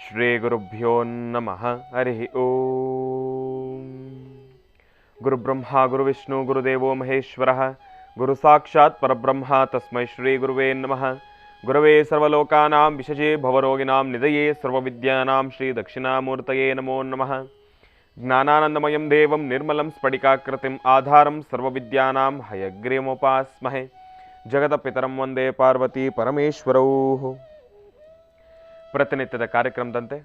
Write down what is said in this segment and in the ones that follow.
ಶ್ರೀ ಗುರುಭ್ಯೋ ನಮಃ. ಹರಿ ಓಂ. ಗುರುಬ್ರಹ್ಮ ಗುರುವಿಷ್ಣು ಗುರುದೇವೋ ಮಹೇಶ್ವರ ಗುರು ಸಾಕ್ಷಾತ್ ಪರಬ್ರಹ್ಮ ತಸ್ಮೈ ಶ್ರೀ ಗುರುವೇ ನಮಃ. ಗುರವೇ ಸರ್ವಲೋಕಾನಾಂ ವಿಶಜೇ ಭವರೋಗಿಣಾಂ ನಿಧಯೇ ಸರ್ವವಿದ್ಯಾನಾಂ ಶ್ರೀ ದಕ್ಷಿಣಾಮೂರ್ತಯೇ ನಮೋ ನಮಃ. ಜ್ಞಾನಾನಂದಮಯಂ ದೇವಂ ನಿರ್ಮಲಂ ಸ್ಫಟಿಕಾಕೃತಿಂ ಆಧಾರಂ ಸರ್ವವಿದ್ಯಾನಾಂ ಹಯಗ್ರೀವಮುಪಾಸ್ಮಹೇ. ಜಗದಪಿತರಂ ವಂದೇ ಪಾರ್ವತಿ ಪರಮೇಶ್ವರೌ. ಪ್ರತಿನಿತ್ಯದ ಕಾರ್ಯಕ್ರಮದಂತೆ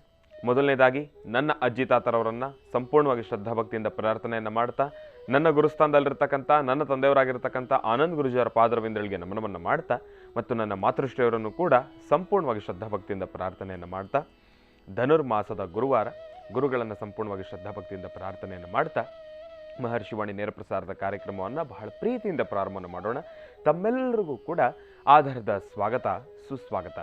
ಮೊದಲನೇದಾಗಿ ನನ್ನ ಅಜ್ಜಿ ತಾತರವರನ್ನು ಸಂಪೂರ್ಣವಾಗಿ ಶ್ರದ್ಧಾಭಕ್ತಿಯಿಂದ ಪ್ರಾರ್ಥನೆಯನ್ನು ಮಾಡ್ತಾ, ನನ್ನ ಗುರುಸ್ಥಾನದಲ್ಲಿರ್ತಕ್ಕಂಥ ನನ್ನ ತಂದೆಯವರಾಗಿರ್ತಕ್ಕಂಥ ಆನಂದ್ ಗುರುಜಿಯವರ ಪಾದರವಿಂದಗಳಿಗೆ ನಮನವನ್ನು ಮಾಡ್ತಾ, ಮತ್ತು ನನ್ನ ಮಾತೃಶ್ರೀಯವರನ್ನು ಕೂಡ ಸಂಪೂರ್ಣವಾಗಿ ಶ್ರದ್ಧಾಭಕ್ತಿಯಿಂದ ಪ್ರಾರ್ಥನೆಯನ್ನು ಮಾಡ್ತಾ, ಧನುರ್ಮಾಸದ ಗುರುವಾರ ಗುರುಗಳನ್ನು ಸಂಪೂರ್ಣವಾಗಿ ಶ್ರದ್ಧಾಭಕ್ತಿಯಿಂದ ಪ್ರಾರ್ಥನೆಯನ್ನು ಮಾಡ್ತಾ ಮಹರ್ಷಿವಾಣಿ ನೇರ ಪ್ರಸಾರದ ಕಾರ್ಯಕ್ರಮವನ್ನು ಬಹಳ ಪ್ರೀತಿಯಿಂದ ಪ್ರಾರಂಭವನ್ನು ಮಾಡೋಣ. ತಮ್ಮೆಲ್ಲರಿಗೂ ಕೂಡ ಆಧಾರದ ಸ್ವಾಗತ ಸುಸ್ವಾಗತ.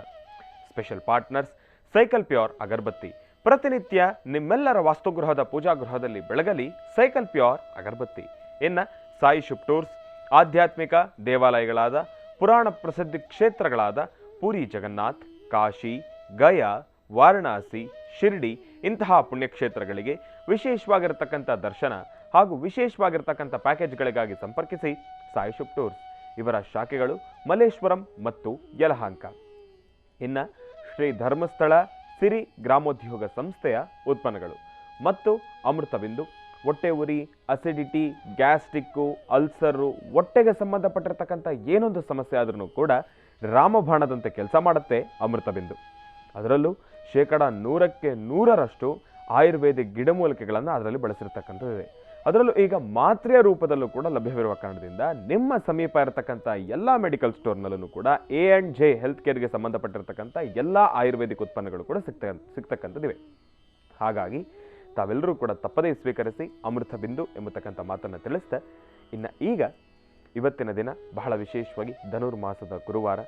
ಸ್ಪೆಷಲ್ ಪಾರ್ಟ್ನರ್ಸ್ ಸೈಕಲ್ ಪ್ಯೂರ್ ಅಗರಬತ್ತಿ. ಪ್ರತಿನಿತ್ಯ ನಿಮ್ಮೆಲ್ಲರ ವಾಸ್ತುಗೃಹದ ಪೂಜಾಗೃಹದಲ್ಲಿ ಬೆಳಗಲಿ ಸೈಕಲ್ ಪ್ಯೂರ್ ಅಗರಬತ್ತಿ. ಇನ್ನು ಸಾಯಿ ಶುಭ್ ಟೂರ್ಸ್, ಆಧ್ಯಾತ್ಮಿಕ ದೇವಾಲಯಗಳಾದ ಪುರಾಣ ಪ್ರಸಿದ್ಧ ಕ್ಷೇತ್ರಗಳಾದ ಪುರಿ ಜಗನ್ನಾಥ್, ಕಾಶಿ, ಗಯಾ, ವಾರಣಾಸಿ, ಶಿರ್ಡಿ ಇಂತಹ ಪುಣ್ಯಕ್ಷೇತ್ರಗಳಿಗೆ ವಿಶೇಷವಾಗಿರತಕ್ಕಂಥ ದರ್ಶನ ಹಾಗೂ ವಿಶೇಷವಾಗಿರ್ತಕ್ಕಂಥ ಪ್ಯಾಕೇಜ್ಗಳಿಗಾಗಿ ಸಂಪರ್ಕಿಸಿ ಸಾಯಿ ಶುಭ್ ಟೂರ್ಸ್. ಇವರ ಶಾಖೆಗಳು ಮಲ್ಲೇಶ್ವರಂ ಮತ್ತು ಯಲಹಂಕ. ಇನ್ನು ಶ್ರೀ ಧರ್ಮಸ್ಥಳ ಸಿರಿ ಗ್ರಾಮೋದ್ಯೋಗ ಸಂಸ್ಥೆಯ ಉತ್ಪನ್ನಗಳು ಮತ್ತು ಅಮೃತಬಿಂದು, ಹೊಟ್ಟೆ ಉರಿ, ಅಸಿಡಿಟಿ, ಗ್ಯಾಸ್ಟ್ರಿಕ್ಕು, ಅಲ್ಸರು, ಹೊಟ್ಟೆಗೆ ಸಂಬಂಧಪಟ್ಟಿರ್ತಕ್ಕಂಥ ಏನೊಂದು ಸಮಸ್ಯೆ ಆದ್ರೂ ಕೂಡ ರಾಮಬಾಣದಂತೆ ಕೆಲಸ ಮಾಡುತ್ತೆ ಅಮೃತಬಿಂದು. ಅದರಲ್ಲೂ 100% ಆಯುರ್ವೇದಿಕ್ ಗಿಡಮೂಲಿಕೆಗಳನ್ನು ಅದರಲ್ಲಿ ಬಳಸಿರ್ತಕ್ಕಂಥದ್ದಿದೆ. ಅದರಲ್ಲೂ ಈಗ ಮಾತ್ರೆಯ ರೂಪದಲ್ಲೂ ಕೂಡ ಲಭ್ಯವಿರುವ ಕಾರಣದಿಂದ ನಿಮ್ಮ ಸಮೀಪ ಇರತಕ್ಕಂಥ ಎಲ್ಲ ಮೆಡಿಕಲ್ ಸ್ಟೋರ್ನಲ್ಲೂ ಕೂಡ A&J ಹೆಲ್ತ್ ಕೇರ್ಗೆ ಸಂಬಂಧಪಟ್ಟಿರ್ತಕ್ಕಂಥ ಎಲ್ಲ ಆಯುರ್ವೇದಿಕ್ ಉತ್ಪನ್ನಗಳು ಕೂಡ ಸಿಗ್ತಕ್ಕಂಥದ್ದಿವೆ. ಹಾಗಾಗಿ ತಾವೆಲ್ಲರೂ ಕೂಡ ತಪ್ಪದೇ ಸ್ವೀಕರಿಸಿ ಅಮೃತಬಿಂದು ಎಂಬತಕ್ಕಂಥ ಮಾತನ್ನು ತಿಳಿಸ್ತಾ, ಇನ್ನು ಇವತ್ತಿನ ದಿನ ಬಹಳ ವಿಶೇಷವಾಗಿ ಧನುರ್ಮಾಸದ ಗುರುವಾರ,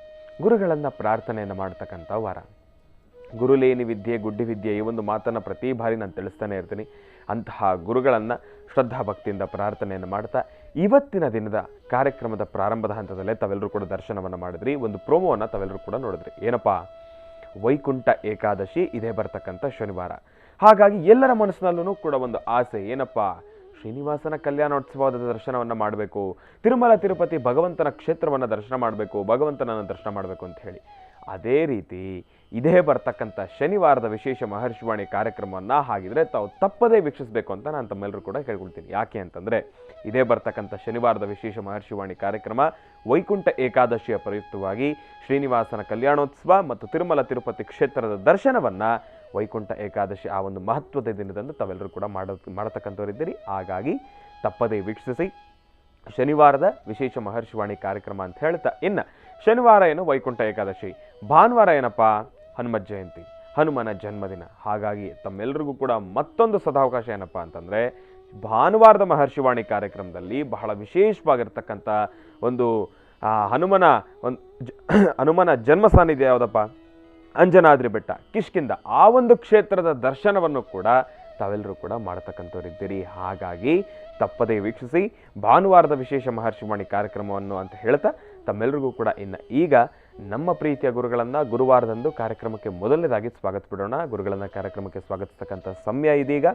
ಗುರುಗಳನ್ನು ಪ್ರಾರ್ಥನೆಯನ್ನು ಮಾಡ್ತಕ್ಕಂಥ ವಾರ. ಗುರುಲೇನಿ ವಿದ್ಯೆ ಗುಡ್ಡಿ ವಿದ್ಯೆ, ಈ ಒಂದು ಮಾತನ್ನು ಪ್ರತಿ ಬಾರಿ ನಾನು ತಿಳಿಸ್ತಾನೆ ಇರ್ತೀನಿ. ಅಂತಹ ಗುರುಗಳನ್ನು ಶ್ರದ್ಧಾಭಕ್ತಿಯಿಂದ ಪ್ರಾರ್ಥನೆಯನ್ನು ಮಾಡ್ತಾ, ಇವತ್ತಿನ ದಿನದ ಕಾರ್ಯಕ್ರಮದ ಪ್ರಾರಂಭದ ಹಂತದಲ್ಲೇ ತಾವೆಲ್ಲರೂ ಕೂಡ ದರ್ಶನವನ್ನು ಮಾಡಿದ್ರಿ. ಒಂದು ಪ್ರೋಮೋವನ್ನು ತಾವೆಲ್ಲರೂ ಕೂಡ ನೋಡಿದ್ರಿ. ಏನಪ್ಪಾ, ವೈಕುಂಠ ಏಕಾದಶಿ ಇದೇ ಬರ್ತಕ್ಕಂಥ ಶನಿವಾರ. ಹಾಗಾಗಿ ಎಲ್ಲರ ಮನಸ್ಸಿನಲ್ಲೂ ಕೂಡ ಒಂದು ಆಸೆ, ಏನಪ್ಪಾ, ಶ್ರೀನಿವಾಸನ ಕಲ್ಯಾಣೋತ್ಸವದ ದರ್ಶನವನ್ನು ಮಾಡಬೇಕು, ತಿರುಮಲ ತಿರುಪತಿ ಭಗವಂತನ ಕ್ಷೇತ್ರವನ್ನು ದರ್ಶನ ಮಾಡಬೇಕು, ಭಗವಂತನನ್ನು ದರ್ಶನ ಮಾಡಬೇಕು ಅಂತ ಹೇಳಿ. ಅದೇ ರೀತಿ ಇದೇ ಬರ್ತಕ್ಕಂಥ ಶನಿವಾರದ ವಿಶೇಷ ಮಹರ್ಷಿವಾಣಿ ಕಾರ್ಯಕ್ರಮವನ್ನು ಹಾಗಿದ್ರೆ ತಾವು ತಪ್ಪದೇ ವೀಕ್ಷಿಸಬೇಕು ಅಂತ ನಾನು ತಮ್ಮೆಲ್ಲರೂ ಕೂಡ ಕೇಳ್ಕೊಳ್ತೀನಿ. ಯಾಕೆ ಅಂತಂದರೆ, ಇದೇ ಬರ್ತಕ್ಕಂಥ ಶನಿವಾರದ ವಿಶೇಷ ಮಹರ್ಷಿವಾಣಿ ಕಾರ್ಯಕ್ರಮ ವೈಕುಂಠ ಏಕಾದಶಿಯ ಪ್ರಯುಕ್ತವಾಗಿ ಶ್ರೀನಿವಾಸನ ಕಲ್ಯಾಣೋತ್ಸವ ಮತ್ತು ತಿರುಮಲ ತಿರುಪತಿ ಕ್ಷೇತ್ರದ ದರ್ಶನವನ್ನು ವೈಕುಂಠ ಏಕಾದಶಿ ಆ ಒಂದು ಮಹತ್ವದ ದಿನದಂದು ತಾವೆಲ್ಲರೂ ಕೂಡ ಮಾಡತಕ್ಕಂಥವರಿದ್ದೀರಿ. ಹಾಗಾಗಿ ತಪ್ಪದೇ ವೀಕ್ಷಿಸಿ ಶನಿವಾರದ ವಿಶೇಷ ಮಹರ್ಷಿವಾಣಿ ಕಾರ್ಯಕ್ರಮ ಅಂತ ಹೇಳ್ತಾ, ಇನ್ನು ಶನಿವಾರ ಏನು ವೈಕುಂಠ ಏಕಾದಶಿ, ಭಾನುವಾರ ಏನಪ್ಪ ಹನುಮತ್ ಜಯಂತಿ, ಹನುಮನ ಜನ್ಮದಿನ. ಹಾಗಾಗಿ ತಮ್ಮೆಲ್ಲರಿಗೂ ಕೂಡ ಮತ್ತೊಂದು ಸದಾವಕಾಶ ಏನಪ್ಪ ಅಂತಂದರೆ, ಭಾನುವಾರದ ಮಹರ್ಷಿವಾಣಿ ಕಾರ್ಯಕ್ರಮದಲ್ಲಿ ಬಹಳ ವಿಶೇಷವಾಗಿರ್ತಕ್ಕಂಥ ಒಂದು ಹನುಮನ ಜನ್ಮ ಸಾನ್ನಿಧ್ಯ ಯಾವುದಪ್ಪ, ಅಂಜನಾದ್ರಿ ಬೆಟ್ಟ, ಕಿಷ್ಕಿಂಧ, ಆ ಒಂದು ಕ್ಷೇತ್ರದ ದರ್ಶನವನ್ನು ಕೂಡ ತಾವೆಲ್ಲರೂ ಕೂಡ ಮಾಡತಕ್ಕಂಥವರಿದ್ದೀರಿ. ಹಾಗಾಗಿ ತಪ್ಪದೇ ವೀಕ್ಷಿಸಿ ಭಾನುವಾರದ ವಿಶೇಷ ಮಹರ್ಷಿವಾಣಿ ಕಾರ್ಯಕ್ರಮವನ್ನು ಅಂತ ಹೇಳ್ತಾ, ತಮ್ಮೆಲ್ಲರಿಗೂ ಕೂಡ ಈಗ ನಮ್ಮ ಪ್ರೀತಿಯ ಗುರುಗಳನ್ನು ಗುರುವಾರದಂದು ಕಾರ್ಯಕ್ರಮಕ್ಕೆ ಮೊದಲನೇದಾಗಿ ಸ್ವಾಗತಿಸಬಿಡೋಣ. ಗುರುಗಳನ್ನು ಕಾರ್ಯಕ್ರಮಕ್ಕೆ ಸ್ವಾಗತಿಸ್ತಕ್ಕಂಥ ಸಮಯ ಇದೀಗ.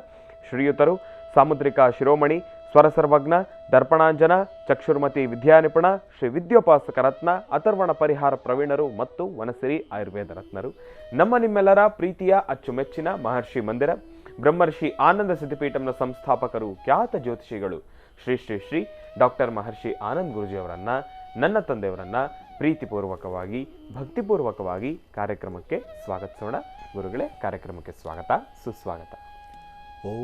ಶ್ರೀಯುತರು ಸಾಮುದ್ರಿಕ ಶಿರೋಮಣಿ, ಸ್ವರ ಸರ್ವಜ್ಞ, ದರ್ಪಣಾಂಜನ, ಚಕ್ಷುರ್ಮತಿ ವಿದ್ಯಾನಿಪುಣ, ಶ್ರೀ ವಿದ್ಯೋಪಾಸಕ ರತ್ನ, ಅಥರ್ವಣ ಪರಿಹಾರ ಪ್ರವೀಣರು ಮತ್ತು ವನಸಿರಿ ಆಯುರ್ವೇದ ರತ್ನರು, ನಿಮ್ಮೆಲ್ಲರ ಪ್ರೀತಿಯ ಅಚ್ಚುಮೆಚ್ಚಿನ ಮಹರ್ಷಿ ಮಂದಿರ ಬ್ರಹ್ಮರ್ಷಿ ಆನಂದ ಸಿದ್ಧಿಪೀಠಂನ ಸಂಸ್ಥಾಪಕರು, ಖ್ಯಾತ ಜ್ಯೋತಿಷಿಗಳು ಶ್ರೀ ಶ್ರೀ ಶ್ರೀ ಡಾಕ್ಟರ್ ಮಹರ್ಷಿ ಆನಂದ್ ಗುರುಜಿಯವರನ್ನ, ನನ್ನ ತಂದೆಯವರನ್ನ ಪ್ರೀತಿಪೂರ್ವಕವಾಗಿ ಭಕ್ತಿಪೂರ್ವಕವಾಗಿ ಕಾರ್ಯಕ್ರಮಕ್ಕೆ ಸ್ವಾಗತಿಸೋಣ. ಗುರುಗಳೇ, ಕಾರ್ಯಕ್ರಮಕ್ಕೆ ಸ್ವಾಗತ ಸುಸ್ವಾಗತ. ಓಂ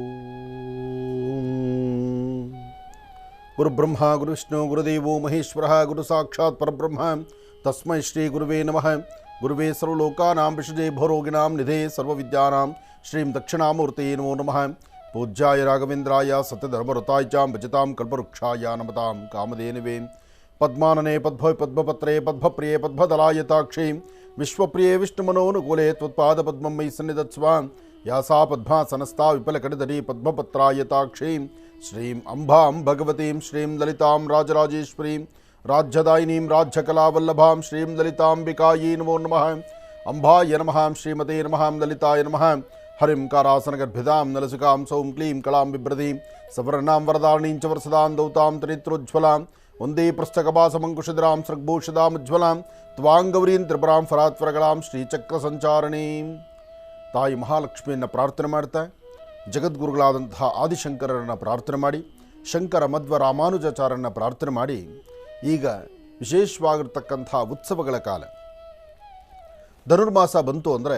ಗುರುಬ್ರಹ್ಮ ಗುರುವಿಷ್ಣು ಗುರುದೇವೋ ಮಹೇಶ್ವರ ಗುರು ಸಾಕ್ಷಾತ್ ಪರಬ್ರಹ್ಮ ತಸ್ಮೈ ಶ್ರೀ ಗುರುವೇ ನಮಃ. ಗುರುವೇ ಸರ್ವಲೋಕಾನಾಂ ವಿಶಜೇ ಭವರೋಗಿಣಾಂ ನಿಧೇ ಸರ್ವವಿದ್ಯಾನಾಂ ಶ್ರೀಂ ದಕ್ಷಿಣಾಮೂರ್ತಯೇ ನಮೋ ನಮಃ. ಪೂಜ್ಯಾಯ ರಾಘವೇಂದ್ರಾಯ ಸತ್ಯಧರ್ಮರತಾಯ ಚ ಭಜತಾಂ ಕಲ್ಪವೃಕ್ಷಾಯ ನಮತಾಂ ಕಾಮಧೇನವೇ. ಪದ್ಮಾನನೆ ಪದ್ಭವಿ ಪದ್ಮಪತ್ರೇ ಪದ್ಮಪ್ರಿಯೇ ಪದ್ಮದಲಾಯತಾಕ್ಷೇ ವಿಶ್ವಪ್ರಿಯೇ ವಿಷ್ಣುಮನೋನುಕೂಲೆ ತ್ವತ್ಪಾದ ಪದ್ಮಂ ಮಯಿ ಸನ್ನಿಧತ್ಸ್ವ. ಯಾಸಾ ಪದ್ಮಾಸನಸ್ತಾ ವಿಫಲಕಟಿಧರಿ ಪದ್ಮಪತ್ರಾಯತಾಕ್ಷೇ ಶ್ರೀಂ ಅಂಬಾಂ ಭಗವತೀಂ ಶ್ರೀಂ ಲಲಿತಾಂ ರಾಜರಾಜೇಶ್ವರೀಂ ರಾಜ್ಯದಾಯಿನೀಂ ರಾಜ್ಯಕಲಾವಲ್ಲಭಾಂ ಶ್ರೀಂ ಲಲಿತಾಂಬಿಕಾಯೈ ನಮೋ ನಮಃ. ಅಂಬಾಯ ನಮಃ ಶ್ರೀಮತೆ ನಮಃ ಲಲಿತಾಯ ನಮಃ ಹರಿಂ ಕಾರಾಸನಗರ್ಭಿದಾಂ ನಲಸಿಕಾಂ ಸೌಂ ಕ್ಲೀಂ ಕಳಾಂ ಬಿಭ್ರದೀಂ ಸವರ್ಣಾಂ ವರದಾರಣೀಂ ಚ ವರಸದಾಂ ದೌತಾಂ ತ್ರಿನೇತ್ರೋಜ್ವಲಾಂ ಒಂದೇ ಪೃಷ್ಠಕಪಾಸಮಂಕುಶಿಧರಾಂ ಸೃಗ್ಭೂಷದಾಮುಜ್ವಲಾಂ ತ್ವಾಂಗೌರೀಂ ತ್ರಿಪುರಾಂ ಫರಾತ್ವರಗಳಾಂ ಶ್ರೀಚಕ್ರ ಸಂಚಾರಣೀಂ. ತಾಯಿ ಮಹಾಲಕ್ಷ್ಮಿಯನ್ನು ಪ್ರಾರ್ಥನೆ ಮಾಡ್ತಾ ಜಗದ್ಗುರುಗಳಾದಂತಹ ಆದಿಶಂಕರರನ್ನು ಪ್ರಾರ್ಥನೆ ಮಾಡಿ ಶಂಕರ ಮಧ್ವ ರಾಮಾನುಜಾಚಾರ್ಯರನ್ನು ಪ್ರಾರ್ಥನೆ ಮಾಡಿ ಈಗ ವಿಶೇಷವಾಗಿರ್ತಕ್ಕಂಥ ಉತ್ಸವಗಳ ಕಾಲ ಧನುರ್ಮಾಸ ಬಂತು ಅಂದರೆ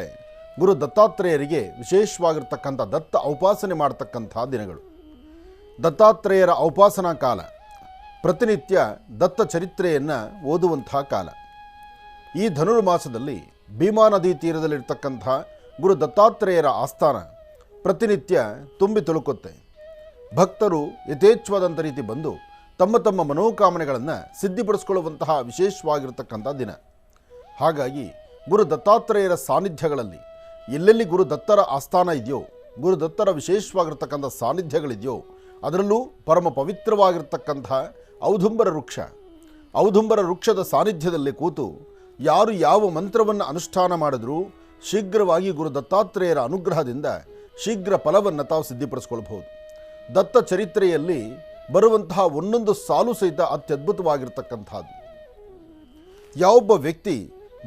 ಗುರು ದತ್ತಾತ್ರೇಯರಿಗೆ ವಿಶೇಷವಾಗಿರ್ತಕ್ಕಂಥ ದತ್ತ ಔಪಾಸನೆ ಮಾಡ್ತಕ್ಕಂಥ ದಿನಗಳು. ದತ್ತಾತ್ರೇಯರ ಔಪಾಸನಾ ಕಾಲ, ಪ್ರತಿನಿತ್ಯ ದತ್ತ ಚರಿತ್ರೆಯನ್ನು ಓದುವಂತಹ ಕಾಲ. ಈ ಧನುರ್ಮಾಸದಲ್ಲಿ ಭೀಮಾ ನದಿ ತೀರದಲ್ಲಿರ್ತಕ್ಕಂಥ ಗುರು ದತ್ತಾತ್ರೇಯರ ಆಸ್ಥಾನ ಪ್ರತಿನಿತ್ಯ ತುಂಬಿ ತುಳುಕುತ್ತೆ. ಭಕ್ತರು ಯಥೇಚ್ಛವಾದಂಥ ರೀತಿ ಬಂದು ತಮ್ಮ ತಮ್ಮ ಮನೋಕಾಮನೆಗಳನ್ನು ಸಿದ್ಧಿಪಡಿಸ್ಕೊಳ್ಳುವಂತಹ ವಿಶೇಷವಾಗಿರ್ತಕ್ಕಂಥ ದಿನ. ಹಾಗಾಗಿ ಗುರು ದತ್ತಾತ್ರೇಯರ ಸಾನ್ನಿಧ್ಯಗಳಲ್ಲಿ ಎಲ್ಲೆಲ್ಲಿ ಗುರು ದತ್ತರ ಆಸ್ಥಾನ ಇದೆಯೋ, ಗುರು ದತ್ತರ ವಿಶೇಷವಾಗಿರ್ತಕ್ಕಂಥ ಸಾನ್ನಿಧ್ಯಗಳಿದೆಯೋ ಅದರಲ್ಲೂ ಪರಮ ಪವಿತ್ರವಾಗಿರ್ತಕ್ಕಂಥ ಔದುಂಬರ ವೃಕ್ಷದ ಸಾನ್ನಿಧ್ಯದಲ್ಲಿ ಕೂತು ಯಾರು ಯಾವ ಮಂತ್ರವನ್ನು ಅನುಷ್ಠಾನ ಮಾಡಿದ್ರೂ ಶೀಘ್ರವಾಗಿ ಗುರು ದತ್ತಾತ್ರೇಯರ ಅನುಗ್ರಹದಿಂದ ಶೀಘ್ರ ಫಲವನ್ನು ತಾವು ಸಿದ್ಧಿಪಡಿಸ್ಕೊಳ್ಬಹುದು. ದತ್ತ ಚರಿತ್ರೆಯಲ್ಲಿ ಬರುವಂತಹ ಒಂದೊಂದು ಸಾಲು ಸಹಿತ ಅತ್ಯದ್ಭುತವಾಗಿರ್ತಕ್ಕಂಥದ್ದು. ಯಾವೊಬ್ಬ ವ್ಯಕ್ತಿ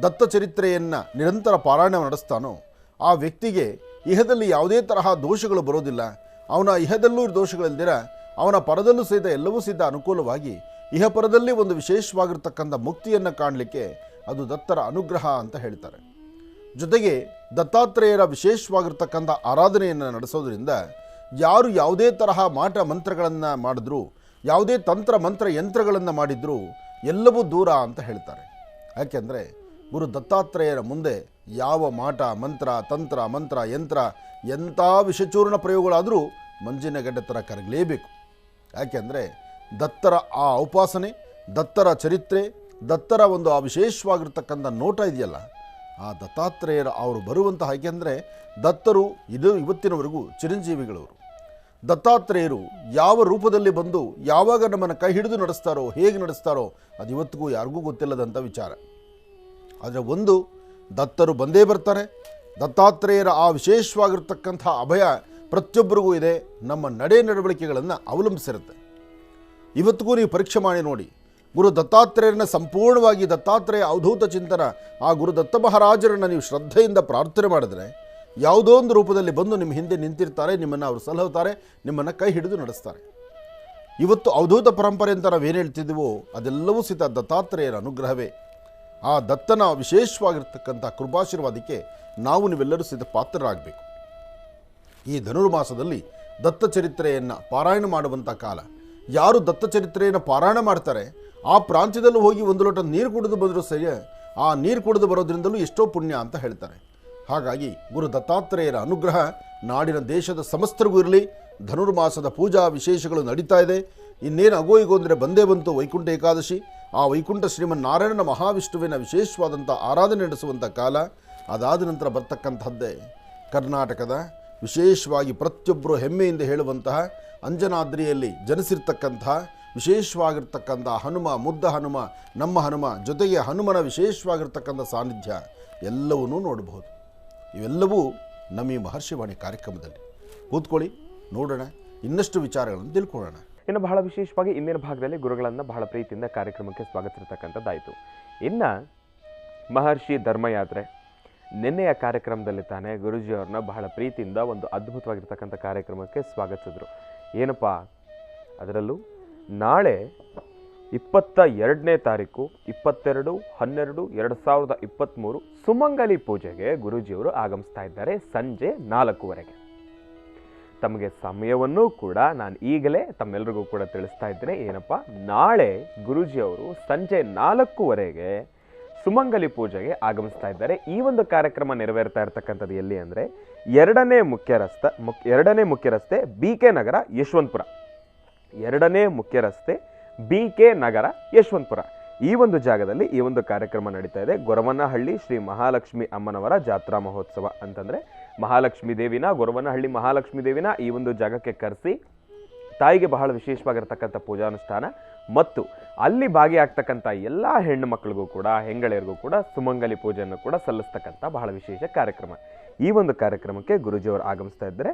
ದತ್ತ ಚರಿತ್ರೆಯನ್ನು ನಿರಂತರ ಪಾರಾಯಣ ನಡೆಸ್ತಾನೋ ಆ ವ್ಯಕ್ತಿಗೆ ಇಹದಲ್ಲಿ ಯಾವುದೇ ತರಹ ದೋಷಗಳು ಬರೋದಿಲ್ಲ. ಅವನ ಇಹದಲ್ಲೂ ದೋಷಗಳಿಲ್ದಿರ ಅವನ ಪರದಲ್ಲೂ ಸಹಿತ ಎಲ್ಲವೂ ಸಹಿತ ಅನುಕೂಲವಾಗಿ ಇಹಪರದಲ್ಲಿ ಒಂದು ವಿಶೇಷವಾಗಿರ್ತಕ್ಕಂಥ ಮುಕ್ತಿಯನ್ನು ಕಾಣಲಿಕ್ಕೆ ಅದು ದತ್ತರ ಅನುಗ್ರಹ ಅಂತ ಹೇಳ್ತಾರೆ. ಜೊತೆಗೆ ದತ್ತಾತ್ರೇಯರ ವಿಶೇಷವಾಗಿರ್ತಕ್ಕಂಥ ಆರಾಧನೆಯನ್ನು ನಡೆಸೋದ್ರಿಂದ ಯಾರು ಯಾವುದೇ ತರಹ ಮಾಟ ಮಂತ್ರಗಳನ್ನು ಮಾಡಿದ್ರು, ಯಾವುದೇ ತಂತ್ರ ಮಂತ್ರ ಯಂತ್ರಗಳನ್ನು ಮಾಡಿದರೂ ಎಲ್ಲವೂ ದೂರ ಅಂತ ಹೇಳ್ತಾರೆ. ಯಾಕೆಂದರೆ ಗುರು ದತ್ತಾತ್ರೇಯರ ಮುಂದೆ ಯಾವ ಮಾಟ ಮಂತ್ರ ತಂತ್ರ ಮಂತ್ರ ಯಂತ್ರ ಎಂಥ ವಿಷಚೂರ್ಣ ಪ್ರಯೋಗಗಳಾದರೂ ಮಂಜಿನಗಡ್ಡೆ ಥರ ಕರಗಲೇಬೇಕು. ಯಾಕೆಂದರೆ ದತ್ತರ ಆ ಔಪಾಸನೆ, ದತ್ತರ ಚರಿತ್ರೆ, ದತ್ತರ ಒಂದು ಆ ವಿಶೇಷವಾಗಿರ್ತಕ್ಕಂಥ ನೋಟ ಇದೆಯಲ್ಲ, ಆ ದತ್ತಾತ್ರೇಯರ ಅವರು ಬರುವಂತಹ, ಏಕೆಂದರೆ ದತ್ತರು ಇವತ್ತಿನವರೆಗೂ ಚಿರಂಜೀವಿಗಳವರು. ದತ್ತಾತ್ರೇಯರು ಯಾವ ರೂಪದಲ್ಲಿ ಬಂದು ಯಾವಾಗ ನಮ್ಮನ್ನು ಕೈ ಹಿಡಿದು ನಡೆಸ್ತಾರೋ, ಹೇಗೆ ನಡೆಸ್ತಾರೋ ಅದು ಇವತ್ತಿಗೂ ಯಾರಿಗೂ ಗೊತ್ತಿಲ್ಲದಂಥ ವಿಚಾರ. ಆದರೆ ಒಂದು ದತ್ತರು ಬಂದೇ ಬರ್ತಾರೆ. ದತ್ತಾತ್ರೇಯರ ಆ ವಿಶೇಷವಾಗಿರ್ತಕ್ಕಂಥ ಅಭಯ ಪ್ರತಿಯೊಬ್ಬರಿಗೂ ಇದೆ. ನಮ್ಮ ನಡವಳಿಕೆಗಳನ್ನು ಅವಲಂಬಿಸಿರುತ್ತೆ. ಇವತ್ತಿಗೂ ನೀವು ಪರೀಕ್ಷೆ ಮಾಡಿ ನೋಡಿ, ಗುರು ದತ್ತಾತ್ರೇಯರನ್ನ ಸಂಪೂರ್ಣವಾಗಿ ದತ್ತಾತ್ರೇಯ ಅವಧೂತ ಚಿಂತನ ಆ ಗುರು ದತ್ತ ಮಹಾರಾಜರನ್ನು ನೀವು ಶ್ರದ್ಧೆಯಿಂದ ಪ್ರಾರ್ಥನೆ ಮಾಡಿದ್ರೆ ಯಾವುದೋ ಒಂದು ರೂಪದಲ್ಲಿ ಬಂದು ನಿಮ್ಮ ಹಿಂದೆ ನಿಂತಿರ್ತಾರೆ, ನಿಮ್ಮನ್ನು ಅವರು ಸಲಹುತ್ತಾರೆ, ನಿಮ್ಮನ್ನು ಕೈ ಹಿಡಿದು ನಡೆಸ್ತಾರೆ. ಇವತ್ತು ಅವಧೂತ ಪರಂಪರೆ ಅಂತ ನಾವೇನು ಹೇಳ್ತಿದ್ದೀವೋ ಅದೆಲ್ಲವೂ ಸಹಿತ ದತ್ತಾತ್ರೇಯರ ಅನುಗ್ರಹವೇ. ಆ ದತ್ತನ ವಿಶೇಷವಾಗಿರ್ತಕ್ಕಂಥ ಕೃಪಾಶೀರ್ವಾದಕ್ಕೆ ನಾವು ನೀವೆಲ್ಲರೂ ಸಹಿತ ಪಾತ್ರರಾಗಬೇಕು. ಈ ಧನುರ್ಮಾಸದಲ್ಲಿ ದತ್ತ ಚರಿತ್ರೆಯನ್ನು ಪಾರಾಯಣ ಮಾಡುವಂಥ ಕಾಲ. ಯಾರು ದತ್ತ ಚರಿತ್ರೆಯನ್ನು ಪಾರಾಯಣ ಮಾಡ್ತಾರೆ ಆ ಪ್ರಾಂತ್ಯದಲ್ಲೂ ಹೋಗಿ ಒಂದು ಲೋಟ ನೀರು ಕುಡಿದು ಬಂದರೂ ಸರಿ, ಆ ನೀರು ಕುಡಿದು ಬರೋದ್ರಿಂದಲೂ ಎಷ್ಟೋ ಪುಣ್ಯ ಅಂತ ಹೇಳ್ತಾರೆ. ಹಾಗಾಗಿ ಗುರು ದತ್ತಾತ್ರೇಯರ ಅನುಗ್ರಹ ನಾಡಿನ ದೇಶದ ಸಮಸ್ತರಿಗೂ ಇರಲಿ. ಧನುರ್ಮಾಸದ ಪೂಜಾ ವಿಶೇಷಗಳು ನಡೀತಾ ಇದೆ. ಇನ್ನೇನು ಅಗೋಯಿಗೋ ಅಂದರೆ ಬಂದೇ ಬಂತು ವೈಕುಂಠ ಏಕಾದಶಿ. ಆ ವೈಕುಂಠ ಶ್ರೀಮನ್ನಾರಾಯಣನ ಮಹಾವಿಷ್ಣುವಿನ ವಿಶೇಷವಾದಂಥ ಆರಾಧನೆ ನಡೆಸುವಂಥ ಕಾಲ. ಅದಾದ ನಂತರ ಬರ್ತಕ್ಕಂಥದ್ದೇ ಕರ್ನಾಟಕದ ವಿಶೇಷವಾಗಿ ಪ್ರತಿಯೊಬ್ಬರು ಹೆಮ್ಮೆಯಿಂದ ಹೇಳುವಂತಹ ಅಂಜನಾದ್ರಿಯಲ್ಲಿ ಜನಿಸಿರ್ತಕ್ಕಂಥ ವಿಶೇಷವಾಗಿರ್ತಕ್ಕಂಥ ಹನುಮ, ಮುದ್ದ ಹನುಮ, ನಮ್ಮ ಹನುಮ, ಜೊತೆಗೆ ಹನುಮನ ವಿಶೇಷವಾಗಿರ್ತಕ್ಕಂಥ ಸಾನ್ನಿಧ್ಯ ಎಲ್ಲವನ್ನೂ ನೋಡಬಹುದು. ಇವೆಲ್ಲವೂ ನಮ್ಮ ಈ ಮಹರ್ಷಿವಾಣಿ ಕಾರ್ಯಕ್ರಮದಲ್ಲಿ. ಕೂತ್ಕೊಳ್ಳಿ, ನೋಡೋಣ, ಇನ್ನಷ್ಟು ವಿಚಾರಗಳನ್ನು ತಿಳ್ಕೊಳ್ಳೋಣ. ಇನ್ನು ಬಹಳ ವಿಶೇಷವಾಗಿ ಇಂದಿನ ಭಾಗದಲ್ಲಿ ಗುರುಗಳನ್ನು ಬಹಳ ಪ್ರೀತಿಯಿಂದ ಕಾರ್ಯಕ್ರಮಕ್ಕೆ ಸ್ವಾಗತಿಸಿರ್ತಕ್ಕಂಥದ್ದಾಯಿತು. ಇನ್ನು ಮಹರ್ಷಿ ಧರ್ಮಯಾತ್ರೆ ನಿನ್ನೆಯ ಕಾರ್ಯಕ್ರಮದಲ್ಲಿ ತಾನೇ ಗುರುಜಿಯವ್ರನ್ನ ಬಹಳ ಪ್ರೀತಿಯಿಂದ ಒಂದು ಅದ್ಭುತವಾಗಿರ್ತಕ್ಕಂಥ ಕಾರ್ಯಕ್ರಮಕ್ಕೆ ಸ್ವಾಗತಿಸಿದ್ರು. ಏನಪ್ಪ ಅದರಲ್ಲೂ ನಾಳೆ 22ನೇ ತಾರೀಕು 22/12/2023 ಸುಮಂಗಲಿ ಪೂಜೆಗೆ ಗುರೂಜಿಯವರು ಆಗಮಿಸ್ತಾ ಇದ್ದಾರೆ ಸಂಜೆ 4:00ವರೆಗೆ. ತಮಗೆ ಸಮಯವನ್ನು ಕೂಡ ನಾನು ಈಗಲೇ ತಮ್ಮೆಲ್ಲರಿಗೂ ಕೂಡ ತಿಳಿಸ್ತಾ ಇದ್ದೇನೆ. ಏನಪ್ಪ, ನಾಳೆ ಗುರೂಜಿಯವರು ಸಂಜೆ 4:00ವರೆಗೆ ಸುಮಂಗಲಿ ಪೂಜೆಗೆ ಆಗಮಿಸ್ತಾ ಇದ್ದಾರೆ. ಈ ಒಂದು ಕಾರ್ಯಕ್ರಮ ನೆರವೇರ್ತಾ ಇರ್ತಕ್ಕಂಥದ್ದು ಎಲ್ಲಿ ಅಂದರೆ ಎರಡನೇ ಮುಖ್ಯ ರಸ್ತೆ BK ನಗರ ಯಶವಂತಪುರ. ಎರಡನೇ ಮುಖ್ಯ ರಸ್ತೆ BK ನಗರ ಯಶವಂತಪುರ. ಈ ಒಂದು ಜಾಗದಲ್ಲಿ ಈ ಒಂದು ಕಾರ್ಯಕ್ರಮ ನಡೀತಾ ಇದೆ. ಗೊರವನಹಳ್ಳಿ ಶ್ರೀ ಮಹಾಲಕ್ಷ್ಮಿ ಅಮ್ಮನವರ ಜಾತ್ರಾ ಮಹೋತ್ಸವ ಅಂತಂದರೆ ಮಹಾಲಕ್ಷ್ಮೀ ದೇವಿನ, ಗೊರವನಹಳ್ಳಿ ಮಹಾಲಕ್ಷ್ಮೀ ದೇವಿನ ಈ ಒಂದು ಜಾಗಕ್ಕೆ ಕರೆಸಿ ತಾಯಿಗೆ ಬಹಳ ವಿಶೇಷವಾಗಿರ್ತಕ್ಕಂಥ ಪೂಜಾನುಷ್ಠಾನ ಮತ್ತು ಅಲ್ಲಿ ಭಾಗಿಯಾಗ್ತಕ್ಕಂಥ ಎಲ್ಲ ಹೆಣ್ಣು ಮಕ್ಕಳಿಗೂ ಕೂಡ ಹೆಂಗಳೆಯರಿಗೂ ಕೂಡ ಸುಮಂಗಲಿ ಪೂಜೆಯನ್ನು ಕೂಡ ಸಲ್ಲಿಸ್ತಕ್ಕಂಥ ಬಹಳ ವಿಶೇಷ ಕಾರ್ಯಕ್ರಮ. ಈ ಒಂದು ಕಾರ್ಯಕ್ರಮಕ್ಕೆ ಗುರೂಜಿಯವರು ಆಗಮಿಸ್ತಾ ಇದ್ದಾರೆ.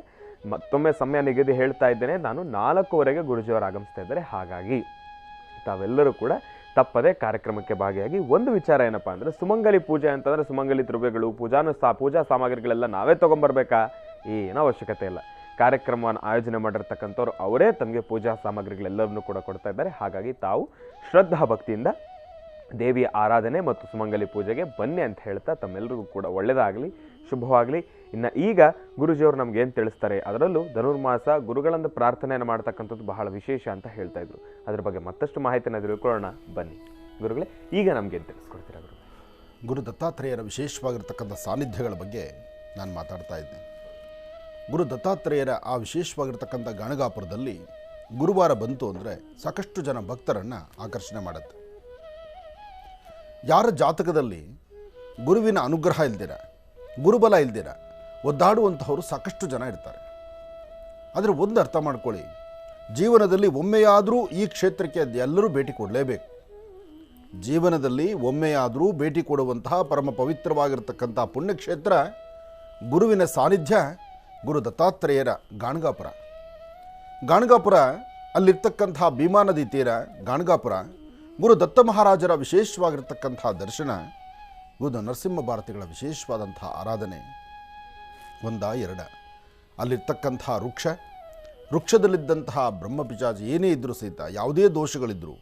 ಮತ್ತೊಮ್ಮೆ ಸಮಯ ನಿಗದಿ ಹೇಳ್ತಾ ಇದ್ದೇನೆ, ನಾನು 4:15ಕ್ಕೆ ಗುರೂಜಿಯವರು ಆಗಮಿಸ್ತಾ ಇದ್ದಾರೆ. ಹಾಗಾಗಿ ತಾವೆಲ್ಲರೂ ಕೂಡ ತಪ್ಪದೆ ಕಾರ್ಯಕ್ರಮಕ್ಕೆ ಭಾಗಿಯಾಗಿ. ಒಂದು ವಿಚಾರ ಏನಪ್ಪ ಅಂದರೆ, ಸುಮಂಗಲಿ ಪೂಜೆ ಅಂತಂದರೆ ಸುಮಂಗಲಿ ದ್ರವ್ಯಗಳು ಪೂಜಾ ಸಾಮಗ್ರಿಗಳೆಲ್ಲ ನಾವೇ ತೊಗೊಂಬರ್ಬೇಕಾ? ಏನೂ ಅವಶ್ಯಕತೆ ಇಲ್ಲ. ಕಾರ್ಯಕ್ರಮವನ್ನು ಆಯೋಜನೆ ಮಾಡಿರ್ತಕ್ಕಂಥವ್ರು ಅವರೇ ತಮಗೆ ಪೂಜಾ ಸಾಮಗ್ರಿಗಳೆಲ್ಲವನ್ನೂ ಕೂಡ ಕೊಡ್ತಾ ಇದ್ದಾರೆ. ಹಾಗಾಗಿ ತಾವು ಶ್ರದ್ಧಾ ಭಕ್ತಿಯಿಂದ ದೇವಿಯ ಆರಾಧನೆ ಮತ್ತು ಸುಮಂಗಲಿ ಪೂಜೆಗೆ ಬನ್ನಿ ಅಂತ ಹೇಳ್ತಾ ತಮ್ಮೆಲ್ಲರಿಗೂ ಕೂಡ ಒಳ್ಳೆಯದಾಗಲಿ, ಶುಭವಾಗಲಿ. ಇನ್ನು ಈಗ ಗುರೂಜಿಯವರು ನಮ್ಗೆ ಏನು ತಿಳಿಸ್ತಾರೆ, ಅದರಲ್ಲೂ ಧನುರ್ಮಾಸ ಗುರುಗಳಿಂದ ಪ್ರಾರ್ಥನೆಯನ್ನು ಮಾಡ್ತಕ್ಕಂಥದ್ದು ಬಹಳ ವಿಶೇಷ ಅಂತ ಹೇಳ್ತಾ ಇದ್ರು. ಅದ್ರ ಬಗ್ಗೆ ಮತ್ತಷ್ಟು ಮಾಹಿತಿಯನ್ನು ತಿಳ್ಕೊಳ್ಳೋಣ ಬನ್ನಿ. ಗುರುಗಳೇ, ಈಗ ನಮ್ಗೇನು ತಿಳಿಸ್ಕೊಡ್ತೀರಾ ಗುರುಗಳೇ? ಗುರು ದತ್ತಾತ್ರೇಯರ ವಿಶೇಷವಾಗಿರ್ತಕ್ಕಂಥ ಸಾನ್ನಿಧ್ಯಗಳ ಬಗ್ಗೆ ನಾನು ಮಾತಾಡ್ತಾ ಇದ್ದೆ. ಗುರು ದತ್ತಾತ್ರೇಯರ ಆ ವಿಶೇಷವಾಗಿರ್ತಕ್ಕಂಥ ಗಾಣಗಾಪುರದಲ್ಲಿ ಗುರುವಾರ ಬಂತು ಅಂದರೆ ಸಾಕಷ್ಟು ಜನ ಭಕ್ತರನ್ನು ಆಕರ್ಷಣೆ ಮಾಡುತ್ತೆ. ಯಾರ ಜಾತಕದಲ್ಲಿ ಗುರುವಿನ ಅನುಗ್ರಹ ಇಲ್ದಿರ, ಗುರುಬಲ ಇಲ್ದಿರ ಒದ್ದಾಡುವಂತಹವರು ಸಾಕಷ್ಟು ಜನ ಇರ್ತಾರೆ. ಆದರೆ ಒಂದು ಅರ್ಥ ಮಾಡ್ಕೊಳ್ಳಿ, ಜೀವನದಲ್ಲಿ ಒಮ್ಮೆಯಾದರೂ ಈ ಕ್ಷೇತ್ರಕ್ಕೆ ಎಲ್ಲರೂ ಭೇಟಿ ಕೊಡಲೇಬೇಕು. ಜೀವನದಲ್ಲಿ ಒಮ್ಮೆಯಾದರೂ ಭೇಟಿ ಕೊಡುವಂತಹ ಪರಮ ಪವಿತ್ರವಾಗಿರ್ತಕ್ಕಂಥ ಪುಣ್ಯಕ್ಷೇತ್ರ ಗುರುವಿನ ಸಾನ್ನಿಧ್ಯ ಗುರು ದತ್ತಾತ್ರೇಯರ ಗಾಣಗಾಪುರ. ಗಾಣಗಾಪುರ ಅಲ್ಲಿರ್ತಕ್ಕಂಥ ಭೀಮಾ ನದಿ ತೀರ ಗಾಣಗಾಪುರ, ಗುರು ದತ್ತ ಮಹಾರಾಜರ ವಿಶೇಷವಾಗಿರ್ತಕ್ಕಂಥ ದರ್ಶನ, ಗುರು ನರಸಿಂಹ ಭಾರತಿಗಳ ವಿಶೇಷವಾದಂಥ ಆರಾಧನೆ ಎರಡ. ಅಲ್ಲಿರ್ತಕ್ಕಂಥ ವೃಕ್ಷದಲ್ಲಿದ್ದಂತಹ ಬ್ರಹ್ಮಪಿಶಾಚಿ ಏನೇ ಇದ್ದರೂ ಸಹಿತ, ಯಾವುದೇ ದೋಷಗಳಿದ್ದರೂ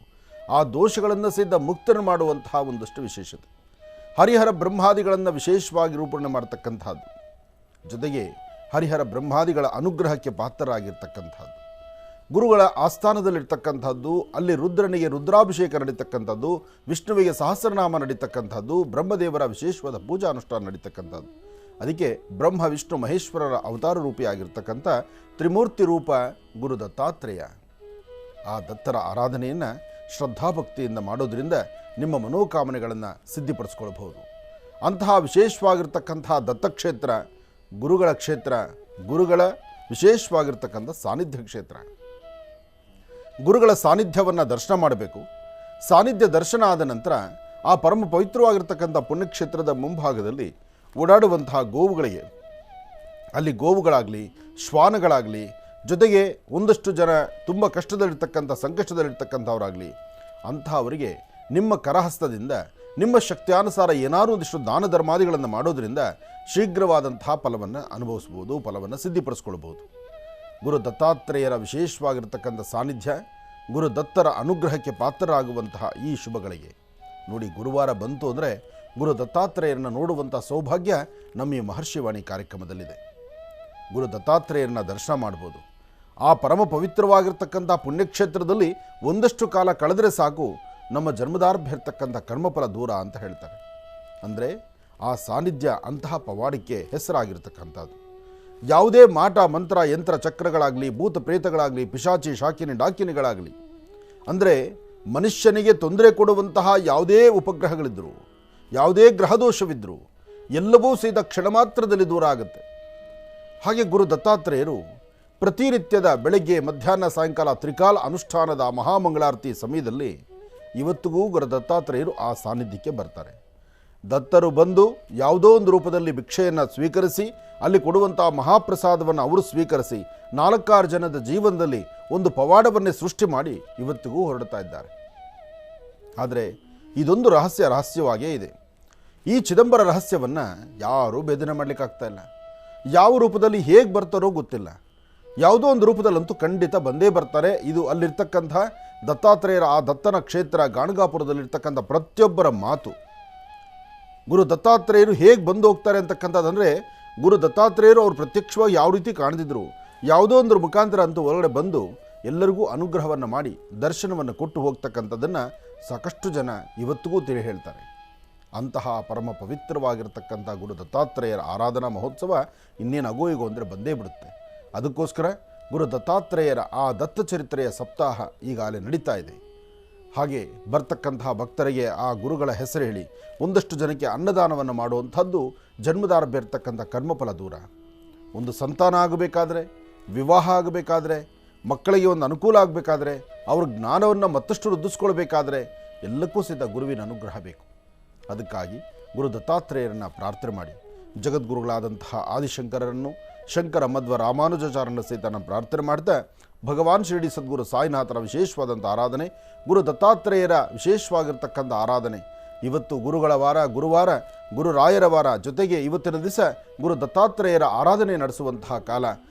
ಆ ದೋಷಗಳನ್ನು ಸಹಿತ ಮುಕ್ತನ ಮಾಡುವಂತಹ ಒಂದಷ್ಟು ವಿಶೇಷತೆ. ಹರಿಹರ ಬ್ರಹ್ಮಾದಿಗಳನ್ನು ವಿಶೇಷವಾಗಿ ರೂಪಣೆ ಮಾಡತಕ್ಕಂಥದ್ದು, ಜೊತೆಗೆ ಹರಿಹರ ಬ್ರಹ್ಮಾದಿಗಳ ಅನುಗ್ರಹಕ್ಕೆ ಪಾತ್ರರಾಗಿರ್ತಕ್ಕಂಥದ್ದು, ಗುರುಗಳ ಆಸ್ಥಾನದಲ್ಲಿರ್ತಕ್ಕಂಥದ್ದು, ಅಲ್ಲಿ ರುದ್ರನಿಗೆ ರುದ್ರಾಭಿಷೇಕ ನಡೀತಕ್ಕಂಥದ್ದು, ವಿಷ್ಣುವಿಗೆ ಸಹಸ್ರನಾಮ ನಡೀತಕ್ಕಂಥದ್ದು, ಬ್ರಹ್ಮದೇವರ ವಿಶೇಷವಾದ ಪೂಜಾ ಅನುಷ್ಠಾನ ನಡೀತಕ್ಕಂಥದ್ದು. ಅದಕ್ಕೆ ಬ್ರಹ್ಮ ವಿಷ್ಣು ಮಹೇಶ್ವರರ ಅವತಾರ ರೂಪಿಯಾಗಿರ್ತಕ್ಕಂಥ ತ್ರಿಮೂರ್ತಿ ರೂಪ ಗುರು ದತ್ತಾತ್ರೇಯ. ಆ ದತ್ತರ ಆರಾಧನೆಯನ್ನು ಶ್ರದ್ಧಾಭಕ್ತಿಯಿಂದ ಮಾಡೋದ್ರಿಂದ ನಿಮ್ಮ ಮನೋಕಾಮನೆಗಳನ್ನು ಸಿದ್ಧಿಪಡಿಸ್ಕೊಳ್ಬಹುದು. ಅಂತಹ ವಿಶೇಷವಾಗಿರ್ತಕ್ಕಂಥ ದತ್ತಕ್ಷೇತ್ರ ಗುರುಗಳ ಕ್ಷೇತ್ರ, ಗುರುಗಳ ವಿಶೇಷವಾಗಿರ್ತಕ್ಕಂಥ ಸಾನ್ನಿಧ್ಯ ಕ್ಷೇತ್ರ. ಗುರುಗಳ ಸಾನ್ನಿಧ್ಯವನ್ನು ದರ್ಶನ ಮಾಡಬೇಕು. ಸಾನ್ನಿಧ್ಯ ದರ್ಶನ ಆದ ನಂತರ ಆ ಪರಮ ಪವಿತ್ರವಾಗಿರ್ತಕ್ಕಂಥ ಪುಣ್ಯಕ್ಷೇತ್ರದ ಮುಂಭಾಗದಲ್ಲಿ ಓಡಾಡುವಂತಹ ಗೋವುಗಳಿಗೆ, ಅಲ್ಲಿ ಗೋವುಗಳಾಗಲಿ ಶ್ವಾನಗಳಾಗಲಿ, ಜೊತೆಗೆ ಒಂದಷ್ಟು ಜನ ತುಂಬ ಕಷ್ಟದಲ್ಲಿರ್ತಕ್ಕಂಥ ಸಂಕಷ್ಟದಲ್ಲಿರ್ತಕ್ಕಂಥವರಾಗಲಿ, ಅಂಥವರಿಗೆ ನಿಮ್ಮ ಕರಹಸ್ತದಿಂದ ನಿಮ್ಮ ಶಕ್ತಿಯಾನುಸಾರ ಏನಾದರೂ ಒಂದಿಷ್ಟು ದಾನ ಧರ್ಮಾದಿಗಳನ್ನು ಮಾಡೋದರಿಂದ ಶೀಘ್ರವಾದಂತಹ ಫಲವನ್ನು ಅನುಭವಿಸ್ಬೋದು, ಫಲವನ್ನು ಸಿದ್ಧಿಪಡಿಸ್ಕೊಳ್ಬೋದು. ಗುರು ದತ್ತಾತ್ರೇಯರ ವಿಶೇಷವಾಗಿರ್ತಕ್ಕಂಥ ಸಾನ್ನಿಧ್ಯ, ಗುರು ದತ್ತರ ಅನುಗ್ರಹಕ್ಕೆ ಪಾತ್ರರಾಗುವಂತಹ ಈ ಶುಭಗಳಿಗೆ ನೋಡಿ, ಗುರುವಾರ ಬಂತು ಅಂದರೆ ಗುರು ದತ್ತಾತ್ರೇಯರನ್ನು ನೋಡುವಂಥ ಸೌಭಾಗ್ಯ ನಮ್ಮ ಈ ಮಹರ್ಷಿವಾಣಿ ಕಾರ್ಯಕ್ರಮದಲ್ಲಿದೆ. ಗುರು ದತ್ತಾತ್ರೇಯರನ್ನ ದರ್ಶನ ಮಾಡ್ಬೋದು. ಆ ಪರಮ ಪವಿತ್ರವಾಗಿರ್ತಕ್ಕಂಥ ಪುಣ್ಯಕ್ಷೇತ್ರದಲ್ಲಿ ಒಂದಷ್ಟು ಕಾಲ ಕಳೆದರೆ ಸಾಕು, ನಮ್ಮ ಜನ್ಮದಾರ್ಭ್ಯ ಇರ್ತಕ್ಕಂಥ ಕರ್ಮಫಲ ದೂರ ಅಂತ ಹೇಳ್ತಾರೆ. ಅಂದರೆ ಆ ಸಾನ್ನಿಧ್ಯ ಅಂತಹ ಪವಾಡಕ್ಕೆ ಹೆಸರಾಗಿರ್ತಕ್ಕಂಥದ್ದು. ಯಾವುದೇ ಮಾಟ ಮಂತ್ರ ಯಂತ್ರ ಚಕ್ರಗಳಾಗಲಿ, ಭೂತ ಪ್ರೇತಗಳಾಗಲಿ, ಪಿಶಾಚಿ ಶಾಕಿನಿ ಡಾಕಿನಿಗಳಾಗಲಿ, ಅಂದರೆ ಮನುಷ್ಯನಿಗೆ ತೊಂದರೆ ಕೊಡುವಂತಹ ಯಾವುದೇ ಉಪಗ್ರಹಗಳಿದ್ದರೂ, ಯಾವುದೇ ಗ್ರಹದೋಷವಿದ್ದರೂ ಎಲ್ಲವೂ ಸಹಿತ ಕ್ಷಣ ಮಾತ್ರದಲ್ಲಿ ದೂರ ಆಗುತ್ತೆ. ಹಾಗೆ ಗುರು ದತ್ತಾತ್ರೇಯರು ಪ್ರತಿನಿತ್ಯದ ಬೆಳಗ್ಗೆ ಮಧ್ಯಾಹ್ನ ಸಾಯಂಕಾಲ ತ್ರಿಕಾಲ ಅನುಷ್ಠಾನದ ಮಹಾಮಂಗಳಾರತಿ ಸಮಯದಲ್ಲಿ ಇವತ್ತಿಗೂ ಗುರು ದತ್ತಾತ್ರೇಯರು ಆ ಸಾನ್ನಿಧ್ಯಕ್ಕೆ ಬರ್ತಾರೆ. ದತ್ತರು ಬಂದು ಯಾವುದೋ ಒಂದು ರೂಪದಲ್ಲಿ ಭಿಕ್ಷೆಯನ್ನು ಸ್ವೀಕರಿಸಿ, ಅಲ್ಲಿ ಕೊಡುವಂಥ ಮಹಾಪ್ರಸಾದವನ್ನು ಅವರು ಸ್ವೀಕರಿಸಿ 4-6 ಜನದ ಜೀವನದಲ್ಲಿ ಒಂದು ಪವಾಡವನ್ನೇ ಸೃಷ್ಟಿ ಮಾಡಿ ಇವತ್ತಿಗೂ ಹೊರಡ್ತಾ ಇದ್ದಾರೆ. ಆದರೆ ಇದೊಂದು ರಹಸ್ಯವಾಗೇ ಇದೆ. ಈ ಚಿದಂಬರ ರಹಸ್ಯವನ್ನು ಯಾರೂ ಭೇದನೆ ಮಾಡಲಿಕ್ಕಾಗ್ತಾ ಇಲ್ಲ. ಯಾವ ರೂಪದಲ್ಲಿ ಹೇಗೆ ಬರ್ತಾರೋ ಗೊತ್ತಿಲ್ಲ. ಯಾವುದೋ ಒಂದು ರೂಪದಲ್ಲಂತೂ ಖಂಡಿತ ಬಂದೇ ಬರ್ತಾರೆ. ಇದು ಅಲ್ಲಿರ್ತಕ್ಕಂಥ ದತ್ತಾತ್ರೇಯರ ಆ ದತ್ತನ ಕ್ಷೇತ್ರ ಗಾಣಗಾಪುರದಲ್ಲಿರ್ತಕ್ಕಂಥ ಪ್ರತಿಯೊಬ್ಬರ ಮಾತು. ಗುರು ದತ್ತಾತ್ರೇಯರು ಹೇಗೆ ಬಂದು ಹೋಗ್ತಾರೆ ಅಂತಕ್ಕಂಥದ್ದಂದರೆ, ಗುರು ದತ್ತಾತ್ರೇಯರು ಅವರು ಪ್ರತ್ಯಕ್ಷವಾಗಿ ಯಾವ ರೀತಿ ಕಾಣದಿದ್ರು, ಯಾವುದೋ ಒಂದು ಮುಖಾಂತರ ಅಂತೂ ಹೊರಗಡೆ ಬಂದು ಎಲ್ಲರಿಗೂ ಅನುಗ್ರಹವನ್ನು ಮಾಡಿ ದರ್ಶನವನ್ನು ಕೊಟ್ಟು ಹೋಗ್ತಕ್ಕಂಥದ್ದನ್ನು ಸಾಕಷ್ಟು ಜನ ಇವತ್ತಿಗೂ ತಿಳಿ ಹೇಳ್ತಾರೆ. ಅಂತಹ ಪರಮ ಪವಿತ್ರವಾಗಿರ್ತಕ್ಕಂಥ ಗುರು ದತ್ತಾತ್ರೇಯರ ಆರಾಧನಾ ಮಹೋತ್ಸವ ಇನ್ನೇನು ಆಗೋ ಈಗೋ ಅಂದರೆ ಬಂದೇ ಬಿಡುತ್ತೆ. ಅದಕ್ಕೋಸ್ಕರ ಗುರು ದತ್ತಾತ್ರೇಯರ ಆ ದತ್ತಚರಿತ್ರೆಯ ಸಪ್ತಾಹ ಈಗಾಗಲೇ ನಡೀತಾ ಇದೆ. ಹಾಗೆ ಬರ್ತಕ್ಕಂತಹ ಭಕ್ತರಿಗೆ ಆ ಗುರುಗಳ ಹೆಸರು ಹೇಳಿ ಒಂದಷ್ಟು ಜನಕ್ಕೆ ಅನ್ನದಾನವನ್ನು ಮಾಡುವಂಥದ್ದು ಜನ್ಮದಾರಭ್ಯ ಇರ್ತಕ್ಕಂಥ ಕರ್ಮಫಲ ದೂರ. ಒಂದು ಸಂತಾನ ಆಗಬೇಕಾದ್ರೆ, ವಿವಾಹ ಆಗಬೇಕಾದ್ರೆ, ಮಕ್ಕಳಿಗೆ ಒಂದು ಅನುಕೂಲ ಆಗಬೇಕಾದ್ರೆ, ಅವ್ರ ಜ್ಞಾನವನ್ನು ಮತ್ತಷ್ಟು ವೃದ್ಧಿಸ್ಕೊಳ್ಬೇಕಾದ್ರೆ ಎಲ್ಲಕ್ಕೂ ಸಹಿತ ಗುರುವಿನ ಅನುಗ್ರಹ ಬೇಕು. ಅದಕ್ಕಾಗಿ ಗುರು ದತ್ತಾತ್ರೇಯರನ್ನು ಪ್ರಾರ್ಥನೆ ಮಾಡಿ, ಜಗದ್ಗುರುಗಳಾದಂತಹ ಆದಿಶಂಕರರನ್ನು, ಶಂಕರ ಮಧ್ವ ರಾಮಾನುಜಾಚಾರ್ಯನ ಸಹಿತ ನಾನು ಪ್ರಾರ್ಥನೆ ಮಾಡ್ತಾ, ಭಗವಾನ್ ಶಿರಡಿ ಸದ್ಗುರು ಸಾಯಿನಾಥರ ವಿಶೇಷವಾದಂಥ ಆರಾಧನೆ, ಗುರು ದತ್ತಾತ್ರೇಯರ ವಿಶೇಷವಾಗಿರ್ತಕ್ಕಂಥ ಆರಾಧನೆ. ಇವತ್ತು ಗುರುಗಳ ವಾರ, ಗುರುವಾರ, ಗುರುರಾಯರ ವಾರ, ಜೊತೆಗೆ ಇವತ್ತಿನ ದಿವಸ ಗುರು ದತ್ತಾತ್ರೇಯರ ಆರಾಧನೆ ನಡೆಸುವಂತಹ ಕಾಲ.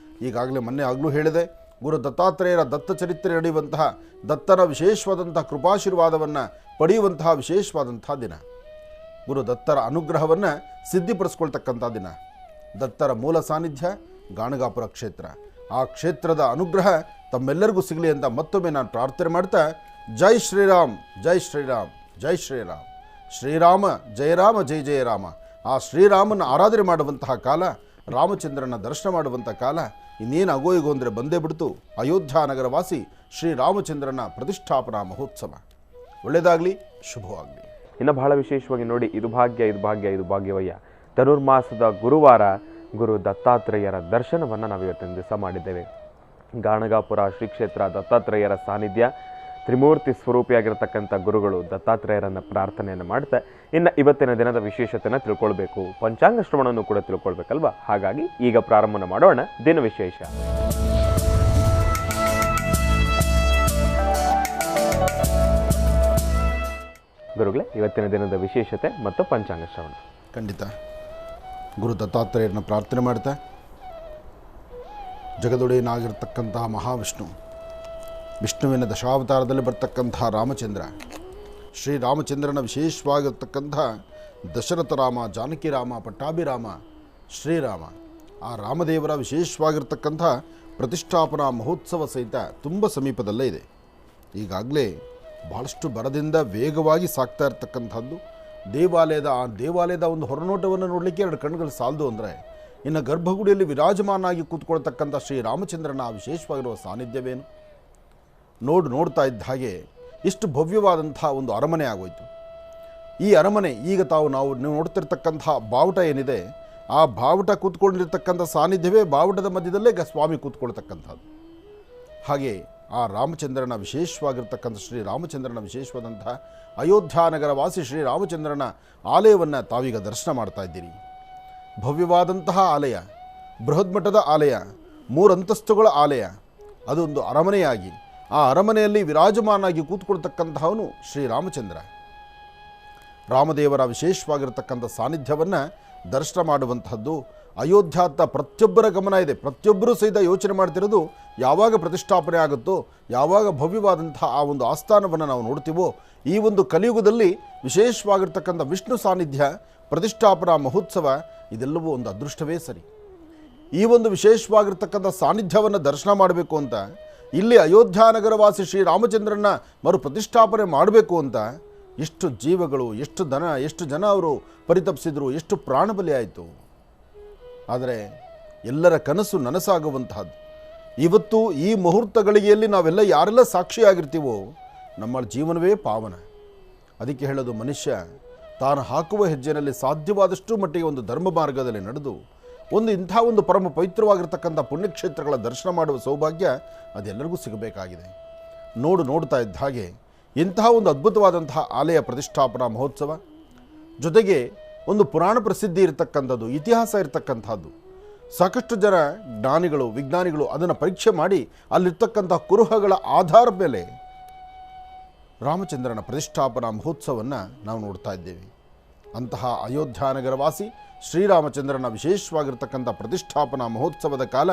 ಈಗಾಗಲೇ ಮೊನ್ನೆ ಆಗಲೂ ಹೇಳಿದೆ, ಗುರು ದತ್ತಾತ್ರೇಯರ ದತ್ತ ಚರಿತ್ರೆ ನಡೆಯುವಂತಹ, ದತ್ತನ ವಿಶೇಷವಾದಂತಹ ಕೃಪಾಶೀರ್ವಾದವನ್ನು ಪಡೆಯುವಂತಹ ವಿಶೇಷವಾದಂಥ ದಿನ. ಗುರು ದತ್ತರ ಅನುಗ್ರಹವನ್ನು ಸಿದ್ಧಿಪಡಿಸ್ಕೊಳ್ತಕ್ಕಂಥ ದಿನ. ದತ್ತರ ಮೂಲ ಸಾನ್ನಿಧ್ಯ ಗಾಣಗಾಪುರ ಕ್ಷೇತ್ರ. ಆ ಕ್ಷೇತ್ರದ ಅನುಗ್ರಹ ತಮ್ಮೆಲ್ಲರಿಗೂ ಸಿಗಲಿ ಅಂತ ಮತ್ತೊಮ್ಮೆ ನಾನು ಪ್ರಾರ್ಥನೆ ಮಾಡ್ತಾ, ಜೈ ಶ್ರೀರಾಮ್, ಜೈ ಶ್ರೀರಾಮ್, ಜೈ ಶ್ರೀರಾಮ್. ಶ್ರೀರಾಮ ಜಯರಾಮ ಜಯ ಜಯರಾಮ. ಆ ಶ್ರೀರಾಮನ ಆರಾಧನೆ ಮಾಡುವಂತಹ ಕಾಲ, ರಾಮಚಂದ್ರನ ದರ್ಶನ ಮಾಡುವಂಥ ಕಾಲ. ಇನ್ನೇನು ಅಗೋಯಿಗೋ ಅಂದರೆ ಬಂದೇ ಬಿಡ್ತು ಅಯೋಧ್ಯ ನಗರವಾಸಿ ಶ್ರೀರಾಮಚಂದ್ರನ ಪ್ರತಿಷ್ಠಾಪನಾ ಮಹೋತ್ಸವ. ಒಳ್ಳೆಯದಾಗಲಿ, ಶುಭವಾಗಲಿ. ಇನ್ನು ಬಹಳ ವಿಶೇಷವಾಗಿ ನೋಡಿ, ಇದು ಭಾಗ್ಯ, ಇದು ಭಾಗ್ಯ, ಇದು ಭಾಗ್ಯವಯ್ಯ. ಧನುರ್ಮಾಸದ ಗುರುವಾರ ಗುರು ದತ್ತಾತ್ರೇಯರ ದರ್ಶನವನ್ನು ನಾವು ಇವತ್ತಿನ ದಿವಸ ಮಾಡಿದ್ದೇವೆ. ಗಾಣಗಾಪುರ ಶ್ರೀ ಕ್ಷೇತ್ರ ದತ್ತಾತ್ರೇಯರ ಸಾನ್ನಿಧ್ಯ, ತ್ರಿಮೂರ್ತಿ ಸ್ವರೂಪಿಯಾಗಿರ್ತಕ್ಕಂಥ ಗುರುಗಳು ದತ್ತಾತ್ರೇಯರನ್ನು ಪ್ರಾರ್ಥನೆಯನ್ನು ಮಾಡ್ತಾ, ಇನ್ನು ಇವತ್ತಿನ ದಿನದ ವಿಶೇಷತೆಯನ್ನು ತಿಳ್ಕೊಳ್ಬೇಕು, ಪಂಚಾಂಗ ಶ್ರವಣವನ್ನು ಕೂಡ ತಿಳ್ಕೊಳ್ಬೇಕಲ್ವಾ. ಹಾಗಾಗಿ ಈಗ ಪ್ರಾರಂಭ ಮಾಡೋಣ ದಿನ ವಿಶೇಷ. ಗುರುಗಳೇ, ಇವತ್ತಿನ ದಿನದ ವಿಶೇಷತೆ ಮತ್ತು ಪಂಚಾಂಗ ಶ್ರವಣ. ಖಂಡಿತ ಗುರು ದತ್ತಾತ್ರೇಯರನ್ನ ಪ್ರಾರ್ಥನೆ ಮಾಡ್ತಾ, ಜಗದೊಡೆಯನಾಗಿರ್ತಕ್ಕಂತಹ ಮಹಾವಿಷ್ಣು, ವಿಷ್ಣುವಿನ ದಶಾವತಾರದಲ್ಲಿ ಬರ್ತಕ್ಕಂತಹ ರಾಮಚಂದ್ರ, ಶ್ರೀರಾಮಚಂದ್ರನ ವಿಶೇಷವಾಗಿರ್ತಕ್ಕಂಥ ದಶರಥ ರಾಮ, ಜಾನಕಿ ರಾಮ, ಪಟ್ಟಾಭಿರಾಮ, ಶ್ರೀರಾಮ, ಆ ರಾಮದೇವರ ವಿಶೇಷವಾಗಿರ್ತಕ್ಕಂಥ ಪ್ರತಿಷ್ಠಾಪನಾ ಮಹೋತ್ಸವ ಸಹಿತ ತುಂಬ ಸಮೀಪದಲ್ಲೇ ಇದೆ. ಈಗಾಗಲೇ ಭಾಳಷ್ಟು ಬರದಿಂದ ವೇಗವಾಗಿ ಸಾಗ್ತಾ ಇರ್ತಕ್ಕಂಥದ್ದು. ದೇವಾಲಯದ ಒಂದು ಹೊರನೋಟವನ್ನು ನೋಡಲಿಕ್ಕೆ 2 ಕಣ್ಣುಗಳು ಸಾಲದು ಅಂದರೆ, ಇನ್ನು ಗರ್ಭಗುಡಿಯಲ್ಲಿ ವಿರಾಜಮಾನಾಗಿ ಕೂತ್ಕೊಳ್ತಕ್ಕಂಥ ಶ್ರೀರಾಮಚಂದ್ರನ ವಿಶೇಷವಾಗಿರುವ ಸಾನ್ನಿಧ್ಯವೇನು. ನೋಡ್ತಾ ಇದ್ದ ಹಾಗೆ ಇಷ್ಟು ಭವ್ಯವಾದಂಥ ಒಂದು ಅರಮನೆ ಆಗೋಯ್ತು. ಈ ಅರಮನೆ ಈಗ ನಾವು ನೋಡ್ತಿರ್ತಕ್ಕಂಥ ಬಾವುಟ ಏನಿದೆ, ಆ ಬಾವುಟ ಕೂತ್ಕೊಂಡಿರ್ತಕ್ಕಂಥ ಸಾನ್ನಿಧ್ಯವೇ ಬಾವುಟದ ಮಧ್ಯದಲ್ಲೇ ಸ್ವಾಮಿ ಕೂತ್ಕೊಳ್ತಕ್ಕಂಥದ್ದು. ಹಾಗೆ ಆ ರಾಮಚಂದ್ರನ ವಿಶೇಷವಾಗಿರ್ತಕ್ಕಂಥ ಶ್ರೀರಾಮಚಂದ್ರನ ವಿಶೇಷವಾದಂಥ ಅಯೋಧ್ಯ ನಗರವಾಸಿ ಶ್ರೀರಾಮಚಂದ್ರನ ಆಲಯವನ್ನು ತಾವೀಗ ದರ್ಶನ ಮಾಡ್ತಾ ಇದ್ದೀರಿ. ಭವ್ಯವಾದಂತಹ ಆಲಯ, ಬೃಹನ್ಮಠದ ಆಲಯ, 3 ಅಂತಸ್ತುಗಳ ಆಲಯ, ಅದೊಂದು ಅರಮನೆಯಾಗಿ ಆ ಅರಮನೆಯಲ್ಲಿ ವಿರಾಜಮಾನಾಗಿ ಕೂತ್ಕೊಳ್ತಕ್ಕಂತಹವನು ಶ್ರೀರಾಮಚಂದ್ರ. ರಾಮದೇವರ ವಿಶೇಷವಾಗಿರ್ತಕ್ಕಂಥ ಸಾನ್ನಿಧ್ಯವನ್ನು ದರ್ಶನ ಮಾಡುವಂತಹದ್ದು ಅಯೋಧ್ಯಾತ್ತ ಪ್ರತಿಯೊಬ್ಬರ ಗಮನ ಇದೆ. ಪ್ರತಿಯೊಬ್ಬರೂ ಸಹಿತ ಯೋಚನೆ ಮಾಡ್ತಿರೋದು ಯಾವಾಗ ಪ್ರತಿಷ್ಠಾಪನೆ ಆಗುತ್ತೋ, ಯಾವಾಗ ಭವ್ಯವಾದಂಥ ಆ ಒಂದು ಆಸ್ಥಾನವನ್ನು ನಾವು ನೋಡ್ತೀವೋ. ಈ ಒಂದು ಕಲಿಯುಗದಲ್ಲಿ ವಿಶೇಷವಾಗಿರ್ತಕ್ಕಂಥ ವಿಷ್ಣು ಸಾನ್ನಿಧ್ಯ, ಪ್ರತಿಷ್ಠಾಪನಾ ಮಹೋತ್ಸವ ಇದೆಲ್ಲವೂ ಒಂದು ಅದೃಷ್ಟವೇ ಸರಿ. ಈ ಒಂದು ವಿಶೇಷವಾಗಿರ್ತಕ್ಕಂಥ ಸಾನ್ನಿಧ್ಯವನ್ನು ದರ್ಶನ ಮಾಡಬೇಕು ಅಂತ, ಇಲ್ಲಿ ಅಯೋಧ್ಯ ನಗರವಾಸಿ ಶ್ರೀರಾಮಚಂದ್ರನ ಮರು ಪ್ರತಿಷ್ಠಾಪನೆ ಮಾಡಬೇಕು ಅಂತ ಎಷ್ಟು ಜೀವಗಳು, ಎಷ್ಟು ಜನ ಅವರು ಪರಿತಪಿಸಿದರು, ಎಷ್ಟು ಪ್ರಾಣಬಲಿ ಆಯಿತು. ಆದರೆ ಎಲ್ಲರ ಕನಸು ನನಸಾಗುವಂತಹದ್ದು. ಇವತ್ತು ಈ ಮುಹೂರ್ತಗಳಿಗೆಯಲ್ಲಿ ನಾವೆಲ್ಲ ಯಾರೆಲ್ಲ ಸಾಕ್ಷಿಯಾಗಿರ್ತೀವೋ ನಮ್ಮ ಜೀವನವೇ ಪಾವನ. ಅದಕ್ಕೆ ಹೇಳೋದು, ಮನುಷ್ಯ ತಾನು ಹಾಕುವ ಹೆಜ್ಜೆಯಲ್ಲಿ ಸಾಧ್ಯವಾದಷ್ಟು ಮಟ್ಟಿಗೆ ಒಂದು ಧರ್ಮ ಮಾರ್ಗದಲ್ಲಿ ನಡೆದು ಇಂಥ ಒಂದು ಪರಮ ಪವಿತ್ರವಾಗಿರ್ತಕ್ಕಂಥ ಪುಣ್ಯಕ್ಷೇತ್ರಗಳ ದರ್ಶನ ಮಾಡುವ ಸೌಭಾಗ್ಯ ಅದೆಲ್ಲರಿಗೂ ಸಿಗಬೇಕಾಗಿದೆ. ನೋಡ್ತಾ ಇದ್ದ ಹಾಗೆ ಇಂತಹ ಒಂದು ಅದ್ಭುತವಾದಂತಹ ಆಲಯ ಪ್ರತಿಷ್ಠಾಪನಾ ಮಹೋತ್ಸವ, ಜೊತೆಗೆ ಒಂದು ಪುರಾಣ ಪ್ರಸಿದ್ಧಿ ಇರತಕ್ಕಂಥದ್ದು, ಇತಿಹಾಸ ಇರತಕ್ಕಂಥದ್ದು. ಸಾಕಷ್ಟು ಜನ ಜ್ಞಾನಿಗಳು, ವಿಜ್ಞಾನಿಗಳು ಅದನ್ನು ಪರೀಕ್ಷೆ ಮಾಡಿ ಅಲ್ಲಿರ್ತಕ್ಕಂಥ ಕುರುಹಗಳ ಆಧಾರದ ಮೇಲೆ ರಾಮಚಂದ್ರನ ಪ್ರತಿಷ್ಠಾಪನಾ ಮಹೋತ್ಸವವನ್ನು ನಾವು ನೋಡ್ತಾ ಇದ್ದೇವೆ. ಅಂತಹ ಅಯೋಧ್ಯ ನಗರವಾಸಿ ಶ್ರೀರಾಮಚಂದ್ರನ ವಿಶೇಷವಾಗಿರ್ತಕ್ಕಂಥ ಪ್ರತಿಷ್ಠಾಪನಾ ಮಹೋತ್ಸವದ ಕಾಲ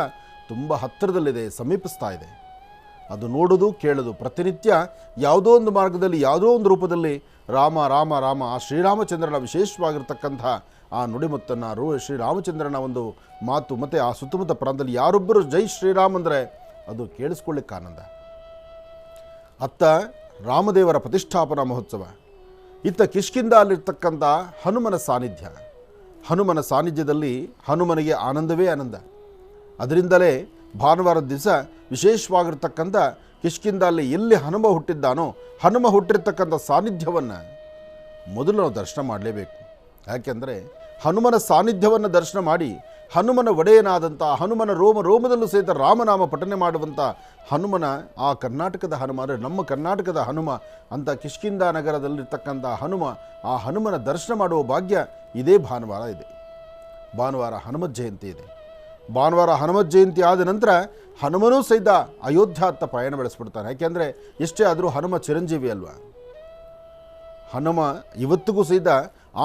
ತುಂಬ ಹತ್ತಿರದಲ್ಲಿದೆ, ಸಮೀಪಿಸ್ತಾ ಇದೆ. ಅದು ನೋಡೋದು, ಕೇಳೋದು, ಪ್ರತಿನಿತ್ಯ ಯಾವುದೋ ಒಂದು ಮಾರ್ಗದಲ್ಲಿ, ಯಾವುದೋ ಒಂದು ರೂಪದಲ್ಲಿ ರಾಮ ರಾಮ ರಾಮ, ಆ ಶ್ರೀರಾಮಚಂದ್ರನ ವಿಶೇಷವಾಗಿರ್ತಕ್ಕಂಥ ಆ ನುಡಿಮುತ್ತನ್ನು, ಶ್ರೀರಾಮಚಂದ್ರನ ಒಂದು ಮಾತು, ಮತ್ತು ಆ ಸುತ್ತಮುತ್ತ ಪ್ರಾಂತದಲ್ಲಿ ಯಾರೊಬ್ಬರು ಜೈ ಶ್ರೀರಾಮ್ ಅಂದರೆ ಅದು ಕೇಳಿಸ್ಕೊಳ್ಳಿಕ್ಕೆ ಆನಂದ. ಅತ್ತ ರಾಮದೇವರ ಪ್ರತಿಷ್ಠಾಪನಾ ಮಹೋತ್ಸವ, ಇತ್ತ ಕಿಷ್ಕಿಂಧ ಅಲ್ಲಿರ್ತಕ್ಕಂಥ ಹನುಮನ ಸಾನ್ನಿಧ್ಯ. ಹನುಮನ ಸಾನ್ನಿಧ್ಯದಲ್ಲಿ ಹನುಮನಿಗೆ ಆನಂದವೇ ಆನಂದ. ಅದರಿಂದಲೇ ಭಾನುವಾರದ ದಿವಸ ವಿಶೇಷವಾಗಿರ್ತಕ್ಕಂಥ ಕಿಷ್ಕಿಂಧ ಅಲ್ಲಿ ಎಲ್ಲಿ ಹನುಮ ಹುಟ್ಟಿದ್ದಾನೋ, ಹನುಮ ಹುಟ್ಟಿರ್ತಕ್ಕಂಥ ಸಾನ್ನಿಧ್ಯವನ್ನು ಮೊದಲು ನಾವು ದರ್ಶನ ಮಾಡಲೇಬೇಕು. ಯಾಕೆಂದರೆ ಹನುಮನ ಸಾನ್ನಿಧ್ಯವನ್ನು ದರ್ಶನ ಮಾಡಿ ಹನುಮನ ಒಡೆಯನಾದಂಥ ಹನುಮನ ರೋಮದಲ್ಲೂ ಸಹಿತ ರಾಮನಾಮ ಪಠನೆ ಮಾಡುವಂಥ ಹನುಮನ ಆ ಕರ್ನಾಟಕದ ಹನುಮ ಅಂದರೆ ನಮ್ಮ ಕರ್ನಾಟಕದ ಹನುಮ ಅಂತ ಕಿಷ್ಕಿಂಧ ನಗರದಲ್ಲಿರ್ತಕ್ಕಂಥ ಹನುಮ, ಆ ಹನುಮನ ದರ್ಶನ ಮಾಡುವ ಭಾಗ್ಯ ಇದೇ ಭಾನುವಾರ ಇದೆ. ಭಾನುವಾರ ಹನುಮತ್ ಜಯಂತಿ ಇದೆ. ಭಾನುವಾರ ಹನುಮತ್ ಜಯಂತಿ ಆದ ನಂತರ ಹನುಮನೂ ಸಹಿತ ಅಯೋಧ್ಯಾತ್ತ ಪ್ರಯಾಣ ಬೆಳೆಸ್ಬಿಡ್ತಾನೆ. ಯಾಕೆಂದರೆ ಎಷ್ಟೇ ಆದರೂ ಹನುಮ ಚಿರಂಜೀವಿ ಅಲ್ವಾ. ಹನುಮ ಇವತ್ತಿಗೂ ಸಹಿತ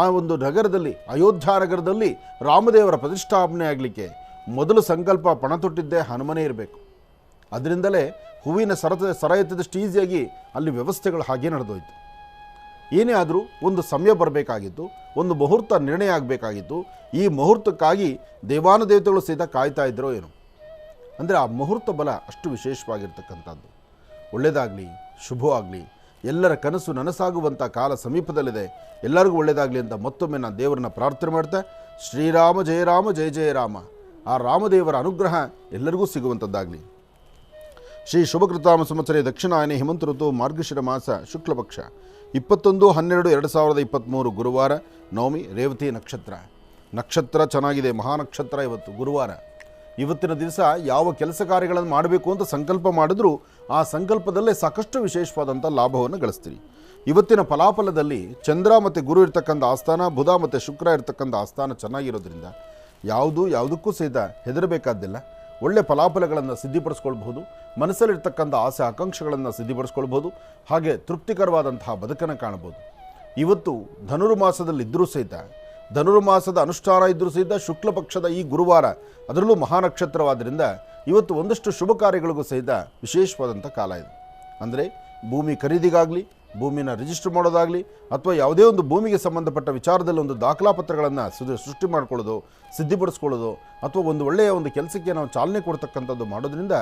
ಆ ಒಂದು ನಗರದಲ್ಲಿ, ಅಯೋಧ್ಯ ನಗರದಲ್ಲಿ ರಾಮದೇವರ ಪ್ರತಿಷ್ಠಾಪನೆ ಆಗಲಿಕ್ಕೆ ಮೊದಲು ಸಂಕಲ್ಪ ಪಣ ತೊಟ್ಟಿದ್ದೇ ಹನುಮನೇ ಇರಬೇಕು. ಅದರಿಂದಲೇ ಹೂವಿನ ಸರ ಎತ್ತಿದಷ್ಟು ಈಸಿಯಾಗಿ ಅಲ್ಲಿ ವ್ಯವಸ್ಥೆಗಳು ಹಾಗೆ ನಡೆದೋಯ್ತು. ಏನೇ ಆದರೂ ಒಂದು ಸಮಯ ಬರಬೇಕಾಗಿತ್ತು, ಒಂದು ಮುಹೂರ್ತ ನಿರ್ಣಯ ಆಗಬೇಕಾಗಿತ್ತು. ಈ ಮುಹೂರ್ತಕ್ಕಾಗಿ ದೇವಾನುದೇವತೆಗಳು ಸಹಿತ ಕಾಯ್ತಾ ಇದ್ರೋ ಏನು. ಅಂದರೆ ಆ ಮುಹೂರ್ತ ಬಲ ಅಷ್ಟು ವಿಶೇಷವಾಗಿರ್ತಕ್ಕಂಥದ್ದು. ಒಳ್ಳೆಯದಾಗಲಿ, ಶುಭವಾಗಲಿ, ಎಲ್ಲರ ಕನಸು ನನಸಾಗುವಂಥ ಕಾಲ ಸಮೀಪದಲ್ಲಿದೆ. ಎಲ್ಲರಿಗೂ ಒಳ್ಳೆಯದಾಗಲಿ ಅಂತ ಮತ್ತೊಮ್ಮೆ ನಾನು ದೇವರನ್ನ ಪ್ರಾರ್ಥನೆ ಮಾಡ್ತಾ, ಶ್ರೀರಾಮ ಜಯ ರಾಮ ಜಯ ಜಯ ರಾಮ, ಆ ರಾಮದೇವರ ಅನುಗ್ರಹ ಎಲ್ಲರಿಗೂ ಸಿಗುವಂಥದ್ದಾಗಲಿ. ಶ್ರೀ ಶುಭಕೃತಾಮ ಸಂವತ್ಸರೆ ದಕ್ಷಿಣಾಯನೆ ಹೇಮಂತ ಋತು ಮಾರ್ಗಶಿರ ಮಾಸ ಶುಕ್ಲಪಕ್ಷ 21/12/2023 ಗುರುವಾರ, ನವಮಿ, ರೇವತಿ ನಕ್ಷತ್ರ ಚೆನ್ನಾಗಿದೆ, ಮಹಾನಕ್ಷತ್ರ ಇವತ್ತು ಗುರುವಾರ. ಇವತ್ತಿನ ದಿವಸ ಯಾವ ಕೆಲಸ ಕಾರ್ಯಗಳನ್ನು ಮಾಡಬೇಕು ಅಂತ ಸಂಕಲ್ಪ ಮಾಡಿದ್ರೂ ಆ ಸಂಕಲ್ಪದಲ್ಲೇ ಸಾಕಷ್ಟು ವಿಶೇಷವಾದಂಥ ಲಾಭವನ್ನು ಗಳಿಸ್ತೀರಿ. ಇವತ್ತಿನ ಫಲಾಫಲದಲ್ಲಿ ಚಂದ್ರ ಮತ್ತು ಗುರು ಇರ್ತಕ್ಕಂಥ ಆಸ್ಥಾನ, ಬುಧ ಮತ್ತು ಶುಕ್ರ ಇರ್ತಕ್ಕಂಥ ಆಸ್ಥಾನ ಚೆನ್ನಾಗಿರೋದ್ರಿಂದ ಯಾವುದಕ್ಕೂ ಸಹಿತ ಹೆದರಬೇಕಾದ್ದಿಲ್ಲ. ಒಳ್ಳೆ ಫಲಾಫಲಗಳನ್ನು ಸಿದ್ಧಿಪಡಿಸ್ಕೊಳ್ಬಹುದು. ಮನಸ್ಸಲ್ಲಿರ್ತಕ್ಕಂಥ ಆಸೆ ಆಕಾಂಕ್ಷೆಗಳನ್ನು ಸಿದ್ಧಿಪಡಿಸ್ಕೊಳ್ಬೋದು. ಹಾಗೆ ತೃಪ್ತಿಕರವಾದಂತಹ ಬದುಕನ್ನು ಕಾಣಬಹುದು. ಇವತ್ತು ಧನುರ್ಮಾಸದಲ್ಲಿದ್ದರೂ ಸಹಿತ, ಧನುರ್ಮಾಸದ ಅನುಷ್ಠಾನ ಇದ್ದರೂ ಸಹಿತ ಶುಕ್ಲ ಪಕ್ಷದ ಈ ಗುರುವಾರ, ಅದರಲ್ಲೂ ಮಹಾನಕ್ಷತ್ರವಾದ್ದರಿಂದ ಇವತ್ತು ಒಂದಷ್ಟು ಶುಭ ಕಾರ್ಯಗಳಿಗೂ ಸಹಿತ ವಿಶೇಷವಾದಂಥ ಕಾಲ ಇದೆ. ಅಂದರೆ ಭೂಮಿ ಖರೀದಿಗಾಗಲಿ, ಭೂಮಿನ ರಿಜಿಸ್ಟರ್ ಮಾಡೋದಾಗಲಿ, ಅಥವಾ ಯಾವುದೇ ಒಂದು ಭೂಮಿಗೆ ಸಂಬಂಧಪಟ್ಟ ವಿಚಾರದಲ್ಲಿ ಒಂದು ದಾಖಲಾಪತ್ರಗಳನ್ನು ಸೃಷ್ಟಿ ಮಾಡ್ಕೊಳ್ಳೋದು, ಸಿದ್ಧಿಪಡಿಸ್ಕೊಳ್ಳೋದು, ಅಥವಾ ಒಂದು ಒಳ್ಳೆಯ ಒಂದು ಕೆಲಸಕ್ಕೆ ನಾವು ಚಾಲನೆ ಕೊಡ್ತಕ್ಕಂಥದ್ದು ಮಾಡೋದ್ರಿಂದ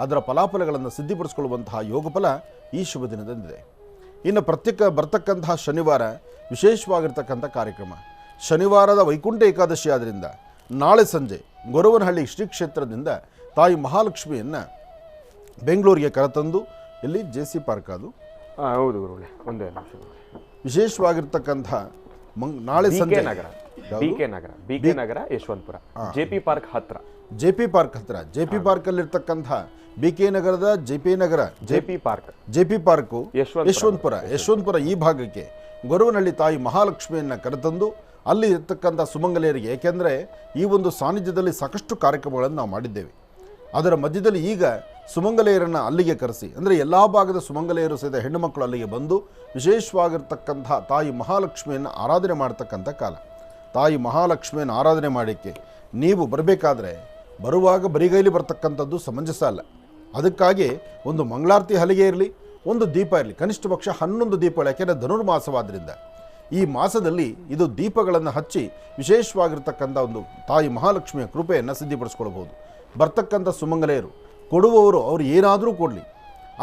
ಅದರ ಫಲಾಫಲಗಳನ್ನು ಸಿದ್ಧಿಪಡಿಸ್ಕೊಳ್ಳುವಂತಹ ಯೋಗಫಲ ಈ ಶುಭ ದಿನದಂದಿದೆ. ಇನ್ನು ಬರ್ತಕ್ಕಂತಹ ಶನಿವಾರ ವಿಶೇಷವಾಗಿರ್ತಕ್ಕಂಥ ಕಾರ್ಯಕ್ರಮ. ಶನಿವಾರದ ವೈಕುಂಠ ಏಕಾದಶಿ ಆದ್ದರಿಂದ ನಾಳೆ ಸಂಜೆ ಗೊರವನಹಳ್ಳಿ ಶ್ರೀ ಕ್ಷೇತ್ರದಿಂದ ತಾಯಿ ಮಹಾಲಕ್ಷ್ಮಿಯನ್ನು ಬೆಂಗಳೂರಿಗೆ ಕರೆತಂದು, ಇಲ್ಲಿ JC ಪಾರ್ಕ್, ಅದು ಹೌದು ಗುರುಗಳೇ, ಒಂದೇ ನಿಮಿಷ. ವಿಶೇಷವಾಗಿರ್ತಕ್ಕಂಥ ನಾಳೆ ಸಂಜೆ BK ನಗರ ಯಶವಂತಪುರ, JP ಪಾರ್ಕ್ ಹತ್ರ. JP ಪಾರ್ಕಲ್ಲಿರ್ತಕ್ಕಂಥ BK ನಗರದ JP ಪಾರ್ಕು ಯಶವಂತಪುರ ಈ ಭಾಗಕ್ಕೆ ಗೊರವನಹಳ್ಳಿ ತಾಯಿ ಮಹಾಲಕ್ಷ್ಮಿಯನ್ನು ಕರೆತಂದು ಅಲ್ಲಿ ಇರ್ತಕ್ಕಂಥ ಸುಮಂಗಲೆಯರಿಗೆ, ಏಕೆಂದರೆ ಈ ಒಂದು ಸಾನ್ನಿಧ್ಯದಲ್ಲಿ ಸಾಕಷ್ಟು ಕಾರ್ಯಕ್ರಮಗಳನ್ನು ನಾವು ಮಾಡಿದ್ದೇವೆ. ಅದರ ಮಧ್ಯದಲ್ಲಿ ಈಗ ಸುಮಂಗಲೆಯರನ್ನು ಅಲ್ಲಿಗೆ ಕರೆಸಿ, ಅಂದರೆ ಎಲ್ಲ ಭಾಗದ ಸುಮಂಗಲೆಯರು ಸಹಿತ ಹೆಣ್ಣು ಮಕ್ಕಳು ಅಲ್ಲಿಗೆ ಬಂದು ವಿಶೇಷವಾಗಿರ್ತಕ್ಕಂಥ ತಾಯಿ ಮಹಾಲಕ್ಷ್ಮಿಯನ್ನು ಆರಾಧನೆ ಮಾಡ್ತಕ್ಕಂಥ ಕಾಲ. ತಾಯಿ ಮಹಾಲಕ್ಷ್ಮಿಯನ್ನು ಆರಾಧನೆ ಮಾಡೋಕ್ಕೆ ನೀವು ಬರಬೇಕಾದ್ರೆ ಬರುವಾಗ ಬರಿಗೈಲಿ ಬರ್ತಕ್ಕಂಥದ್ದು ಸಮಂಜಸ ಅಲ್ಲ. ಅದಕ್ಕಾಗಿ ಒಂದು ಮಂಗಳಾರತಿ ಹಲಿಗೆ ಇರಲಿ, ಒಂದು ದೀಪ ಇರಲಿ, ಕನಿಷ್ಠ ಪಕ್ಷ 11 ದೀಪಗಳು. ಯಾಕೆಂದರೆ ಧನುರ್ಮಾಸವಾದ್ದರಿಂದ ಈ ಮಾಸದಲ್ಲಿ ಇದು ದೀಪಗಳನ್ನು ಹಚ್ಚಿ ವಿಶೇಷವಾಗಿರ್ತಕ್ಕಂಥ ಒಂದು ತಾಯಿ ಮಹಾಲಕ್ಷ್ಮಿಯ ಕೃಪೆಯನ್ನು ಸಿದ್ಧಿಪಡಿಸ್ಕೊಳ್ಬೋದು. ಬರ್ತಕ್ಕಂಥ ಸುಮಂಗಲೆಯರು ಕೊಡುವವರು ಅವರು ಏನಾದರೂ ಕೊಡಲಿ,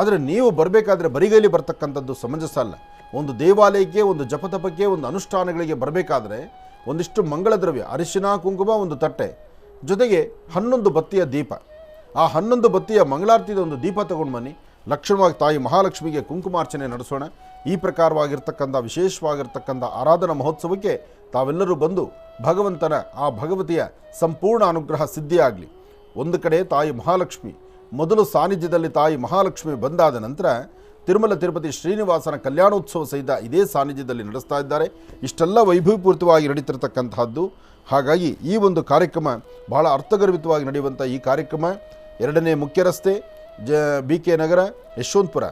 ಆದರೆ ನೀವು ಬರಬೇಕಾದ್ರೆ ಬರಿಗೈಲಿ ಬರ್ತಕ್ಕಂಥದ್ದು ಸಮಂಜಸ ಅಲ್ಲ. ಒಂದು ದೇವಾಲಯಕ್ಕೆ, ಒಂದು ಜಪತಪಕ್ಕೆ, ಒಂದು ಅನುಷ್ಠಾನಗಳಿಗೆ ಬರಬೇಕಾದ್ರೆ ಒಂದಿಷ್ಟು ಮಂಗಳ ದ್ರವ್ಯ, ಅರಿಶಿನ ಕುಂಕುಮ, ಒಂದು ತಟ್ಟೆ, ಜೊತೆಗೆ 11 ಬತ್ತಿಯ ದೀಪ, ಆ 11 ಬತ್ತಿಯ ಮಂಗಳಾರತಿದ ಒಂದು ದೀಪ ತಗೊಂಡು ಬನ್ನಿ. ಲಕ್ಷಣವಾಗಿ ತಾಯಿ ಮಹಾಲಕ್ಷ್ಮಿಗೆ ಕುಂಕುಮಾರ್ಚನೆ ನಡೆಸೋಣ. ಈ ಪ್ರಕಾರವಾಗಿರ್ತಕ್ಕಂಥ ವಿಶೇಷವಾಗಿರ್ತಕ್ಕಂಥ ಆರಾಧನಾ ಮಹೋತ್ಸವಕ್ಕೆ ತಾವೆಲ್ಲರೂ ಬಂದು ಭಗವಂತನ, ಆ ಭಗವತಿಯ ಸಂಪೂರ್ಣ ಅನುಗ್ರಹ ಸಿದ್ಧಿಯಾಗಲಿ. ಒಂದು ಕಡೆ ತಾಯಿ ಮಹಾಲಕ್ಷ್ಮಿ ಮೊದಲು ಸಾನ್ನಿಧ್ಯದಲ್ಲಿ ತಾಯಿ ಮಹಾಲಕ್ಷ್ಮಿ ಬಂದಾದ ನಂತರ ತಿರುಮಲ ತಿರುಪತಿ ಶ್ರೀನಿವಾಸನ ಕಲ್ಯಾಣೋತ್ಸವ ಸಹಿತ ಇದೇ ಸಾನ್ನಿಧ್ಯದಲ್ಲಿ ನಡೆಸ್ತಾ ಇದ್ದಾರೆ. ಇಷ್ಟೆಲ್ಲ ವೈಭವಪೂರಿತವಾಗಿ ನಡೀತಿರ್ತಕ್ಕಂತಹದ್ದು. ಹಾಗಾಗಿ ಈ ಒಂದು ಕಾರ್ಯಕ್ರಮ ಬಹಳ ಅರ್ಥಗರ್ಭಿತವಾಗಿ ನಡೆಯುವಂಥ ಈ ಕಾರ್ಯಕ್ರಮ 2ನೇ ಮುಖ್ಯ ರಸ್ತೆ BK ನಗರ ಯಶವಂತಪುರ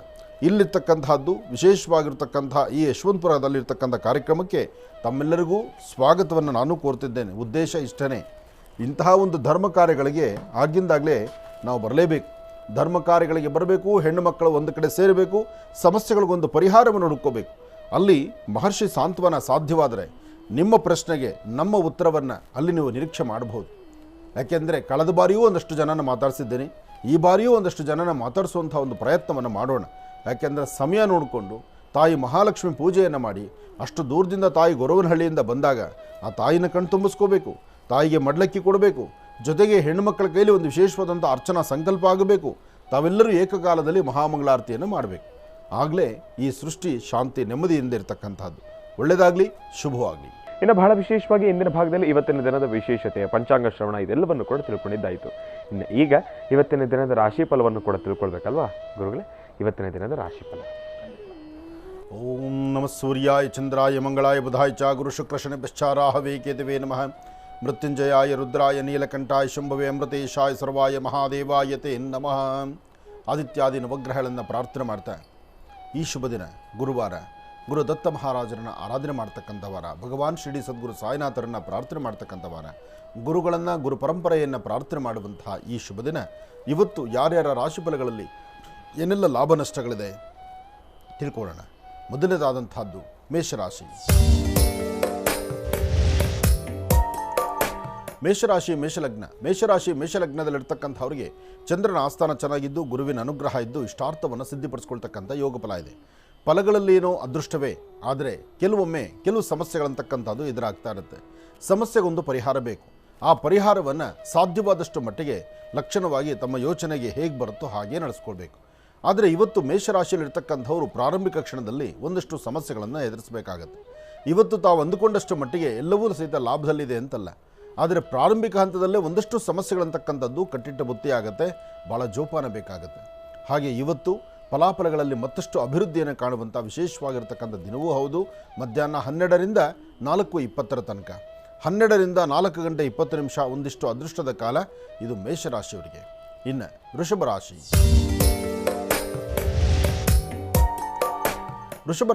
ಇಲ್ಲಿರ್ತಕ್ಕಂತಹದ್ದು. ವಿಶೇಷವಾಗಿರ್ತಕ್ಕಂಥ ಈ ಯಶವಂತಪುರದಲ್ಲಿರ್ತಕ್ಕಂಥ ಕಾರ್ಯಕ್ರಮಕ್ಕೆ ತಮ್ಮೆಲ್ಲರಿಗೂ ಸ್ವಾಗತವನ್ನು ನಾನು ಕೋರ್ತಿದ್ದೇನೆ. ಉದ್ದೇಶ ಇಷ್ಟೇ, ಇಂತಹ ಒಂದು ಧರ್ಮ ಕಾರ್ಯಗಳಿಗೆ ಆಗಿಂದಾಗಲೇ ನಾವು ಬರಲೇಬೇಕು. ಧರ್ಮ ಕಾರ್ಯಗಳಿಗೆ ಬರಬೇಕು, ಹೆಣ್ಣು ಮಕ್ಕಳು ಒಂದು ಕಡೆ ಸೇರಬೇಕು, ಸಮಸ್ಯೆಗಳಿಗೊಂದು ಪರಿಹಾರವನ್ನು ಹುಡುಕೋಬೇಕು. ಅಲ್ಲಿ ಮಹರ್ಷಿ ಸಾಂತ್ವನ ಸಾಧ್ಯವಾದರೆ ನಿಮ್ಮ ಪ್ರಶ್ನೆಗೆ ನಮ್ಮ ಉತ್ತರವನ್ನು ಅಲ್ಲಿ ನೀವು ನಿರೀಕ್ಷೆ ಮಾಡಬಹುದು. ಯಾಕೆಂದರೆ ಕಳೆದ ಬಾರಿಯೂ ಒಂದಷ್ಟು ಜನನ ಮಾತಾಡಿಸಿದ್ದೇನೆ, ಈ ಬಾರಿಯೂ ಒಂದಷ್ಟು ಜನನ ಮಾತಾಡಿಸುವಂಥ ಒಂದು ಪ್ರಯತ್ನವನ್ನು ಮಾಡೋಣ. ಯಾಕೆಂದರೆ ಸಮಯ ನೋಡಿಕೊಂಡು ತಾಯಿ ಮಹಾಲಕ್ಷ್ಮಿ ಪೂಜೆಯನ್ನು ಮಾಡಿ ಅಷ್ಟು ದೂರದಿಂದ ತಾಯಿ ಗೊರವನಹಳ್ಳಿಯಿಂದ ಬಂದಾಗ ಆ ತಾಯಿನ ಕಣ್ತುಂಬಿಸ್ಕೋಬೇಕು, ತಾಯಿಗೆ ಮಡ್ಲಕ್ಕಿ ಕೊಡಬೇಕು, ಜೊತೆಗೆ ಹೆಣ್ಣುಮಕ್ಕಳ ಕೈಲಿ ಒಂದು ವಿಶೇಷವಾದಂಥ ಅರ್ಚನಾ ಸಂಕಲ್ಪ ಆಗಬೇಕು. ತಾವೆಲ್ಲರೂ ಏಕಕಾಲದಲ್ಲಿ ಮಹಾಮಂಗಳಾರತಿಯನ್ನು ಮಾಡಬೇಕು. ಆಗಲೇ ಈ ಸೃಷ್ಟಿ ಶಾಂತಿ ನೆಮ್ಮದಿಯಿಂದ ಇರತಕ್ಕಂಥದ್ದು. ಒಳ್ಳೆಯದಾಗಲಿ, ಶುಭವಾಗಲಿ. ಇನ್ನು ಬಹಳ ವಿಶೇಷವಾಗಿ ಇಂದಿನ ಭಾಗದಲ್ಲಿ ಇವತ್ತಿನ ದಿನದ ವಿಶೇಷತೆ, ಪಂಚಾಂಗ ಶ್ರವಣ ಇದೆಲ್ಲವನ್ನು ಕೂಡ ತಿಳ್ಕೊಂಡಿದ್ದಾಯಿತು. ಇನ್ನು ಈಗ ಇವತ್ತಿನ ದಿನದ ರಾಶಿ ಫಲವನ್ನು ಕೂಡ ತಿಳ್ಕೊಳ್ಬೇಕಲ್ವಾ ಗುರುಗಳೇ? ಇವತ್ತಿನ ದಿನದ ರಾಶಿ ಫಲ. ಓಂ ನಮಃ ಸೂರ್ಯಾಯ ಚಂದ್ರಾಯ ಮಂಗಳಾಯ ಬುಧಾಯ ಚ ಗುರು ಶುಕ್ರ ಶನಿಶ್ಚಾರಾಹವೇ ಕೇತವೇ ನಮಃ. ಮೃತ್ಯುಂಜಯಾಯ ರುದ್ರಾಯ ನೀಲಕಂಠಾಯ ಶಂಭವೇ ಅಮೃತೇಶಾಯ ಸರ್ವಾಯ ಮಹಾದೇವಾಯ ತೇ ನಮಃ. ಆದಿತ್ಯಾದಿ ನವಗ್ರಹಗಳನ್ನು ಪ್ರಾರ್ಥನೆ ಮಾಡ್ತಾ ಈ ಶುಭ ದಿನ ಗುರುವಾರ, ಗುರು ದತ್ತ ಮಹಾರಾಜರನ್ನು ಆರಾಧನೆ ಮಾಡ್ತಕ್ಕಂಥ ವಾರ, ಭಗವಾನ್ ಶಿರಡಿ ಸದ್ಗುರು ಸಾಯಿನಾಥರನ್ನು ಪ್ರಾರ್ಥನೆ ಮಾಡ್ತಕ್ಕಂಥ ವಾರ, ಗುರುಗಳನ್ನು ಗುರು ಪರಂಪರೆಯನ್ನು ಪ್ರಾರ್ಥನೆ ಮಾಡುವಂತಹ ಈ ಶುಭ ದಿನ. ಇವತ್ತು ಯಾರ್ಯಾರ ರಾಶಿಫಲಗಳಲ್ಲಿ ಏನೆಲ್ಲ ಲಾಭ ನಷ್ಟಗಳಿದೆ ತಿಳ್ಕೊಳ್ಳೋಣ. ಮೊದಲನೇದಾದಂತಹದ್ದು ಮೇಷರಾಶಿ. ಮೇಷಲಗ್ನದಲ್ಲಿರ್ತಕ್ಕಂಥವ್ರಿಗೆ ಚಂದ್ರನ ಆಸ್ಥಾನ ಚೆನ್ನಾಗಿದ್ದು, ಗುರುವಿನ ಅನುಗ್ರಹ ಇದ್ದು, ಇಷ್ಟಾರ್ಥವನ್ನು ಸಿದ್ಧಿಪಡಿಸ್ಕೊಳ್ತಕ್ಕಂಥ ಯೋಗ ಫಲ ಇದೆ. ಫಲಗಳಲ್ಲೇನೋ ಅದೃಷ್ಟವೇ, ಆದರೆ ಕೆಲವು ಸಮಸ್ಯೆಗಳಂತಕ್ಕಂಥದ್ದು ಎದುರಾಗ್ತಾ ಇರುತ್ತೆ. ಸಮಸ್ಯೆಗೊಂದು ಪರಿಹಾರ ಬೇಕು. ಆ ಪರಿಹಾರವನ್ನು ಸಾಧ್ಯವಾದಷ್ಟು ಮಟ್ಟಿಗೆ ಲಕ್ಷಣವಾಗಿ ತಮ್ಮ ಯೋಚನೆಗೆ ಹೇಗೆ ಬರುತ್ತೋ ಹಾಗೆ ನಡೆಸ್ಕೊಳ್ಬೇಕು. ಆದರೆ ಇವತ್ತು ಮೇಷರಾಶಿಯಲ್ಲಿರ್ತಕ್ಕಂಥವರು ಪ್ರಾರಂಭಿಕ ಕ್ಷಣದಲ್ಲಿ ಒಂದಷ್ಟು ಸಮಸ್ಯೆಗಳನ್ನು ಎದುರಿಸಬೇಕಾಗತ್ತೆ. ಇವತ್ತು ತಾವು ಅಂದುಕೊಂಡಷ್ಟು ಮಟ್ಟಿಗೆ ಎಲ್ಲವೂ ಸಹಿತ ಲಾಭದಲ್ಲಿದೆ ಅಂತಲ್ಲ, ಆದರೆ ಪ್ರಾರಂಭಿಕ ಹಂತದಲ್ಲೇ ಒಂದಷ್ಟು ಸಮಸ್ಯೆಗಳಂತಕ್ಕಂಥದ್ದು ಕಟ್ಟಿಟ್ಟ ಬುತ್ತಿ ಆಗುತ್ತೆ, ಭಾಳ ಜೋಪಾನ ಬೇಕಾಗುತ್ತೆ. ಹಾಗೆ ಇವತ್ತು ಫಲಾಫಲಗಳಲ್ಲಿ ಮತ್ತಷ್ಟು ಅಭಿವೃದ್ಧಿಯನ್ನು ಕಾಣುವಂಥ ವಿಶೇಷವಾಗಿರ್ತಕ್ಕಂಥ ದಿನವೂ ಹೌದು. ಮಧ್ಯಾಹ್ನ 12ರಿಂದ 4:20 ತನಕ, 12ರಿಂದ 4 ಗಂಟೆ 20 ನಿಮಿಷ ಒಂದಿಷ್ಟು ಅದೃಷ್ಟದ ಕಾಲ ಇದು ಮೇಷರಾಶಿಯವರಿಗೆ. ಇನ್ನು ವೃಷಭ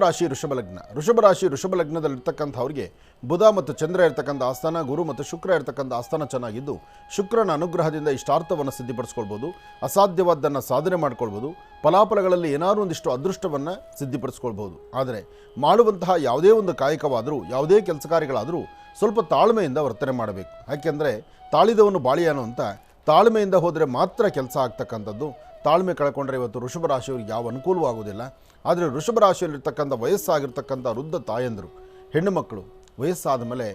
ಲಗ್ನದಲ್ಲಿರ್ತಕ್ಕಂಥವ್ರಿಗೆ ಬುಧ ಮತ್ತು ಚಂದ್ರ ಇರ್ತಕ್ಕಂಥ ಆಸ್ಥಾನ, ಗುರು ಮತ್ತು ಶುಕ್ರ ಇರ್ತಕ್ಕಂಥ ಆಸ್ಥಾನ ಚೆನ್ನಾಗಿದ್ದು, ಶುಕ್ರನ ಅನುಗ್ರಹದಿಂದ ಇಷ್ಟಾರ್ಥವನ್ನು ಸಿದ್ಧಿಪಡಿಸ್ಕೊಳ್ಬೋದು, ಅಸಾಧ್ಯವಾದ್ದನ್ನು ಸಾಧನೆ ಮಾಡ್ಕೊಳ್ಬೋದು, ಫಲಾಫಲಗಳಲ್ಲಿ ಏನಾದರೂ ಒಂದಿಷ್ಟು ಅದೃಷ್ಟವನ್ನು ಸಿದ್ಧಿಪಡಿಸ್ಕೊಳ್ಬೋದು. ಆದರೆ ಮಾಡುವಂತಹ ಯಾವುದೇ ಒಂದು ಕಾಯಕವಾದರೂ, ಯಾವುದೇ ಕೆಲಸ ಕಾರ್ಯಗಳಾದರೂ ಸ್ವಲ್ಪ ತಾಳ್ಮೆಯಿಂದ ವರ್ತನೆ ಮಾಡಬೇಕು. ಯಾಕೆಂದರೆ ತಾಳಿದವನು ಬಾಳಿಯಾನು ಅಂತ, ತಾಳ್ಮೆಯಿಂದ ಹೋದರೆ ಮಾತ್ರ ಕೆಲಸ ಆಗ್ತಕ್ಕಂಥದ್ದು. ತಾಳ್ಮೆ ಕಳ್ಕೊಂಡ್ರೆ ಇವತ್ತು ವೃಷಭ ರಾಶಿಯವರಿಗೆ ಯಾವ ಅನುಕೂಲವೂ ಆಗೋದಿಲ್ಲ. ಆದರೆ ವೃಷಭ ರಾಶಿಯಲ್ಲಿರ್ತಕ್ಕಂಥ ವಯಸ್ಸಾಗಿರ್ತಕ್ಕಂಥ ವೃದ್ಧ ತಾಯಂದರು, ಹೆಣ್ಣು ಮಕ್ಕಳು ವಯಸ್ಸಾದ ಮೇಲೆ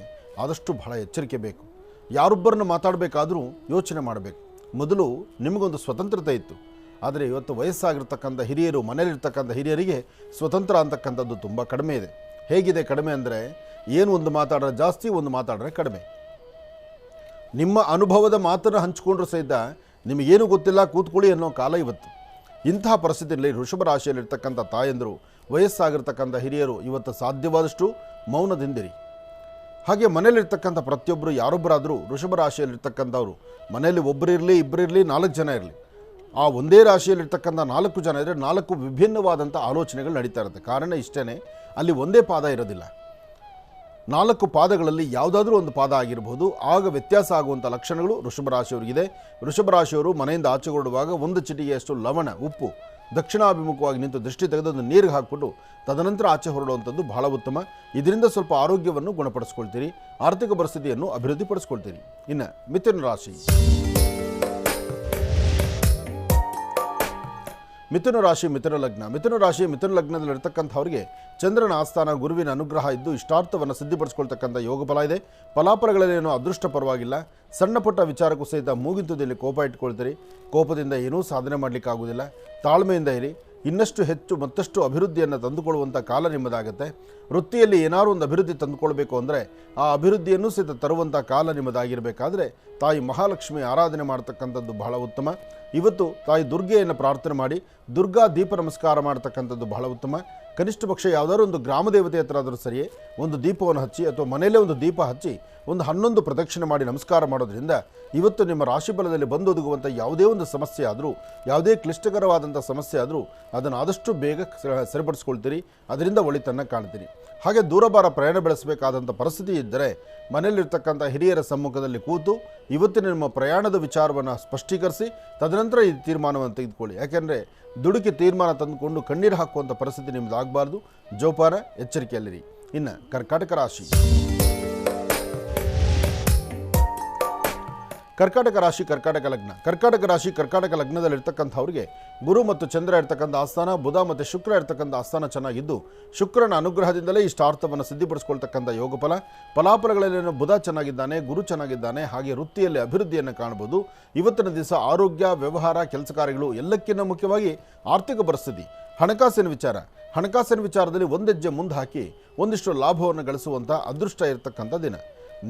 ಆದಷ್ಟು ಬಹಳ ಎಚ್ಚರಿಕೆ ಬೇಕು. ಯಾರೊಬ್ಬರನ್ನು ಮಾತಾಡಬೇಕಾದರೂ ಯೋಚನೆ ಮಾಡಬೇಕು. ಮೊದಲು ನಿಮಗೊಂದು ಸ್ವತಂತ್ರತೆ ಇತ್ತು, ಆದರೆ ಇವತ್ತು ವಯಸ್ಸಾಗಿರ್ತಕ್ಕಂಥ ಹಿರಿಯರು, ಮನೆಯಲ್ಲಿರ್ತಕ್ಕಂಥ ಹಿರಿಯರಿಗೆ ಸ್ವತಂತ್ರ ಅಂತಕ್ಕಂಥದ್ದು ತುಂಬ ಕಡಿಮೆ ಇದೆ. ಹೇಗಿದೆ ಕಡಿಮೆ ಅಂದರೆ, ಏನು ಒಂದು ಮಾತಾಡಿದ್ರೆ ಜಾಸ್ತಿ, ಒಂದು ಮಾತಾಡಿದ್ರೆ ಕಡಿಮೆ. ನಿಮ್ಮ ಅನುಭವದ ಮಾತನ್ನು ಹಂಚಿಕೊಂಡ್ರೂ ಸಹಿತ ನಿಮಗೇನು ಗೊತ್ತಿಲ್ಲ, ಕೂತ್ಕೊಳ್ಳಿ ಅನ್ನೋ ಕಾಲ ಇವತ್ತು. ಇಂತಹ ಪರಿಸ್ಥಿತಿಯಲ್ಲಿ ವೃಷಭ ರಾಶಿಯಲ್ಲಿರ್ತಕ್ಕಂಥ ತಾಯಂದರು, ವಯಸ್ಸಾಗಿರ್ತಕ್ಕಂಥ ಹಿರಿಯರು ಇವತ್ತು ಸಾಧ್ಯವಾದಷ್ಟು ಮೌನದಿಂದಿರಿ. ಹಾಗೆ ಮನೆಯಲ್ಲಿರ್ತಕ್ಕಂಥ ಪ್ರತಿಯೊಬ್ಬರು ಯಾರೊಬ್ಬರಾದರೂ ವೃಷಭ ರಾಶಿಯಲ್ಲಿರ್ತಕ್ಕಂಥವ್ರು ಮನೆಯಲ್ಲಿ ಒಬ್ಬರಿರಲಿ, ಇಬ್ಬರಿರಲಿ, 4 ಜನ ಇರಲಿ, ಆ ಒಂದೇ ರಾಶಿಯಲ್ಲಿರ್ತಕ್ಕಂಥ 4 ಜನ ಇದ್ದರೆ 4 ವಿಭಿನ್ನವಾದಂಥ ಆಲೋಚನೆಗಳು ನಡೀತಾ ಇರುತ್ತೆ. ಕಾರಣ ಇಷ್ಟೇ, ಅಲ್ಲಿ ಒಂದೇ ಪಾದ ಇರೋದಿಲ್ಲ, 4 ಪಾದಗಳಲ್ಲಿ ಯಾವುದಾದ್ರೂ ಒಂದು ಪಾದ ಆಗಿರಬಹುದು. ಆಗ ವ್ಯತ್ಯಾಸ ಆಗುವಂಥ ಲಕ್ಷಣಗಳು ವೃಷಭ ರಾಶಿಯವರಿಗಿದೆ. ವೃಷಭ ರಾಶಿಯವರು ಮನೆಯಿಂದ ಆಚೆ ಹೊರಡುವಾಗ 1 ಚಿಟಿಗೆಯಷ್ಟು ಲವಣ, ಉಪ್ಪು ದಕ್ಷಿಣಾಭಿಮುಖವಾಗಿ ನಿಂತು ದೃಷ್ಟಿ ತೆಗೆದು ನೀರಿಗೆ ಹಾಕಿಬಿಟ್ಟು ತದನಂತರ ಆಚೆ ಹೊರಡುವಂಥದ್ದು ಬಹಳ ಉತ್ತಮ. ಇದರಿಂದ ಸ್ವಲ್ಪ ಆರೋಗ್ಯವನ್ನು ಗುಣಪಡಿಸ್ಕೊಳ್ತೀರಿ, ಆರ್ಥಿಕ ಪರಿಸ್ಥಿತಿಯನ್ನು ಅಭಿವೃದ್ಧಿಪಡಿಸ್ಕೊಳ್ತೀರಿ. ಇನ್ನು ಮಿಥುನ ಲಗ್ನದಲ್ಲಿರ್ತಕ್ಕಂಥವ್ರಿಗೆ ಚಂದ್ರನ ಆಸ್ಥಾನ, ಗುರುವಿನ ಅನುಗ್ರಹ ಇದ್ದು, ಇಷ್ಟಾರ್ಥವನ್ನು ಸಿದ್ಧಿಪಡಿಸ್ಕೊಳ್ತಕ್ಕಂಥ ಯೋಗ ಫಲ ಇದೆ. ಫಲಾಫಲಗಳೇನೋ ಅದೃಷ್ಟ ಪರವಾಗಿಲ್ಲ. ಸಣ್ಣ ಪುಟ್ಟ ವಿಚಾರಕ್ಕೂ ಸಹಿತ ಮೂಗಿಂತದಲ್ಲಿ ಕೋಪ ಇಟ್ಕೊಳ್ತೀರಿ. ಕೋಪದಿಂದ ಏನೂ ಸಾಧನೆ ಮಾಡಲಿಕ್ಕಾಗೋದಿಲ್ಲ. ತಾಳ್ಮೆಯಿಂದ ಇರಿ. ಇನ್ನಷ್ಟು ಹೆಚ್ಚು ಮತ್ತಷ್ಟು ಅಭಿವೃದ್ಧಿಯನ್ನು ತಂದುಕೊಳ್ಳುವಂಥ ಕಾಲ ನಿಮ್ಮದಾಗುತ್ತೆ. ವೃತ್ತಿಯಲ್ಲಿ ಏನಾದರೂ ಒಂದು ಅಭಿವೃದ್ಧಿ ತಂದುಕೊಳ್ಬೇಕು ಅಂದರೆ ಆ ಅಭಿವೃದ್ಧಿಯನ್ನು ಸಹಿತ ತರುವಂಥ ಕಾಲ ನಿಮ್ಮದಾಗಿರಬೇಕಾದ್ರೆ ತಾಯಿ ಮಹಾಲಕ್ಷ್ಮಿ ಆರಾಧನೆ ಮಾಡ್ತಕ್ಕಂಥದ್ದು ಬಹಳ ಉತ್ತಮ. ಇವತ್ತು ತಾಯಿ ದುರ್ಗೆಯನ್ನು ಪ್ರಾರ್ಥನೆ ಮಾಡಿ ದುರ್ಗಾ ದೀಪ ನಮಸ್ಕಾರ ಮಾಡ್ತಕ್ಕಂಥದ್ದು ಬಹಳ ಉತ್ತಮ. ಕನಿಷ್ಠ ಪಕ್ಷ ಯಾವುದಾದ್ರು ಒಂದು ಗ್ರಾಮ ದೇವತೆ ಹತ್ರ ಆದರೂ ಸರಿಯೇ ಒಂದು ದೀಪವನ್ನು ಹಚ್ಚಿ ಅಥವಾ ಮನೆಯಲ್ಲೇ ಒಂದು ದೀಪ ಹಚ್ಚಿ ಒಂದು 11 ಪ್ರದಕ್ಷಿಣೆ ಮಾಡಿ ನಮಸ್ಕಾರ ಮಾಡೋದ್ರಿಂದ ಇವತ್ತು ನಿಮ್ಮ ರಾಶಿಫಲದಲ್ಲಿ ಬಂದೊದಗುವಂಥ ಯಾವುದೇ ಒಂದು ಸಮಸ್ಯೆ ಆದರೂ, ಯಾವುದೇ ಕ್ಲಿಷ್ಟಕರವಾದಂಥ ಸಮಸ್ಯೆ ಆದರೂ ಅದನ್ನು ಆದಷ್ಟು ಬೇಗ ಸರಿಪಡಿಸ್ಕೊಳ್ತೀರಿ. ಅದರಿಂದ ಒಳಿತನ್ನು ಕಾಣ್ತೀರಿ. ಹಾಗೆ ದೂರಭಾರ ಪ್ರಯಾಣ ಬೆಳೆಸಬೇಕಾದಂಥ ಪರಿಸ್ಥಿತಿ ಇದ್ದರೆ ಮನೆಯಲ್ಲಿರ್ತಕ್ಕಂಥ ಹಿರಿಯರ ಸಮ್ಮುಖದಲ್ಲಿ ಕೂತು ಇವತ್ತಿನ ನಿಮ್ಮ ಪ್ರಯಾಣದ ವಿಚಾರವನ್ನು ಸ್ಪಷ್ಟೀಕರಿಸಿ ತದನಂತರ ಈ ತೀರ್ಮಾನವನ್ನು ತೆಗೆದುಕೊಳ್ಳಿ. ಯಾಕೆಂದರೆ ದುಡುಕಿ ತೀರ್ಮಾನ ತಂದುಕೊಂಡು ಕಣ್ಣೀರು ಹಾಕುವಂಥ ಪರಿಸ್ಥಿತಿ ನಿಮ್ಮದು ಆಗಬಾರ್ದು. ಜೋಪಾನ, ಎಚ್ಚರಿಕೆಯಲ್ಲಿರಿ. ಇನ್ನು ಕರ್ಕಾಟಕ ರಾಶಿ ಕರ್ಕಾಟಕ ಲಗ್ನ. ಕರ್ಕಾಟಕ ರಾಶಿ ಕರ್ಕಾಟಕ ಲಗ್ನದಲ್ಲಿರ್ತಕ್ಕಂಥವ್ರಿಗೆ ಗುರು ಮತ್ತು ಚಂದ್ರ ಇರ್ತಕ್ಕಂಥ ಆಸ್ಥಾನ, ಬುಧ ಮತ್ತು ಶುಕ್ರ ಇರ್ತಕ್ಕಂಥ ಆಸ್ಥಾನ ಚೆನ್ನಾಗಿದ್ದು ಶುಕ್ರನ ಅನುಗ್ರಹದಿಂದಲೇ ಇಷ್ಟಾರ್ಥವನ್ನು ಸಿದ್ಧಿಪಡಿಸ್ಕೊಳ್ತಕ್ಕಂಥ ಯೋಗ ಫಲಾಫಲಗಳಲ್ಲಿ ಬುಧ ಚೆನ್ನಾಗಿದ್ದಾನೆ, ಗುರು ಚೆನ್ನಾಗಿದ್ದಾನೆ. ಹಾಗೆ ವೃತ್ತಿಯಲ್ಲಿ ಅಭಿವೃದ್ಧಿಯನ್ನು ಕಾಣಬಹುದು. ಇವತ್ತಿನ ದಿವಸ ಆರೋಗ್ಯ, ವ್ಯವಹಾರ, ಕೆಲಸ ಕಾರ್ಯಗಳು, ಎಲ್ಲಕ್ಕಿಂತ ಮುಖ್ಯವಾಗಿ ಆರ್ಥಿಕ ಪರಿಸ್ಥಿತಿ, ಹಣಕಾಸಿನ ವಿಚಾರದಲ್ಲಿ ಒಂದೆಜ್ಜೆ ಮುಂದೆ ಹಾಕಿ ಒಂದಿಷ್ಟು ಲಾಭವನ್ನು ಗಳಿಸುವಂಥ ಅದೃಷ್ಟ ಇರತಕ್ಕಂಥ ದಿನ.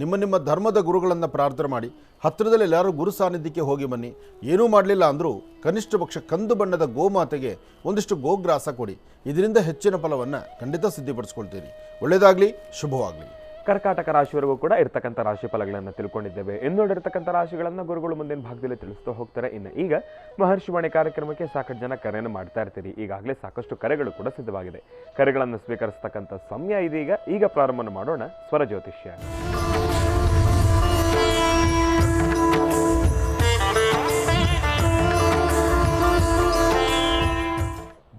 ನಿಮ್ಮ ಧರ್ಮದ ಗುರುಗಳನ್ನು ಪ್ರಾರ್ಥನೆ ಮಾಡಿ, ಹತ್ತಿರದಲ್ಲಿ ಎಲ್ಲರೂ ಗುರು ಸಾನ್ನಿಧ್ಯಕ್ಕೆ ಹೋಗಿ ಬನ್ನಿ. ಏನೂ ಮಾಡಲಿಲ್ಲ ಅಂದರೂ ಕನಿಷ್ಠ ಪಕ್ಷ ಕಂದು ಬಣ್ಣದ ಗೋಮಾತೆಗೆ ಒಂದಿಷ್ಟು ಗೋಗ್ರಾಸ ಕೊಡಿ. ಇದರಿಂದ ಹೆಚ್ಚಿನ ಫಲವನ್ನು ಖಂಡಿತ ಸಿದ್ಧಿಪಡಿಸ್ಕೊಳ್ತೀರಿ. ಒಳ್ಳೆಯದಾಗಲಿ, ಶುಭವಾಗಲಿ. ಕರ್ಕಾಟಕ ರಾಶಿವರೆಗೂ ಕೂಡ ಇರ್ತಕ್ಕಂಥ ರಾಶಿ ಫಲಗಳನ್ನು ತಿಳ್ಕೊಂಡಿದ್ದೇವೆ. ಇನ್ನುಳಿರ್ತಕ್ಕಂಥ ರಾಶಿಗಳನ್ನು ಗುರುಗಳು ಮುಂದಿನ ಭಾಗದಲ್ಲಿ ತಿಳಿಸ್ತಾ ಹೋಗ್ತಾರೆ. ಇನ್ನು ಈಗ ಮಹರ್ಷಿವಾಣಿ ಕಾರ್ಯಕ್ರಮಕ್ಕೆ ಸಾಕಷ್ಟು ಜನ ಕರೆಯನ್ನು ಮಾಡ್ತಾ ಇರ್ತೀರಿ. ಈಗಾಗಲೇ ಸಾಕಷ್ಟು ಕರೆಗಳು ಕೂಡ ಸಿದ್ಧವಾಗಿದೆ. ಕರೆಗಳನ್ನು ಸ್ವೀಕರಿಸ್ತಕ್ಕಂಥ ಸಮಯ ಇದೀಗ. ಈಗ ಪ್ರಾರಂಭ ಮಾಡೋಣ ಸ್ವರ ಜ್ಯೋತಿಷ್ಯ.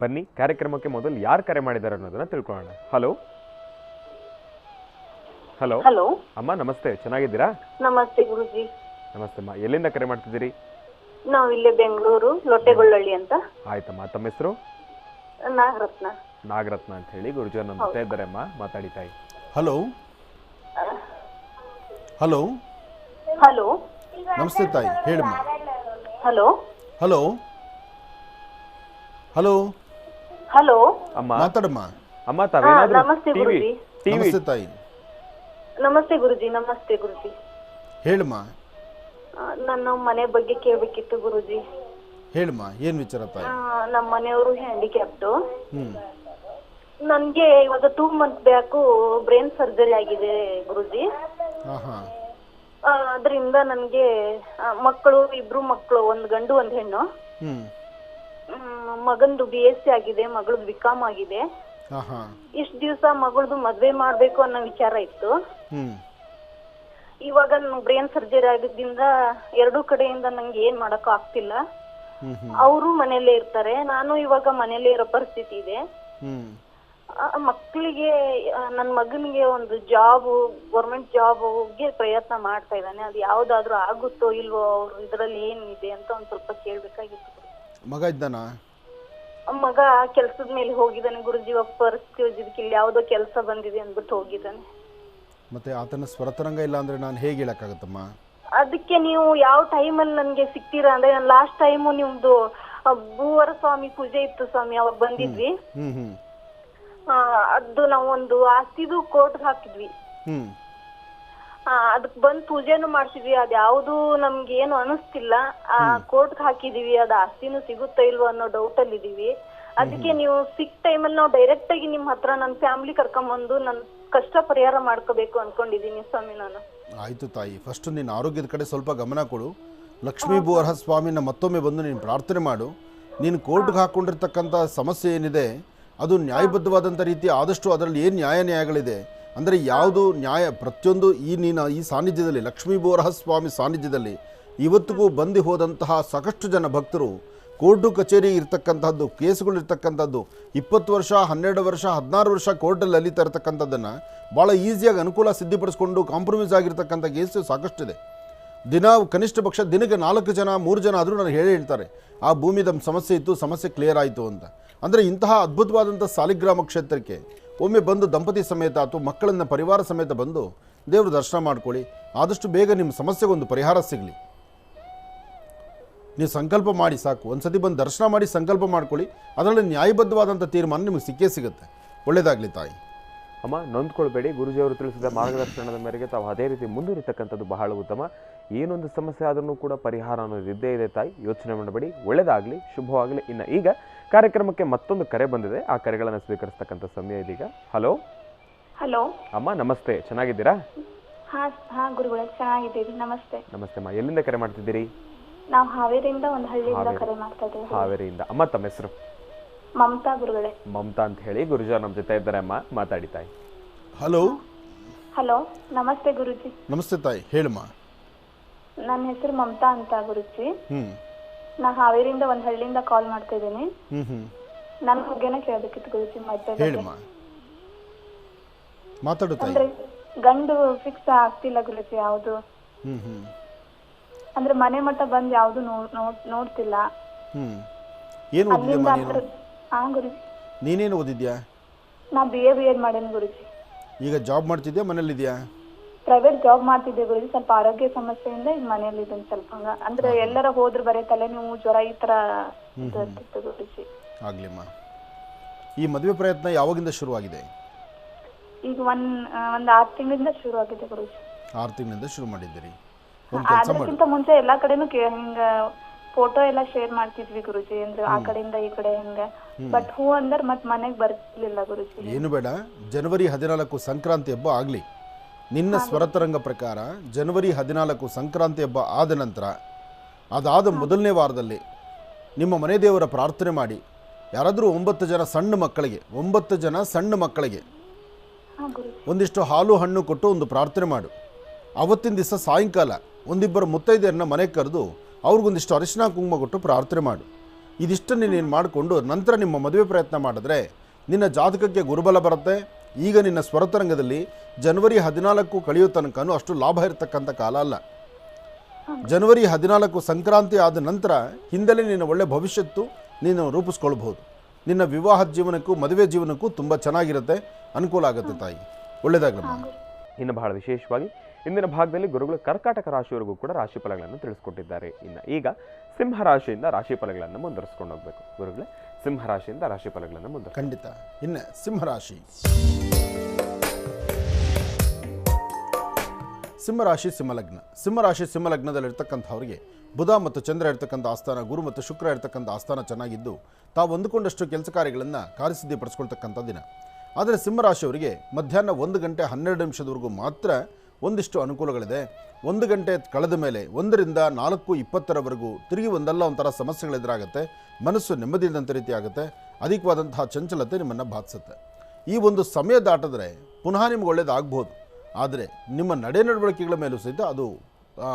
ಬನ್ನಿ, ಕಾರ್ಯಕ್ರಮಕ್ಕೆ ಮೊದಲು ಯಾರು ಕರೆ ಮಾಡಿದ್ದಾರೆ ಅನ್ನೋದನ್ನ ತಿಳ್ಕೊಳ್ಳೋಣ. ಹಲೋ ಹಲೋ ಹಲೋ ಅಮ್ಮ, ನಮಸ್ತೆ. ಚೆನ್ನಾಗಿದ್ದೀರಾ? ನಮಸ್ತೆ ಗುರುಜಿ. ನಮಸ್ತೆ ಅಮ್ಮ. ಎಲ್ಲಿಂದ ಕರೆ ಮಾಡ್ತಿದ್ದೀರಿ? ನಾವು ಇಲ್ಲೇ ಬೆಂಗಳೂರು ಲೊಟ್ಟೆಗೊಳ್ಳಳ್ಳಿ ಅಂತ. ಆಯ್ತಮ್ಮ, ತಮ್ಮ ಹೆಸರು? ನಾಗರತ್ನ. ನಾಗರತ್ನ ಅಂತ ಹೇಳಿ. ಗುರುಜಿ ನಮ್ಮ ಜೊತೆ ಇದ್ದಾರೆ ಅಮ್ಮ, ಮಾತಾಡಿ ತಾಯಿ. ಹಲೋ ಹಲೋ ಹಲೋ ನಮಸ್ತೆ ತಾಯಿ, ಹೇಳಮ್ಮ. ಹಲೋ ಹಲೋ ಹಲೋ ಹಲೋ ಅಮ್ಮ ಮಾತಾಡಮ್ಮ. ಅಮ್ಮ, ತಾವೇನಾದ್ರೂ ನಮಸ್ತೆ ಟಿವಿ ಗುರುಜಿ. ಟಿವಿ ನಮಸ್ತೆ ತಾಯಿ, ನಮಸ್ತೆ ಗುರುಜಿ. ನಮಸ್ತೆ ಗುರುಜಿ. ಹೇಳಮ್ಮ. ನನ್ನ ಮನೆ ಬಗ್ಗೆ ಕೇಳಬೇಕಿತ್ತು ಗುರುಜಿ. ಹೇಳಮ್ಮ, ಏನು ವಿಚಾರ ತಾಯಿ? ನಮ್ಮ ಮನೆಯವರು ಹ್ಯಾಂಡಿಕ್ಯಾಪ್ಟು. ಹ್ಞೂ ನನಗೆ ಇವಾಗ 2 ಮಂತ್ ಬ್ಯಾಕು ಬ್ರೈನ್ ಸರ್ಜರಿ ಆಗಿದೆ ಗುರುಜಿ. ಹಾಂ ಹಾಂ ಅದರಿಂದ ನನಗೆ ಮಕ್ಕಳು, 2 ಮಕ್ಕಳು, 1 ಗಂಡು 1 ಹೆಣ್ಣು. ಹ್ಞೂ ಮಗಂದು BSc ಆಗಿದೆ, ಮಗಳದು BCom ಆಗಿದೆ. ಹಾಂ ಹಾಂ ಇಷ್ಟು ದಿವಸ ಮಗಳದು ಮದ್ವೆ ಮಾಡ್ಬೇಕು ಅನ್ನೋ ವಿಚಾರ ಇತ್ತು. ಹ್ಞೂ ಇವಾಗ ಬ್ರೈನ್ ಸರ್ಜರಿ ಆಗಿದ್ದರಿಂದ 2 ಕಡೆಯಿಂದ ನಂಗೆ ಏನ್ ಮಾಡಕ್ ಆಗ್ತಿಲ್ಲ. ಹ್ಞೂ ಹ್ಞೂ ಅವರು ಮನೆಯಲ್ಲೇ ಇರ್ತಾರೆ, ನಾನು ಇವಾಗ ಮನೆಯಲ್ಲೇ ಇರೋ ಪರಿಸ್ಥಿತಿ ಇದೆ. ಹ್ಞೂ ಮಕ್ಕಳಿಗೆ, ನನ್ನ ಮಗನಿಗೆ ಒಂದು ಜಾಬ್, ಗೌರ್ಮೆಂಟ್ ಜಾಬ್ಗೆ ಪ್ರಯತ್ನ ಮಾಡ್ತಾ ಇದ್ದಾನೆ. ಅದು ಯಾವ್ದಾದ್ರು ಆಗುತ್ತೋ ಇಲ್ವೋ, ಅವ್ರು ಇದ್ರಲ್ಲಿ ಏನಿದೆ ಅಂತ ಒಂದ್ ಸ್ವಲ್ಪ ಕೇಳ್ಬೇಕಾಗಿತ್ತು. ಮಗ ಇದ್ದಾನ? ಮಗ ಕೆಲ್ಸದ ಮೇಲೆ ಹೋಗಿದ್ದಾನೆ ಗುರುಜಿ. ಇವಾಗ ಪರಿಸ್ಥಿತಿ ಇಲ್ಲಿ ಯಾವ್ದೋ ಕೆಲಸ ಬಂದಿದೆ ಅಂದ್ಬಿಟ್ಟು ಹೋಗಿದ್ದಾನೆ. ಮತ್ತೆ ಆತನ ಸ್ವರತರಂಗ ಇಲ್ಲ ಅಂದ್ರೆ ನಾನು ಹೇಗೆ ಹೇಳಕ್ಕಾಗತ್ತಮ್ಮ? ಅದಕ್ಕೆ ನೀವು ಯಾವ ಟೈಮಲ್ಲಿ ನನ್ಗೆ ಸಿಗ್ತೀರಾ ಅಂದ್ರೆ, ನಾನು ಲಾಸ್ಟ್ ಟೈಮು ನಿಮ್ದು ಭೂವರ ಸ್ವಾಮಿ ಪೂಜೆ ಇತ್ತು ಸ್ವಾಮಿ, ಅವಾಗ ಬಂದಿದ್ವಿ. ಹ್ಮ್ ಹ್ಮ್ ಅದು ನಾವು ಒಂದು ಆಸ್ತಿದು ಕೋರ್ಟ್ಗೆ ಹಾಕಿದ್ವಿ. ಹ್ಮ್ ಅದಕ್ ಬಂದ್ ಪೂಜೆನು ಮಾಡ್ಸಿದ್ವಿ. ಅದ್ ಯಾವ್ದು ನಮ್ಗೆ ಏನು ಅನಿಸ್ತಿಲ್ಲ. ಕೋರ್ಟ್ಗೆ ಹಾಕಿದೀವಿ, ಅದ್ ಆಸ್ತಿನೂ ಸಿಗುತ್ತಾ ಇಲ್ವೋ ಅನ್ನೋ ಡೌಟ್ ಅಲ್ಲಿ ಇದೀವಿ. ಅದಕ್ಕೆ ನೀವು ಸಿಕ್ ಟೈಮಲ್ಲಿ ನಾವು ಡೈರೆಕ್ಟ್ ಆಗಿ ನಿಮ್ ಹತ್ರ ನನ್ನ ಫ್ಯಾಮಿಲಿ ಕರ್ಕೊಂಬಂದು ನನ್ ಕಷ್ಟ ಪರಿಹಾರ ಮಾಡ್ಕೋಬೇಕು ಅನ್ಕೊಂಡಿದೀನಿ ಸ್ವಾಮಿ ನಾನು. ಆಯ್ತು ತಾಯಿ, ಫಸ್ಟ್ ನಿನ್ನ ಆರೋಗ್ಯದ ಕಡೆ ಸ್ವಲ್ಪ ಗಮನ ಕೊಡು. ಲಕ್ಷ್ಮೀ ಭೂವರಹ ಸ್ವಾಮಿನ ಮತ್ತೊಮ್ಮೆ ಬಂದು ನೀನು ಪ್ರಾರ್ಥನೆ ಮಾಡು. ನೀನು ಕೋರ್ಟ್ಗೆ ಹಾಕ್ಕೊಂಡಿರ್ತಕ್ಕಂಥ ಸಮಸ್ಯೆ ಏನಿದೆ ಅದು ನ್ಯಾಯಬದ್ಧವಾದಂಥ ರೀತಿ, ಆದಷ್ಟು ಅದರಲ್ಲಿ ಏನು ನ್ಯಾಯಗಳಿದೆ ಅಂದರೆ ಯಾವುದು ನ್ಯಾಯ, ಪ್ರತಿಯೊಂದು ಈ ಸಾನ್ನಿಧ್ಯದಲ್ಲಿ, ಲಕ್ಷ್ಮೀ ಭೂವರಹ ಸ್ವಾಮಿ ಸಾನ್ನಿಧ್ಯದಲ್ಲಿ ಇವತ್ತಿಗೂ ಬಂದು ಹೋದಂತಹ ಸಾಕಷ್ಟು ಜನ ಭಕ್ತರು ಕೋರ್ಟು ಕಚೇರಿ ಇರ್ತಕ್ಕಂಥದ್ದು, ಕೇಸುಗಳಿರ್ತಕ್ಕಂಥದ್ದು 20 ವರ್ಷ, 12 ವರ್ಷ, 16 ವರ್ಷ ಕೋರ್ಟಲ್ಲಿ ಅಲಿತಾ ಇರ್ತಕ್ಕಂಥದ್ದನ್ನು ಭಾಳ ಈಸಿಯಾಗಿ ಅನುಕೂಲ ಸಿದ್ಧಿಪಡಿಸ್ಕೊಂಡು ಕಾಂಪ್ರಮೈಸ್ ಆಗಿರ್ತಕ್ಕಂಥ ಕೇಸು ಸಾಕಷ್ಟಿದೆ. ಕನಿಷ್ಠ ಪಕ್ಷ ದಿನಕ್ಕೆ 4 ಜನ 3 ಜನ ಆದರೂ ನನಗೆ ಹೇಳ್ತಾರೆ ಆ ಭೂಮಿದ ಸಮಸ್ಯೆ ಇತ್ತು, ಸಮಸ್ಯೆ ಕ್ಲಿಯರ್ ಆಯಿತು ಅಂತ. ಅಂದರೆ ಇಂತಹ ಅದ್ಭುತವಾದಂಥ ಸಾಲಿಗ್ರಾಮ ಕ್ಷೇತ್ರಕ್ಕೆ ಒಮ್ಮೆ ಬಂದು ದಂಪತಿ ಸಮೇತ ಅಥವಾ ಮಕ್ಕಳನ್ನು ಪರಿವಾರ ಸಮೇತ ಬಂದು ದೇವರು ದರ್ಶನ ಮಾಡ್ಕೊಳ್ಳಿ. ಆದಷ್ಟು ಬೇಗ ನಿಮ್ಮ ಸಮಸ್ಯೆಗೊಂದು ಪರಿಹಾರ ಸಿಗಲಿ. ನೀವು ಸಂಕಲ್ಪ ಮಾಡಿ ಸಾಕು, ಒಂದು ಸತಿ ಬಂದು ದರ್ಶನ ಮಾಡಿ ಸಂಕಲ್ಪ ಮಾಡ್ಕೊಳ್ಳಿ. ಅದರಲ್ಲಿ ನ್ಯಾಯಬದ್ಧವಾದಂಥ ತೀರ್ಮಾನ ನಿಮಗೆ ಸಿಕ್ಕೇ ಸಿಗುತ್ತೆ. ಒಳ್ಳೆಯದಾಗಲಿ ತಾಯಿ. ಅಮ್ಮ, ನೊಂದ್ಕೊಳ್ಬೇಡಿ. ಗುರುಜಿಯವರು ತಿಳಿಸಿದ ಮಾರ್ಗದರ್ಶನದ ಮೇರೆಗೆ ತಾವು ಅದೇ ರೀತಿ ಮುಂದುವರಿತಕ್ಕಂಥದ್ದು ಬಹಳ ಉತ್ತಮ. ಏನೊಂದು ಸಮಸ್ಯೆ ಆದ್ರೂ ಕೂಡ ಪರಿಹಾರ ಅನ್ನೋದು ಇದ್ದೇ ಇದೆ ತಾಯಿ, ಯೋಚನೆ ಮಾಡಬೇಡಿ. ಒಳ್ಳೆಯದಾಗಲಿ, ಶುಭವಾಗಲಿ. ಇನ್ನು ಈಗ ಕಾರ್ಯಕ್ರಮಕ್ಕೆ ಮತ್ತೊಂದು ಕರೆ ಬಂದಿದೆ, ಆ ಕರೆಗಳನ್ನು ಸ್ವೀಕರಿಸ್ತಕ್ಕಂಥ ಸಮಯ ಇದೀಗ. ಹಲೋ ಹಲೋ ಅಮ್ಮ, ನಮಸ್ತೆ. ಚೆನ್ನಾಗಿದ್ದೀರಾ? ಹಾ ಗುರುಗಳೇ, ಚೆನ್ನಾಗಿದ್ದೀವಿ. ನಮಸ್ತೆ. ನಮಸ್ತೆ ಅಮ್ಮ. ಎಲ್ಲಿಂದ ಕರೆ ಮಾಡ್ತಿದ್ದೀರಿ? ನಾವು ಹಾವೇರಿಯಿಂದ ಒಂದು ಹಳ್ಳಿಯಿಂದ ಕರೆ ಮಾಡ್ತಾ ಇದ್ದೀವಿ. ಹಾವೇರಿಯಿಂದ. ಅಮ್ಮ, ತಮ್ಮ ಹೆಸರು? ಮಮತಾ ಗುರುಗಳೇ. ಮಮತಾ ಅಂತ ಹೇಳಿ. ಗುರುಜಿ ನಮ್ಮ ಜೊತೆ ಇದ್ದಾರೆ ಅಮ್ಮ, ಮಾತಾಡಿ ತಾಯಿ. ಹಲೋ ಹಲೋ, ನಮಸ್ತೆ ಗುರುಜಿ. ನಮಸ್ತೆ ತಾಯಿ, ಹೇಳಮ್ಮ. ನನ್ನ ಹೆಸರು ಮಮತಾ ಅಂತ ಗುರುಜಿ. ಹ್ಞೂ ನಾ ಹಾವೇರಿಯಿಂದ ಒಂದು ಹಳ್ಳಿಯಿಂದ ಕಾಲ್ ಮಾಡ್ತಾ ಇದ್ದೀನಿ. ಹ್ಞೂ ಹ್ಞೂ ನನ್ನ ಬಗ್ಗೆನೇ ಕೇಳಬೇಕಿತ್ತು ಗುರುಜಿ. ಮತ್ತೆ ಹೇಳಮ್ಮ, ಮಾತಾಡು ತಾಯಿ. ಅಂದ್ರೆ ಗಂಡು ಫಿಕ್ಸ್ ಆಗ್ತಿಲ್ಲ ಗುರುಜಿ ಯಾವುದು. ಹ್ಞೂ ಹ್ಞೂ ಅಂದ್ರೆ ಮನೆ ಮಟ್ಟ ಬಂದು ಯಾವ್ದು ನೋಡ್ತಿಲ್ಲ. ಏನು ಓದಿದ್ಯಮ್ಮ ಅಲ್ಲಿಂದ ನೀನು? ಹಾ ಗುರುಜಿ. ನೀನೇನು ಓದಿದ್ಯಾ? ನಾ BA ಮಾಡೇನಿ ಗುರುಜಿ. ಈಗ ಜಾಬ್ ಮಾಡ್ತಿದ್ಯಾ ಮನೇಲಿದ್ಯಾ? ಪ್ರೈವೇಟ್ ಜಾಬ್ ಮಾಡ್ತಿದ್ದೆ ಗುರುಜಿ. ಸ್ವಲ್ಪ ಆರೋಗ್ಯ ಸಮಸ್ಯೆಯಿಂದ ಈಗ ಮನೆಯಲ್ಲಿ ಇದ್ದೀನಿ ಸ್ವಲ್ಪ. ಅಂದ್ರೆ ಎಲ್ಲರ ಹೋದ್ರೆ ಬರೀ ತಲೆನೋವು ಜ್ವರ ಈ ತರ ಇರ್ತಿತ್ತು ಗುರುಜಿ. ಆಗ್ಲಿಮ್ಮ. ಈ ಮದುವೆ ಪ್ರಯತ್ನ ಯಾವಾಗಿಂದ ಶುರುವಾಗಿದೆ? ಈಗ ಒಂದ್ 6 ತಿಂಗಳಿಂದ ಶುರು ಆಗಿದೆ ಗುರುಜಿ. 6 ತಿಂಗಳಿಂದ ಶುರು ಮಾಡಿದ್ದೀರಿ. ಒಂದು ಕೆಲಸ ಮಾಡಿ. ಅದಕ್ಕಿಂತ ಮುಂಚೆ ಎಲ್ಲಾ ಕಡೆನೂ ಹಿಂಗ ಫೋಟೋ ಎಲ್ಲ ಶೇರ್ ಮಾಡ್ತಿದ್ವಿ ಗುರುಜಿ. ಅಂದ್ರೆ ಆ ಕಡೆಯಿಂದ ಈ ಕಡೆ ಹಿಂಗ. ಬಟ್ ಹೂ ಅಂದ್ರೆ ಮತ್ ಮನೆಗ್ ಬರ್ತಿರ್ಲಿಲ್ಲ ಗುರುಜಿ. ಏನು ಬೇಡ, ಜನವರಿ 14 ಸಂಕ್ರಾಂತಿ ಹಬ್ಬ ಆಗಲಿ. ನಿನ್ನ ಸ್ವರತರಂಗ ಪ್ರಕಾರ ಜನವರಿ 14 ಸಂಕ್ರಾಂತಿ ಹಬ್ಬ ಆದ ನಂತರ ಅದಾದ ಮೊದಲನೇ ವಾರದಲ್ಲಿ ನಿಮ್ಮ ಮನೆ ದೇವರ ಪ್ರಾರ್ಥನೆ ಮಾಡಿ ಯಾರಾದರೂ 9 ಜನ ಸಣ್ಣ ಮಕ್ಕಳಿಗೆ ಒಂದಿಷ್ಟು ಹಾಲು ಹಣ್ಣು ಕೊಟ್ಟು ಒಂದು ಪ್ರಾರ್ಥನೆ ಮಾಡು. ಅವತ್ತಿನ ದಿವಸ ಸಾಯಂಕಾಲ ಒಂದಿಬ್ಬರು ಮುತ್ತೈದೆಯರನ್ನ ಮನೆಗೆ ಕರೆದು ಅವ್ರಿಗೊಂದಿಷ್ಟು ಅರಿಶಿನ ಕುಂಕುಮ ಕೊಟ್ಟು ಪ್ರಾರ್ಥನೆ ಮಾಡು. ಇದಿಷ್ಟನ್ನು ನೀನು ಮಾಡಿಕೊಂಡು ನಂತರ ನಿಮ್ಮ ಮದುವೆ ಪ್ರಯತ್ನ ಮಾಡಿದ್ರೆ ನಿನ್ನ ಜಾತಕಕ್ಕೆ ಗುರುಬಲ ಬರುತ್ತೆ. ಈಗ ನಿನ್ನ ಸ್ವರತರಂಗದಲ್ಲಿ ಜನವರಿ 14 ಕಳೆಯೋ ತನಕನೂ ಅಷ್ಟು ಲಾಭ ಇರತಕ್ಕಂಥ ಕಾಲ ಅಲ್ಲ. ಜನವರಿ 14 ಸಂಕ್ರಾಂತಿ ಆದ ನಂತರ ಹಿಂದಲೇ ನಿನ್ನ ಒಳ್ಳೆ ಭವಿಷ್ಯತ್ತು ನೀನು ರೂಪಿಸ್ಕೊಳ್ಬಹುದು. ನಿನ್ನ ವಿವಾಹ ಜೀವನಕ್ಕೂ ಮದುವೆ ಜೀವನಕ್ಕೂ ತುಂಬ ಚೆನ್ನಾಗಿರುತ್ತೆ, ಅನುಕೂಲ ಆಗುತ್ತೆ ತಾಯಿ. ಒಳ್ಳೆಯದಾಗಲಮ್ಮ. ಇನ್ನು ಬಹಳ ವಿಶೇಷವಾಗಿ ಇಂದಿನ ಭಾಗದಲ್ಲಿ ಗುರುಗಳು ಕರ್ಕಾಟಕ ರಾಶಿಯವರೆಗೂ ಕೂಡ ರಾಶಿ ಫಲಗಳನ್ನು ತಿಳಿಸ್ಕೊಟ್ಟಿದ್ದಾರೆ. ಇನ್ನು ಈಗ ಸಿಂಹ ರಾಶಿಯಿಂದ ರಾಶಿ ಫಲಗಳನ್ನು ಮುಂದುವರಿಸ್ಕೊಂಡು ಹೋಗಬೇಕು. ಗುರುಗಳೇ, ಸಿಂಹ ರಾಶಿಯಿಂದ ರಾಶಿ ಫಲಗಳನ್ನು ಮುಂದೆ. ಖಂಡಿತ. ಇನ್ನು ಸಿಂಹರಾಶಿ. ಸಿಂಹರಾಶಿ ಸಿಂಹಲಗ್ನ. ಸಿಂಹರಾಶಿ ಸಿಂಹಲಗ್ನದಲ್ಲಿರ್ತಕ್ಕಂಥವ್ರಿಗೆ ಬುಧ ಮತ್ತು ಚಂದ್ರ ಇರ್ತಕ್ಕಂಥ ಆಸ್ಥಾನ, ಗುರು ಮತ್ತು ಶುಕ್ರ ಇರ್ತಕ್ಕಂಥ ಆಸ್ಥಾನ ಚೆನ್ನಾಗಿದ್ದು ತಾವು ಅಂದುಕೊಂಡಷ್ಟು ಕೆಲಸ ಕಾರ್ಯಗಳನ್ನು ಕಾರ್ಯಸಿದ್ಧಿಪಡಿಸ್ಕೊಳ್ತಕ್ಕಂಥ ದಿನ. ಆದರೆ ಸಿಂಹರಾಶಿಯವರಿಗೆ ಮಧ್ಯಾಹ್ನ 1 ಗಂಟೆ 12 ನಿಮಿಷದವರೆಗೂ ಮಾತ್ರ ಒಂದಿಷ್ಟು ಅನುಕೂಲಗಳಿದೆ. 1 ಗಂಟೆ ಕಳೆದ ಮೇಲೆ 1 ರಿಂದ 4:20ರವರೆಗೂ ತಿರುಗಿ ಒಂದಲ್ಲ ಒಂಥರ ಸಮಸ್ಯೆಗಳೆದುರಾಗುತ್ತೆ. ಮನಸ್ಸು ನೆಮ್ಮದಿದಂಥ ರೀತಿ ಆಗುತ್ತೆ. ಅಧಿಕವಾದಂತಹ ಚಂಚಲತೆ ನಿಮ್ಮನ್ನು ಬಾಧಿಸುತ್ತೆ. ಈ ಒಂದು ಸಮಯ ದಾಟಿದ್ರೆ ಪುನಃ ನಿಮ್ಗೆ ಒಳ್ಳೇದಾಗಬಹುದು. ಆದರೆ ನಿಮ್ಮ ನಡವಳಿಕೆಗಳ ಮೇಲೂ ಸಹಿತ ಅದು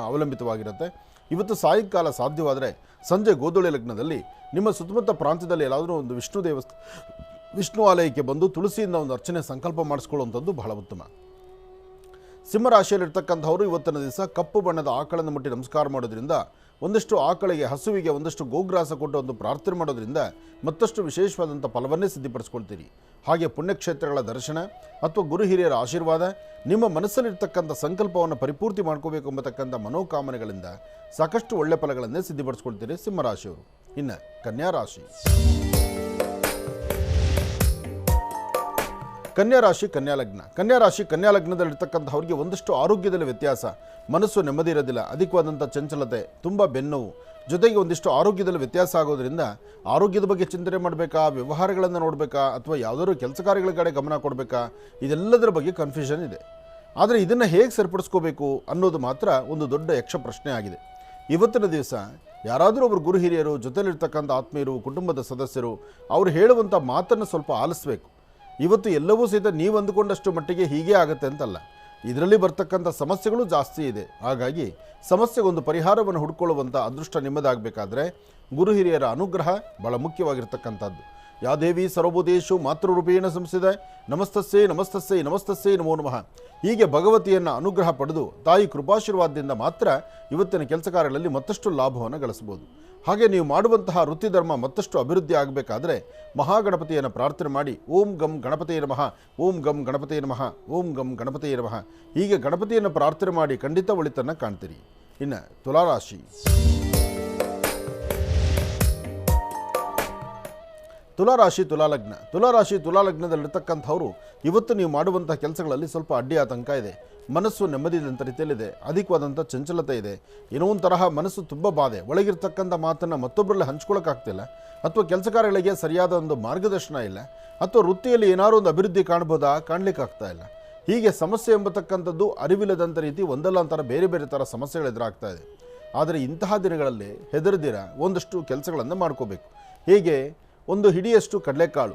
ಅವಲಂಬಿತವಾಗಿರುತ್ತೆ. ಇವತ್ತು ಸಾಯಂಕಾಲ ಸಾಧ್ಯವಾದರೆ ಸಂಜೆ ಗೋಧೂಳಿ ಲಗ್ನದಲ್ಲಿ ನಿಮ್ಮ ಸುತ್ತಮುತ್ತ ಪ್ರಾಂತ್ಯದಲ್ಲಿ ಎಲ್ಲಾದರೂ ಒಂದು ವಿಷ್ಣು ಆಲಯಕ್ಕೆ ಬಂದು ತುಳಸಿಯಿಂದ ಒಂದು ಅರ್ಚನೆ ಸಂಕಲ್ಪ ಮಾಡಿಸ್ಕೊಳ್ಳುವಂಥದ್ದು ಬಹಳ ಉತ್ತಮ. ಸಿಂಹರಾಶಿಯಲ್ಲಿರ್ತಕ್ಕಂಥವರು ಇವತ್ತಿನ ದಿವಸ ಕಪ್ಪು ಬಣ್ಣದ ಆಕಳನ್ನು ಮುಟ್ಟಿ ನಮಸ್ಕಾರ ಮಾಡೋದ್ರಿಂದ, ಒಂದಷ್ಟು ಆಕಳಿಗೆ ಹಸುವಿಗೆ ಒಂದಷ್ಟು ಗೋಗ್ರಾಸ ಕೊಟ್ಟು ಒಂದು ಪ್ರಾರ್ಥನೆ ಮಾಡೋದ್ರಿಂದ ಮತ್ತಷ್ಟು ವಿಶೇಷವಾದಂಥ ಫಲವನ್ನೇ ಸಿದ್ಧಿಪಡಿಸ್ಕೊಳ್ತೀರಿ. ಹಾಗೆ ಪುಣ್ಯಕ್ಷೇತ್ರಗಳ ದರ್ಶನ ಅಥವಾ ಗುರು ಹಿರಿಯರ ಆಶೀರ್ವಾದ ನಿಮ್ಮ ಮನಸ್ಸಲ್ಲಿರ್ತಕ್ಕಂಥ ಸಂಕಲ್ಪವನ್ನು ಪರಿಪೂರ್ತಿ ಮಾಡ್ಕೋಬೇಕು ಎಂಬತಕ್ಕಂಥ ಮನೋಕಾಮನೆಗಳಿಂದ ಸಾಕಷ್ಟು ಒಳ್ಳೆ ಫಲಗಳನ್ನೇ ಸಿದ್ಧಿಪಡಿಸ್ಕೊಳ್ತೀರಿ ಸಿಂಹರಾಶಿಯವರು. ಇನ್ನು ಕನ್ಯಾ ರಾಶಿ. ಕನ್ಯಾ ಲಗ್ನದಲ್ಲಿರ್ತಕ್ಕಂಥವ್ರಿಗೆ ಒಂದಷ್ಟು ಆರೋಗ್ಯದಲ್ಲಿ ವ್ಯತ್ಯಾಸ, ಮನಸ್ಸು ನೆಮ್ಮದಿ ಇರೋದಿಲ್ಲ, ಅಧಿಕವಾದಂಥ ಚಂಚಲತೆ, ತುಂಬ ಬೆನ್ನೋವು, ಜೊತೆಗೆ ಒಂದಿಷ್ಟು ಆರೋಗ್ಯದಲ್ಲಿ ವ್ಯತ್ಯಾಸ ಆಗೋದ್ರಿಂದ ಆರೋಗ್ಯದ ಬಗ್ಗೆ ಚಿಂತನೆ ಮಾಡಬೇಕಾ, ವ್ಯವಹಾರಗಳನ್ನು ನೋಡಬೇಕಾ, ಅಥವಾ ಯಾವುದಾದ್ರು ಕೆಲಸ ಕಾರ್ಯಗಳ ಕಡೆ ಗಮನ ಕೊಡಬೇಕಾ, ಇದೆಲ್ಲದರ ಬಗ್ಗೆ ಕನ್ಫ್ಯೂಷನ್ ಇದೆ. ಆದರೆ ಇದನ್ನು ಹೇಗೆ ಸರಿಪಡಿಸ್ಕೋಬೇಕು ಅನ್ನೋದು ಮಾತ್ರ ಒಂದು ದೊಡ್ಡ ಯಕ್ಷ ಪ್ರಶ್ನೆ ಆಗಿದೆ. ಇವತ್ತಿನ ದಿವಸ ಯಾರಾದರೂ ಒಬ್ಬರು ಗುರು ಹಿರಿಯರು, ಜೊತೆಲಿರ್ತಕ್ಕಂಥ ಆತ್ಮೀಯರು, ಕುಟುಂಬದ ಸದಸ್ಯರು ಅವರು ಹೇಳುವಂಥ ಮಾತನ್ನು ಸ್ವಲ್ಪ ಆಲಿಸಬೇಕು. ಇವತ್ತು ಎಲ್ಲವೂ ಸಹಿತ ನೀವು ಅಂದುಕೊಂಡಷ್ಟು ಮಟ್ಟಿಗೆ ಹೀಗೆ ಆಗುತ್ತೆ ಅಂತಲ್ಲ, ಇದರಲ್ಲಿ ಬರ್ತಕ್ಕಂಥ ಸಮಸ್ಯೆಗಳು ಜಾಸ್ತಿ ಇದೆ. ಹಾಗಾಗಿ ಸಮಸ್ಯೆಗೊಂದು ಪರಿಹಾರವನ್ನು ಹುಡ್ಕೊಳ್ಳುವಂಥ ಅದೃಷ್ಟ ನಿಮ್ಮದಾಗಬೇಕಾದ್ರೆ ಗುರು ಹಿರಿಯರ ಅನುಗ್ರಹ ಬಹಳ ಮುಖ್ಯವಾಗಿರ್ತಕ್ಕಂಥದ್ದು. ಯಾ ದೇವಿ ಸರ್ವಭೂತೇಷು ಮಾತೃರೂಪೇಣ ಸಂಸ್ಥಿತೆ ನಮಸ್ತಸ್ಸೇ ನಮೋ ನಮಃ. ಹೀಗೆ ಭಗವತಿಯನ್ನು ಅನುಗ್ರಹ ಪಡೆದು ತಾಯಿ ಕೃಪಾಶೀರ್ವಾದದಿಂದ ಮಾತ್ರ ಇವತ್ತಿನ ಕೆಲಸ ಕಾರ್ಯಗಳಲ್ಲಿ ಮತ್ತಷ್ಟು ಲಾಭವನ್ನು ಗಳಿಸ್ಬೋದು. ಹಾಗೆ ನೀವು ಮಾಡುವಂತಹ ವೃತ್ತಿ ಧರ್ಮ ಮತ್ತಷ್ಟು ಅಭಿವೃದ್ಧಿ ಆಗಬೇಕಾದ್ರೆ ಮಹಾಗಣಪತಿಯನ್ನು ಪ್ರಾರ್ಥನೆ ಮಾಡಿ ಓಂ ಗಂ ಗಣಪತಿಯೇ ನಮಃ, ಓಂ ಗಂ ಗಣಪತಿಯೇ ನಮಃ, ಓಂ ಗಂ ಗಣಪತಿಯೇ ನಮಃ. ಹೀಗೆ ಗಣಪತಿಯನ್ನು ಪ್ರಾರ್ಥನೆ ಮಾಡಿ ಖಂಡಿತ ಒಳಿತನ್ನು ಕಾಣ್ತೀರಿ. ಇನ್ನು ತುಲಾರಾಶಿ. ತುಲಾಲಗ್ನದಲ್ಲಿರ್ತಕ್ಕಂಥವರು ಇವತ್ತು ನೀವು ಮಾಡುವಂಥ ಕೆಲಸಗಳಲ್ಲಿ ಸ್ವಲ್ಪ ಅಡ್ಡಿ ಆತಂಕ ಇದೆ. ಮನಸ್ಸು ನೆಮ್ಮದಿದಂಥ ರೀತಿಯಲ್ಲಿದೆ, ಅಧಿಕವಾದಂಥ ಚಂಚಲತೆ ಇದೆ, ಏನೋ ಒಂದು ತರಹ ಮನಸ್ಸು ತುಂಬ ಬಾಧೆ, ಒಳಗಿರ್ತಕ್ಕಂಥ ಮಾತನ್ನು ಮತ್ತೊಬ್ಬರಲ್ಲಿ ಹಂಚ್ಕೊಳ್ಳೋಕ್ಕಾಗ್ತಿಲ್ಲ, ಅಥವಾ ಕೆಲಸ ಕಾರ್ಯಗಳಿಗೆ ಸರಿಯಾದ ಒಂದು ಮಾರ್ಗದರ್ಶನ ಇಲ್ಲ, ಅಥವಾ ವೃತ್ತಿಯಲ್ಲಿ ಏನಾದರೂ ಒಂದು ಅಭಿವೃದ್ಧಿ ಕಾಣಲಿಕ್ಕಾಗ್ತಾ ಇಲ್ಲ. ಹೀಗೆ ಸಮಸ್ಯೆ ಎಂಬತಕ್ಕಂಥದ್ದು ಅರಿವಿಲ್ಲದಂಥ ರೀತಿ ಒಂದಲ್ಲ ಒಂಥರ ಬೇರೆ ಬೇರೆ ಥರ ಸಮಸ್ಯೆಗಳು ಎದುರಾಗ್ತಾ ಇದೆ. ಆದರೆ ಇಂತಹ ದಿನಗಳಲ್ಲಿ ಹೆದರದಿರ ಒಂದಷ್ಟು ಕೆಲಸಗಳನ್ನು ಮಾಡ್ಕೋಬೇಕು. ಹೇಗೆ? ಒಂದು ಹಿಡಿಯಷ್ಟು ಕಡಲೆಕಾಳು,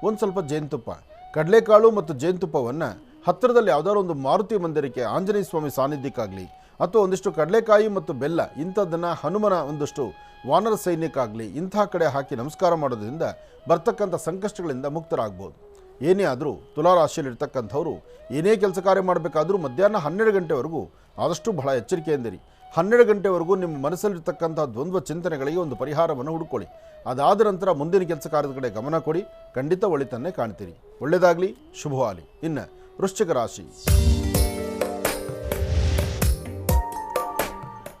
ಒಂದು ಸ್ವಲ್ಪ ಜೇನುತುಪ್ಪ, ಕಡಲೆಕಾಳು ಮತ್ತು ಜೇನುತುಪ್ಪವನ್ನು ಹತ್ತಿರದಲ್ಲಿ ಯಾವುದಾದ್ರು ಒಂದು ಮಾರುತಿ ಮಂದಿರಕ್ಕೆ, ಆಂಜನೇಯ ಸ್ವಾಮಿ ಸಾನ್ನಿಧ್ಯಕ್ಕಾಗಲಿ, ಅಥವಾ ಒಂದಿಷ್ಟು ಕಡಲೆಕಾಯಿ ಮತ್ತು ಬೆಲ್ಲ ಇಂಥದ್ದನ್ನು ಹನುಮನ ಒಂದಷ್ಟು ವಾನರ ಸೈನ್ಯಕ್ಕಾಗಲಿ ಇಂಥ ಕಡೆ ಹಾಕಿ ನಮಸ್ಕಾರ ಮಾಡೋದ್ರಿಂದ ಬರ್ತಕ್ಕಂಥ ಸಂಕಷ್ಟಗಳಿಂದ ಮುಕ್ತರಾಗ್ಬೋದು. ಏನೇ ಆದರೂ ತುಲಾರಾಶಿಯಲ್ಲಿರ್ತಕ್ಕಂಥವ್ರು ಏನೇ ಕೆಲಸ ಕಾರ್ಯ ಮಾಡಬೇಕಾದ್ರೂ ಮಧ್ಯಾಹ್ನ 12 ಗಂಟೆವರೆಗೂ ಆದಷ್ಟು ಬಹಳ ಎಚ್ಚರಿಕೆಯಿಂದಿರಿ. 12 ಗಂಟೆವರೆಗೂ ನಿಮ್ಮ ಮನಸ್ಸಲ್ಲಿರ್ತಕ್ಕಂಥ ದ್ವಂದ್ವ ಚಿಂತನೆಗಳಿಗೆ ಒಂದು ಪರಿಹಾರವನ್ನು ಹುಡುಕೊಳ್ಳಿ. ಅದಾದ ನಂತರ ಮುಂದಿನ ಕೆಲಸ ಕಾರ್ಯದ ಕಡೆ ಗಮನ ಕೊಡಿ, ಖಂಡಿತ ಒಳಿತನ್ನೇ ಕಾಣ್ತೀರಿ. ಒಳ್ಳೆಯದಾಗಲಿ, ಶುಭವಾಗಲಿ. ಇನ್ನು ವೃಶ್ಚಿಕ ರಾಶಿ.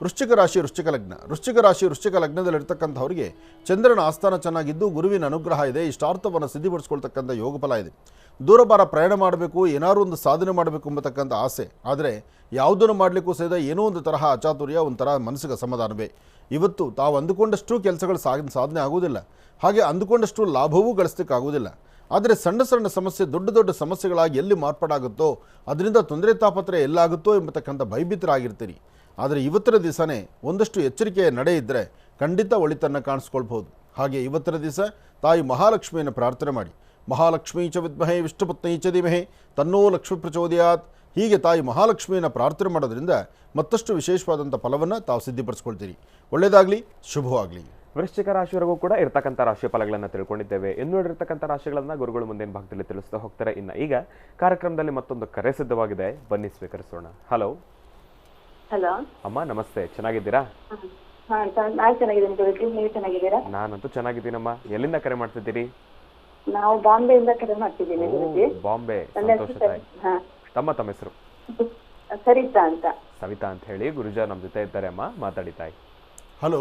ವೃಶ್ಚಿಕ ರಾಶಿ ವೃಶ್ಚಿಕ ಲಗ್ನದಲ್ಲಿರ್ತಕ್ಕಂಥವ್ರಿಗೆ ಚಂದ್ರನ ಆಸ್ಥಾನ ಚೆನ್ನಾಗಿದ್ದು ಗುರುವಿನ ಅನುಗ್ರಹ ಇದೆ. ಇಷ್ಟಾರ್ಥವನ್ನು ಸಿದ್ಧಿಪಡಿಸ್ಕೊಳ್ತಕ್ಕಂಥ ಯೋಗ ಫಲ ಇದೆ. ದೂರಭಾರ ಪ್ರಯಾಣ ಮಾಡಬೇಕು, ಏನಾದರೂ ಒಂದು ಸಾಧನೆ ಮಾಡಬೇಕು ಎಂಬತಕ್ಕಂಥ ಆಸೆ. ಆದರೆ ಯಾವುದನ್ನು ಮಾಡಲಿಕ್ಕೂ ಸಹಿತ ಏನೋ ಒಂದು ತರಹ ಅಚಾತುರ್ಯ, ಒಂಥರ ಮನಸ್ಸಿಗೆ ಅಸಮಾಧಾನವೇ. ಇವತ್ತು ತಾವು ಅಂದುಕೊಂಡಷ್ಟು ಕೆಲಸಗಳು ಸಾಧನೆ ಆಗುವುದಿಲ್ಲ, ಹಾಗೆ ಅಂದುಕೊಂಡಷ್ಟು ಲಾಭವೂ ಗಳಿಸಲಿಕ್ಕಾಗುವುದಿಲ್ಲ. ಆದರೆ ಸಣ್ಣ ಸಣ್ಣ ಸಮಸ್ಯೆ ದೊಡ್ಡ ದೊಡ್ಡ ಸಮಸ್ಯೆಗಳಾಗಿ ಎಲ್ಲಿ ಮಾರ್ಪಾಡಾಗುತ್ತೋ, ಅದರಿಂದ ತೊಂದರೆ ತಾಪತ್ರೆ ಎಲ್ಲಾಗುತ್ತೋ ಎಂಬತಕ್ಕಂಥ ಭಯಭೀತರಾಗಿರ್ತೀರಿ. ಆದರೆ ಇವತ್ತಿನ ದಿವಸನೇ ಒಂದಷ್ಟು ಎಚ್ಚರಿಕೆಯ ನಡೆ ಇದ್ದರೆ ಖಂಡಿತ ಒಳಿತನ್ನು ಕಾಣಿಸ್ಕೊಳ್ಬಹುದು. ಹಾಗೆ ಇವತ್ತಿನ ದಿವಸ ತಾಯಿ ಮಹಾಲಕ್ಷ್ಮಿಯನ್ನು ಪ್ರಾರ್ಥನೆ ಮಾಡಿ. ಮಹಾಲಕ್ಷ್ಮೀ ಚ ವಿದ್ಮಹೇ ವಿಷ್ಣುಪತ್ನಿ ಚ ಧೀಮಹಿ ತನ್ನೋ ಲಕ್ಷ್ಮೀ ಪ್ರಚೋದಯಾತ್. ಹೀಗೆ ತಾಯಿ ಮಹಾಲಕ್ಷ್ಮಿಯನ್ನು ಪ್ರಾರ್ಥನೆ ಮಾಡೋದ್ರಿಂದ ಮತ್ತಷ್ಟು ವಿಶೇಷವಾದಂಥ ಫಲವನ್ನು ತಾವು ಸಿದ್ಧಿಪಡಿಸ್ಕೊಳ್ತೀರಿ. ಒಳ್ಳೆಯದಾಗಲಿ, ಶುಭವಾಗಲಿ. ವೃಶ್ಚಿಕ ರಾಶಿಯವರೆಗೂ ಕೂಡ ಇರ್ತಕ್ಕಂಥ ರಾಶಿ ಫಲಗಳನ್ನು ತಿಳ್ಕೊಂಡಿದ್ದೇವೆ. ಇನ್ನು ಇರತಕ್ಕಂಥ ರಾಶಿಗಳನ್ನು ಗುರುಗಳು ಮುಂದಿನ ಭಾಗದಲ್ಲಿ ತಿಳಿಸ್ತಾ ಹೋಗ್ತಾರೆ. ಇನ್ನು ಈಗ ಕಾರ್ಯಕ್ರಮದಲ್ಲಿ ಮತ್ತೊಂದು ಕರೆ ಸಿದ್ಧವಾಗಿದೆ, ಬನ್ನಿ ಸ್ವೀಕರಿಸೋಣ. ಹಲೋ ಹಲೋ ಅಮ್ಮ, ನಮಸ್ತೆ. ಚೆನ್ನಾಗಿದ್ದೀರಾ? ನಾನು ಚೆನ್ನಾಗಿದ್ದೀನಿ ಗುರುಜಿ, ನೀವು ಚೆನ್ನಾಗಿದ್ದೀರಾ? ನಾನಂತೂ ಚೆನ್ನಾಗಿದ್ದೀನಮ್ಮ. ಎಲ್ಲಿಂದ ಕರೆ ಮಾಡ್ತಿದ್ದೀರಿ? ನಾವು ಬಾಂಬೆಯಿಂದ ಕರೆ ಮಾಡ್ತಿದ್ದೀನಿ ಗುರುಜಿ. ಬಾಂಬೆ, ಸಂತೋಷ ತಾಯಿ. ತಮ್ಮ ಹೆಸರು? ಸರಿತಾ ಅಂತ. ಸವಿತಾ ಅಂತ ಹೇಳಿ. ಗುರುಜ ನಮ್ಮ ಜೊತೆ ಇದ್ದಾರೆ ಅಮ್ಮ, ಮಾತಾಡಿ ತಾಯಿ. ಹಲೋ.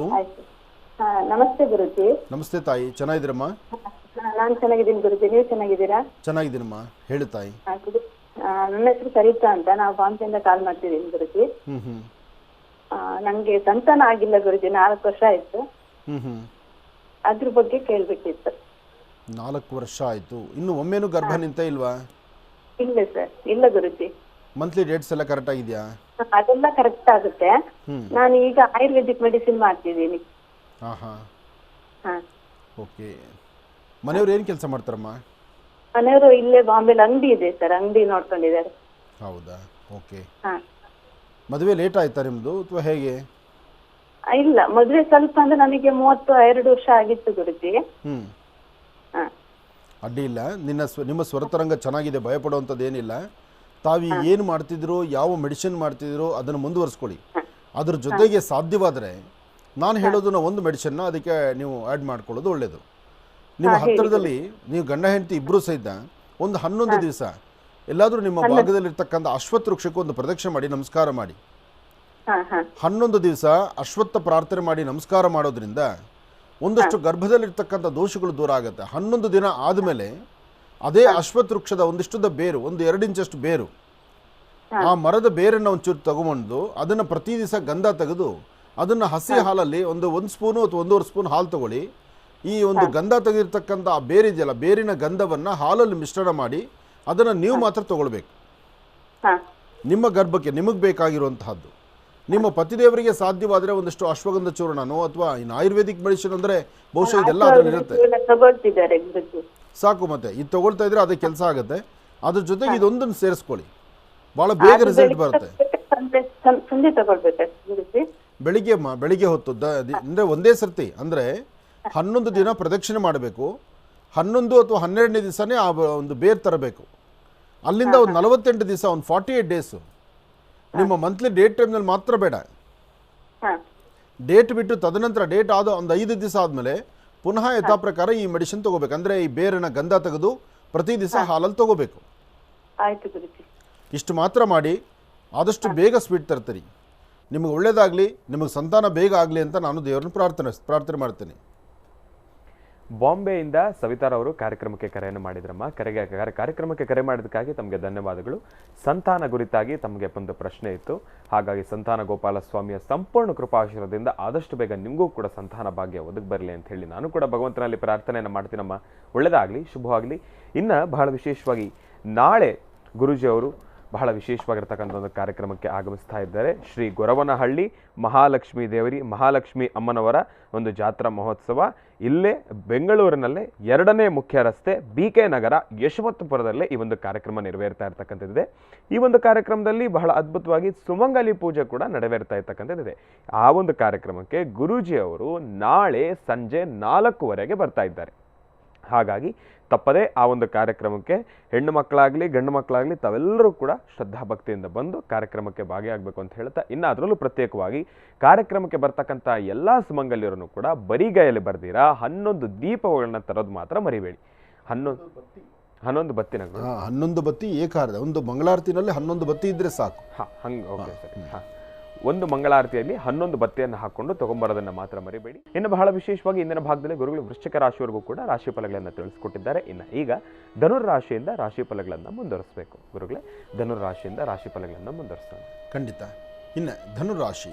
ನಮಸ್ತೆ ಗುರುಜಿ. ನಮಸ್ತೆ ತಾಯಿ, ಚೆನ್ನಾಗಿದ್ದೀರಮ್ಮ? ನಾನು ಚೆನ್ನಾಗಿದ್ದೀನಿ ಗುರುಜಿ, ನೀವು ಚೆನ್ನಾಗಿದ್ದೀರಾ? ಚೆನ್ನಾಗಿದ್ದೀನಮ್ಮ, ಹೇಳಿ ತಾಯಿ. ನನ್ನ ಹೆಸರು ಸರಿತಾ ಅಂತ, ನಾವು ಬಾಂಬೆಯಿಂದ ಕಾಲ್ ಮಾಡ್ತಿದ್ದೀನಿ ಗುರುಜಿ. ನಂಗೆ ಸಂತಾನ ಆಗಿಲ್ಲ ಗುರುಜಿ, 4 ವರ್ಷ ಆಯ್ತು. ಅದ್ರ ಬಗ್ಗೆ ಕೇಳ್ಬೇಕಿತ್ತು. 4 ವರ್ಷ ಆಯ್ತು, ಇನ್ನು ಒಮ್ಮೆನೂ ಗರ್ಭ ನಿಂತ ಇಲ್ವಾ? ಇಲ್ಲ ಸರ್, ಇಲ್ಲ ಗುರುಜಿ. ಮಂತ್ಲಿ ಡೇಟ್ಸ್ ಎಲ್ಲ ಕರೆಕ್ಟ್ ಆಗಿದೆಯಾ? ಅದೆಲ್ಲ ಕರೆಕ್ಟ್ ಆಗುತ್ತೆ. ನಾನು ಈಗ ಆಯುರ್ವೇದಿಕ್ ಮೆಡಿಸಿನ್ ಮಾಡ್ತಿದ್ದೀನಿ. ಓಕೆ. ಮನೆಯವ್ರು ಏನು ಕೆಲಸ ಮಾಡ್ತಾರಮ್ಮ? ಮನೆಯವರು ಇಲ್ಲೇ ಬಾಂಬೆಲಿ ಅಂಗಡಿ ಇದೆ ಸರ್, ಅಂಗಡಿ ನೋಡ್ಕೊಂಡಿದ್ದಾರೆ. ಹೌದಾ? ಓಕೆ. ಮದುವೆ ಲೇಟ್ ಆಯ್ತಾ ನಿಮ್ದು ಅಥವಾ ಹೇಗೆ? ಇಲ್ಲ, ಮದುವೆ ಸ್ವಲ್ಪ ಅಂದ್ರೆ ನನಗೆ 32 ವರ್ಷ ಆಗಿತ್ತು ಗುರುಜಿ. ಅಡ್ಡಿ ಇಲ್ಲ. ನಿಮ್ಮ ಸ್ವರತರಂಗ ಚೆನ್ನಾಗಿದೆ, ಭಯಪಡುವಂಥದ್ದು ಏನಿಲ್ಲ. ತಾವು ಏನು ಮಾಡ್ತಿದ್ರು, ಯಾವ ಮೆಡಿಸಿನ್ ಮಾಡ್ತಿದ್ರು ಅದನ್ನು ಮುಂದುವರಿಸ್ಕೊಳ್ಳಿ. ಅದ್ರ ಜೊತೆಗೆ ಸಾಧ್ಯವಾದರೆ ನಾನು ಹೇಳೋದನ್ನ ಒಂದು ಮೆಡಿಸಿನ್ನ ಅದಕ್ಕೆ ನೀವು ಆ್ಯಡ್ ಮಾಡ್ಕೊಳ್ಳೋದು ಒಳ್ಳೆಯದು. ನಿಮ್ಮ ಹತ್ತಿರದಲ್ಲಿ ನೀವು ಗಂಡ ಹೆಂಡತಿ ಇಬ್ಬರೂ ಸಹಿತ ಒಂದು 11 ದಿವಸ ಎಲ್ಲಾದರೂ ನಿಮ್ಮ ಭಾಗದಲ್ಲಿರ್ತಕ್ಕಂಥ ಅಶ್ವತ್ಥ ವೃಕ್ಷಕ್ಕೆ ಒಂದು ಪ್ರದಕ್ಷಿಣೆ ಮಾಡಿ ನಮಸ್ಕಾರ ಮಾಡಿ. 11 ದಿವಸ ಅಶ್ವತ್ಥ ಪ್ರಾರ್ಥನೆ ಮಾಡಿ ನಮಸ್ಕಾರ ಮಾಡೋದ್ರಿಂದ ಒಂದಷ್ಟು ಗರ್ಭದಲ್ಲಿರ್ತಕ್ಕಂಥ ದೋಷಗಳು ದೂರ ಆಗುತ್ತೆ. 11 ದಿನ ಆದಮೇಲೆ ಅದೇ ಅಶ್ವತ್ಥ ವೃಕ್ಷದ ಒಂದಿಷ್ಟುದ ಬೇರು, ಒಂದು 2 ಇಂಚಷ್ಟು ಬೇರು, ಆ ಮರದ ಬೇರನ್ನು ಒಂಚೂರು ತಗೊಂಡು ಅದನ್ನು ಪ್ರತಿ ದಿವಸ ಗಂಧ ತೆಗೆದು ಅದನ್ನು ಹಸಿ ಹಾಲಲ್ಲಿ ಒಂದು ಸ್ಪೂನು ಅಥವಾ 1.5 ಸ್ಪೂನ್ ಹಾಲು ತಗೊಳ್ಳಿ. ಈ ಒಂದು ಗಂಧ ತೆಗೆದಿರ್ತಕ್ಕಂಥ ಆ ಬೇರಿದೆಯಲ್ಲ, ಬೇರಿನ ಗಂಧವನ್ನು ಹಾಲಲ್ಲಿ ಮಿಶ್ರಣ ಮಾಡಿ ಅದನ್ನು ನೀವು ಮಾತ್ರ ತಗೊಳ್ಬೇಕು. ನಿಮ್ಮ ಗರ್ಭಕ್ಕೆ ನಿಮಗೆ ಬೇಕಾಗಿರುವಂತಹದ್ದು. ನಿಮ್ಮ ಪತಿದೇವರಿಗೆ ಸಾಧ್ಯವಾದರೆ ಒಂದಷ್ಟು ಅಶ್ವಗಂಧ ಚೂರ್ಣನೋ ಅಥವಾ ಇನ್ನು ಆಯುರ್ವೇದಿಕ್ ಮೆಡಿಸಿನ್ ಅಂದರೆ ಬಹುಶಃ ಇದೆಲ್ಲ ಅದರಲ್ಲಿ ಇರುತ್ತೆ. ಸಾಕು. ಮತ್ತೆ ಇದು ತಗೊಳ್ತಾ ಇದ್ರೆ ಅದೇ ಕೆಲಸ ಆಗುತ್ತೆ. ಅದ್ರ ಜೊತೆಗೆ ಇದೊಂದನ್ನು ಸೇರಿಸ್ಕೊಳ್ಳಿ, ಭಾಳ ಬೇಗ ರಿಸಲ್ಟ್ ಬರುತ್ತೆ. ಬೆಳಿಗ್ಗೆ ಹೊತ್ತು ಅಂದರೆ ಒಂದೇ ಸರ್ತಿ ಅಂದರೆ 11 ದಿನ ಪ್ರದಕ್ಷಿಣೆ ಮಾಡಬೇಕು. 11 ಅಥವಾ 12ನೇ ದಿವಸನೇ ಆ ಒಂದು ಬೇರ್ ತರಬೇಕು. ಅಲ್ಲಿಂದ ಒಂದು 48 ದಿವಸ, ಒಂದು 48 ಡೇಸು ನಿಮ್ಮ ಮಂತ್ಲಿ ಡೇಟ್ ಟೈಮ್ನಲ್ಲಿ ಮಾತ್ರ ಬೇಡ. ಡೇಟ್ ಬಿಟ್ಟು ತದನಂತರ ಡೇಟ್ ಆದ ಒಂದು 5 ದಿವಸ ಆದಮೇಲೆ ಪುನಃ ಯಥಾ ಪ್ರಕಾರ ಈ ಮೆಡಿಸಿನ್ ತಗೋಬೇಕು. ಅಂದರೆ ಈ ಬೇರಿನ ಗಂಧ ತೆಗೆದು ಪ್ರತಿ ದಿವಸ ಹಾಲಲ್ಲಿ ತಗೋಬೇಕು. ಇಷ್ಟು ಮಾತ್ರ ಮಾಡಿ ಆದಷ್ಟು ಬೇಗ ಸ್ವೀಟ್ ತರ್ತೀರಿ. ನಿಮಗೆ ಒಳ್ಳೆಯದಾಗಲಿ, ನಿಮಗೆ ಸಂತಾನ ಬೇಗ ಆಗಲಿ ಅಂತ ನಾನು ದೇವರನ್ನು ಪ್ರಾರ್ಥನೆ ಮಾಡ್ತೇನೆ. ಬಾಂಬೆಯಿಂದ ಸವಿತಾರವರು ಕಾರ್ಯಕ್ರಮಕ್ಕೆ ಕರೆಯನ್ನು ಮಾಡಿದ್ರಮ್ಮ. ಕಾರ್ಯಕ್ರಮಕ್ಕೆ ಕರೆ ಮಾಡಿದ್ದಕ್ಕಾಗಿ ತಮಗೆ ಧನ್ಯವಾದಗಳು. ಸಂತಾನ ಕುರಿತಾಗಿ ತಮಗೆ ಒಂದು ಪ್ರಶ್ನೆ ಇತ್ತು, ಹಾಗಾಗಿ ಸಂತಾನ ಗೋಪಾಲ ಸ್ವಾಮಿಯ ಸಂಪೂರ್ಣ ಕೃಪಾಶೀರ್ವಾದದಿಂದ ಆದಷ್ಟು ಬೇಗ ನಿಮಗೂ ಕೂಡ ಸಂತಾನ ಭಾಗ್ಯ ಒದಗಿ ಬರಲಿ ಅಂತ ಹೇಳಿ ನಾನು ಕೂಡ ಭಗವಂತನಲ್ಲಿ ಪ್ರಾರ್ಥನೆಯನ್ನು ಮಾಡ್ತೀನಮ್ಮ. ಒಳ್ಳೆಯದಾಗಲಿ, ಶುಭವಾಗಲಿ. ಇನ್ನು ಬಹಳ ವಿಶೇಷವಾಗಿ ನಾಳೆ ಗುರೂಜಿಯವರು ಬಹಳ ವಿಶೇಷವಾಗಿರ್ತಕ್ಕಂಥ ಒಂದು ಕಾರ್ಯಕ್ರಮಕ್ಕೆ ಆಗಮಿಸ್ತಾ ಇದ್ದಾರೆ. ಶ್ರೀ ಗೊರವನಹಳ್ಳಿ ಮಹಾಲಕ್ಷ್ಮಿ ಅಮ್ಮನವರ ಒಂದು ಜಾತ್ರಾ ಮಹೋತ್ಸವ ಇಲ್ಲೇ ಬೆಂಗಳೂರಿನಲ್ಲೇ 2ನೇ ಮುಖ್ಯ ರಸ್ತೆ BK ನಗರ ಯಶವಂತಪುರದಲ್ಲೇ ಈ ಒಂದು ಕಾರ್ಯಕ್ರಮ ನೆರವೇರ್ತಾ ಇರ್ತಕ್ಕಂಥದ್ದಿದೆ. ಈ ಒಂದು ಕಾರ್ಯಕ್ರಮದಲ್ಲಿ ಬಹಳ ಅದ್ಭುತವಾಗಿ ಸುಮಂಗಲಿ ಪೂಜೆ ಕೂಡ ನೆರವೇರ್ತಾ ಇರ್ತಕ್ಕಂಥದ್ದಿದೆ. ಆ ಒಂದು ಕಾರ್ಯಕ್ರಮಕ್ಕೆ ಗುರೂಜಿ ಅವರು ನಾಳೆ ಸಂಜೆ 4 ಗಂಟೆಗೆ ಬರ್ತಾ ಇದ್ದಾರೆ. ಹಾಗಾಗಿ ತಪ್ಪದೇ ಆ ಒಂದು ಕಾರ್ಯಕ್ರಮಕ್ಕೆ ಹೆಣ್ಣು ಮಕ್ಕಳಾಗಲಿ ಗಂಡು ಮಕ್ಕಳಾಗಲಿ ತಾವೆಲ್ಲರೂ ಕೂಡ ಶ್ರದ್ಧಾಭಕ್ತಿಯಿಂದ ಬಂದು ಕಾರ್ಯಕ್ರಮಕ್ಕೆ ಭಾಗಿಯಾಗಬೇಕು ಅಂತ ಹೇಳ್ತಾ, ಇನ್ನು ಅದರಲ್ಲೂ ಪ್ರತ್ಯೇಕವಾಗಿ ಕಾರ್ಯಕ್ರಮಕ್ಕೆ ಬರ್ತಕ್ಕಂಥ ಎಲ್ಲ ಸುಮಂಗಲ್ಯರನ್ನು ಕೂಡ ಬರಿಗೈಯಲ್ಲಿ ಬರ್ದಿರಾ 11 ದೀಪಗಳನ್ನ ತರೋದು ಮಾತ್ರ ಮರಿಬೇಡಿ. 11 ಬತ್ತಿನ 11 ಬತ್ತಿ ಏಕಾರ್ಧ, ಒಂದು ಮಂಗಳಾರತಿನಲ್ಲಿ 11 ಬತ್ತಿ ಇದ್ರೆ ಸಾಕು. ಹಂಗೆ ಓಕೆ ಸರಿ. ಒಂದು ಮಂಗಳಾರತಿಯಲ್ಲಿ 11 ಬತ್ತಿಯನ್ನು ಹಾಕೊಂಡು ತಗೊಂಬರೋದನ್ನ ಮಾತ್ರ ಮರಿಬೇಡಿ. ಇನ್ನು ಬಹಳ ವಿಶೇಷವಾಗಿ ಇಂದಿನ ಭಾಗದಲ್ಲಿ ಗುರುಗಳು ವೃಶ್ಚಿಕ ರಾಶಿಯವರೆಗೂ ಕೂಡ ರಾಶಿ ಫಲಗಳನ್ನು ತಿಳಿಸ್ಕೊಟ್ಟಿದ್ದಾರೆ. ಇನ್ನು ಈಗ ಧನುರ್ ರಾಶಿಯಿಂದ ರಾಶಿ ಫಲಗಳನ್ನು ಮುಂದುವರಿಸಬೇಕು. ಗುರುಗಳೇ, ಧನುರ್ ರಾಶಿಯಿಂದ ರಾಶಿ ಫಲಗಳನ್ನು ಮುಂದುವರಿಸೋಣ. ಖಂಡಿತ. ಇನ್ನು ಧನುರಾಶಿ,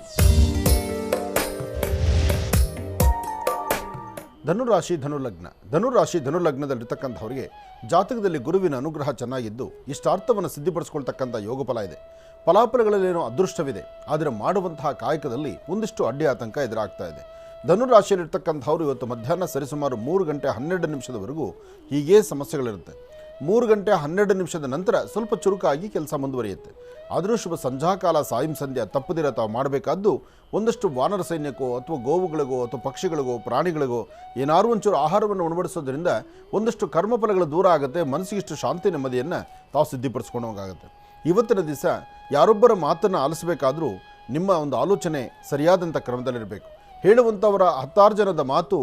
ಧನುರಾಶಿ ಧನುಲಗ್ನ. ಧನುರಾಶಿ ಧನುಲಗ್ನದಲ್ಲಿರ್ತಕ್ಕಂಥವರಿಗೆ ಜಾತಕದಲ್ಲಿ ಗುರುವಿನ ಅನುಗ್ರಹ ಚೆನ್ನಾಗಿದ್ದು ಇಷ್ಟಾರ್ಥವನ್ನು ಸಿದ್ಧಿಪಡಿಸ್ಕೊಳ್ತಕ್ಕಂಥ ಯೋಗ ಫಲ ಇದೆ. ಫಲಾಫಲಗಳಲ್ಲೇನೋ ಅದೃಷ್ಟವಿದೆ, ಆದರೆ ಮಾಡುವಂತಹ ಕಾಯಕದಲ್ಲಿ ಒಂದಿಷ್ಟು ಅಡ್ಡಿ ಆತಂಕ ಎದುರಾಗ್ತಾ ಇದೆ. ಧನುರಾಶಿಯಲ್ಲಿರ್ತಕ್ಕಂಥವ್ರು ಇವತ್ತು ಮಧ್ಯಾಹ್ನ ಸರಿಸುಮಾರು 3 ಗಂಟೆ 12 ನಿಮಿಷದವರೆಗೂ ಹೀಗೇ ಸಮಸ್ಯೆಗಳಿರುತ್ತೆ. 3 ಗಂಟೆ 12 ನಿಮಿಷದ ನಂತರ ಸ್ವಲ್ಪ ಚುರುಕಾಗಿ ಕೆಲಸ ಮುಂದುವರಿಯುತ್ತೆ. ಆದರೂ ಶುಭ ಸಂಧ್ಯಾಕಾಲ ಸಾಯಂ ಸಂಧ್ಯಾ ತಪ್ಪದಿರ ತಾವು ಮಾಡಬೇಕಾದ್ದು ಒಂದಷ್ಟು ವಾನರ ಸೈನ್ಯಕ್ಕೋ ಅಥವಾ ಗೋವುಗಳಿಗೋ ಅಥವಾ ಪಕ್ಷಿಗಳಿಗೋ ಪ್ರಾಣಿಗಳಿಗೋ ಏನಾರು ಒಂಚೂರು ಆಹಾರವನ್ನು ಉಣಬಡಿಸೋದ್ರಿಂದ ಒಂದಷ್ಟು ಕರ್ಮಫಲಗಳು ದೂರ ಆಗುತ್ತೆ. ಮನಸ್ಸಿಗಿಷ್ಟು ಶಾಂತಿ ನೆಮ್ಮದಿಯನ್ನು ತಾವು ಸಿದ್ಧಿಪಡಿಸ್ಕೊಂಡೋಗಾಗುತ್ತೆ. ಇವತ್ತಿನ ದಿವಸ ಯಾರೊಬ್ಬರ ಮಾತನ್ನು ಆಲಿಸಬೇಕಾದ್ರೂ ನಿಮ್ಮ ಒಂದು ಆಲೋಚನೆ ಸರಿಯಾದಂಥ ಕ್ರಮದಲ್ಲಿರಬೇಕು. ಹೇಳುವಂಥವರ 10 ಜನದ ಮಾತು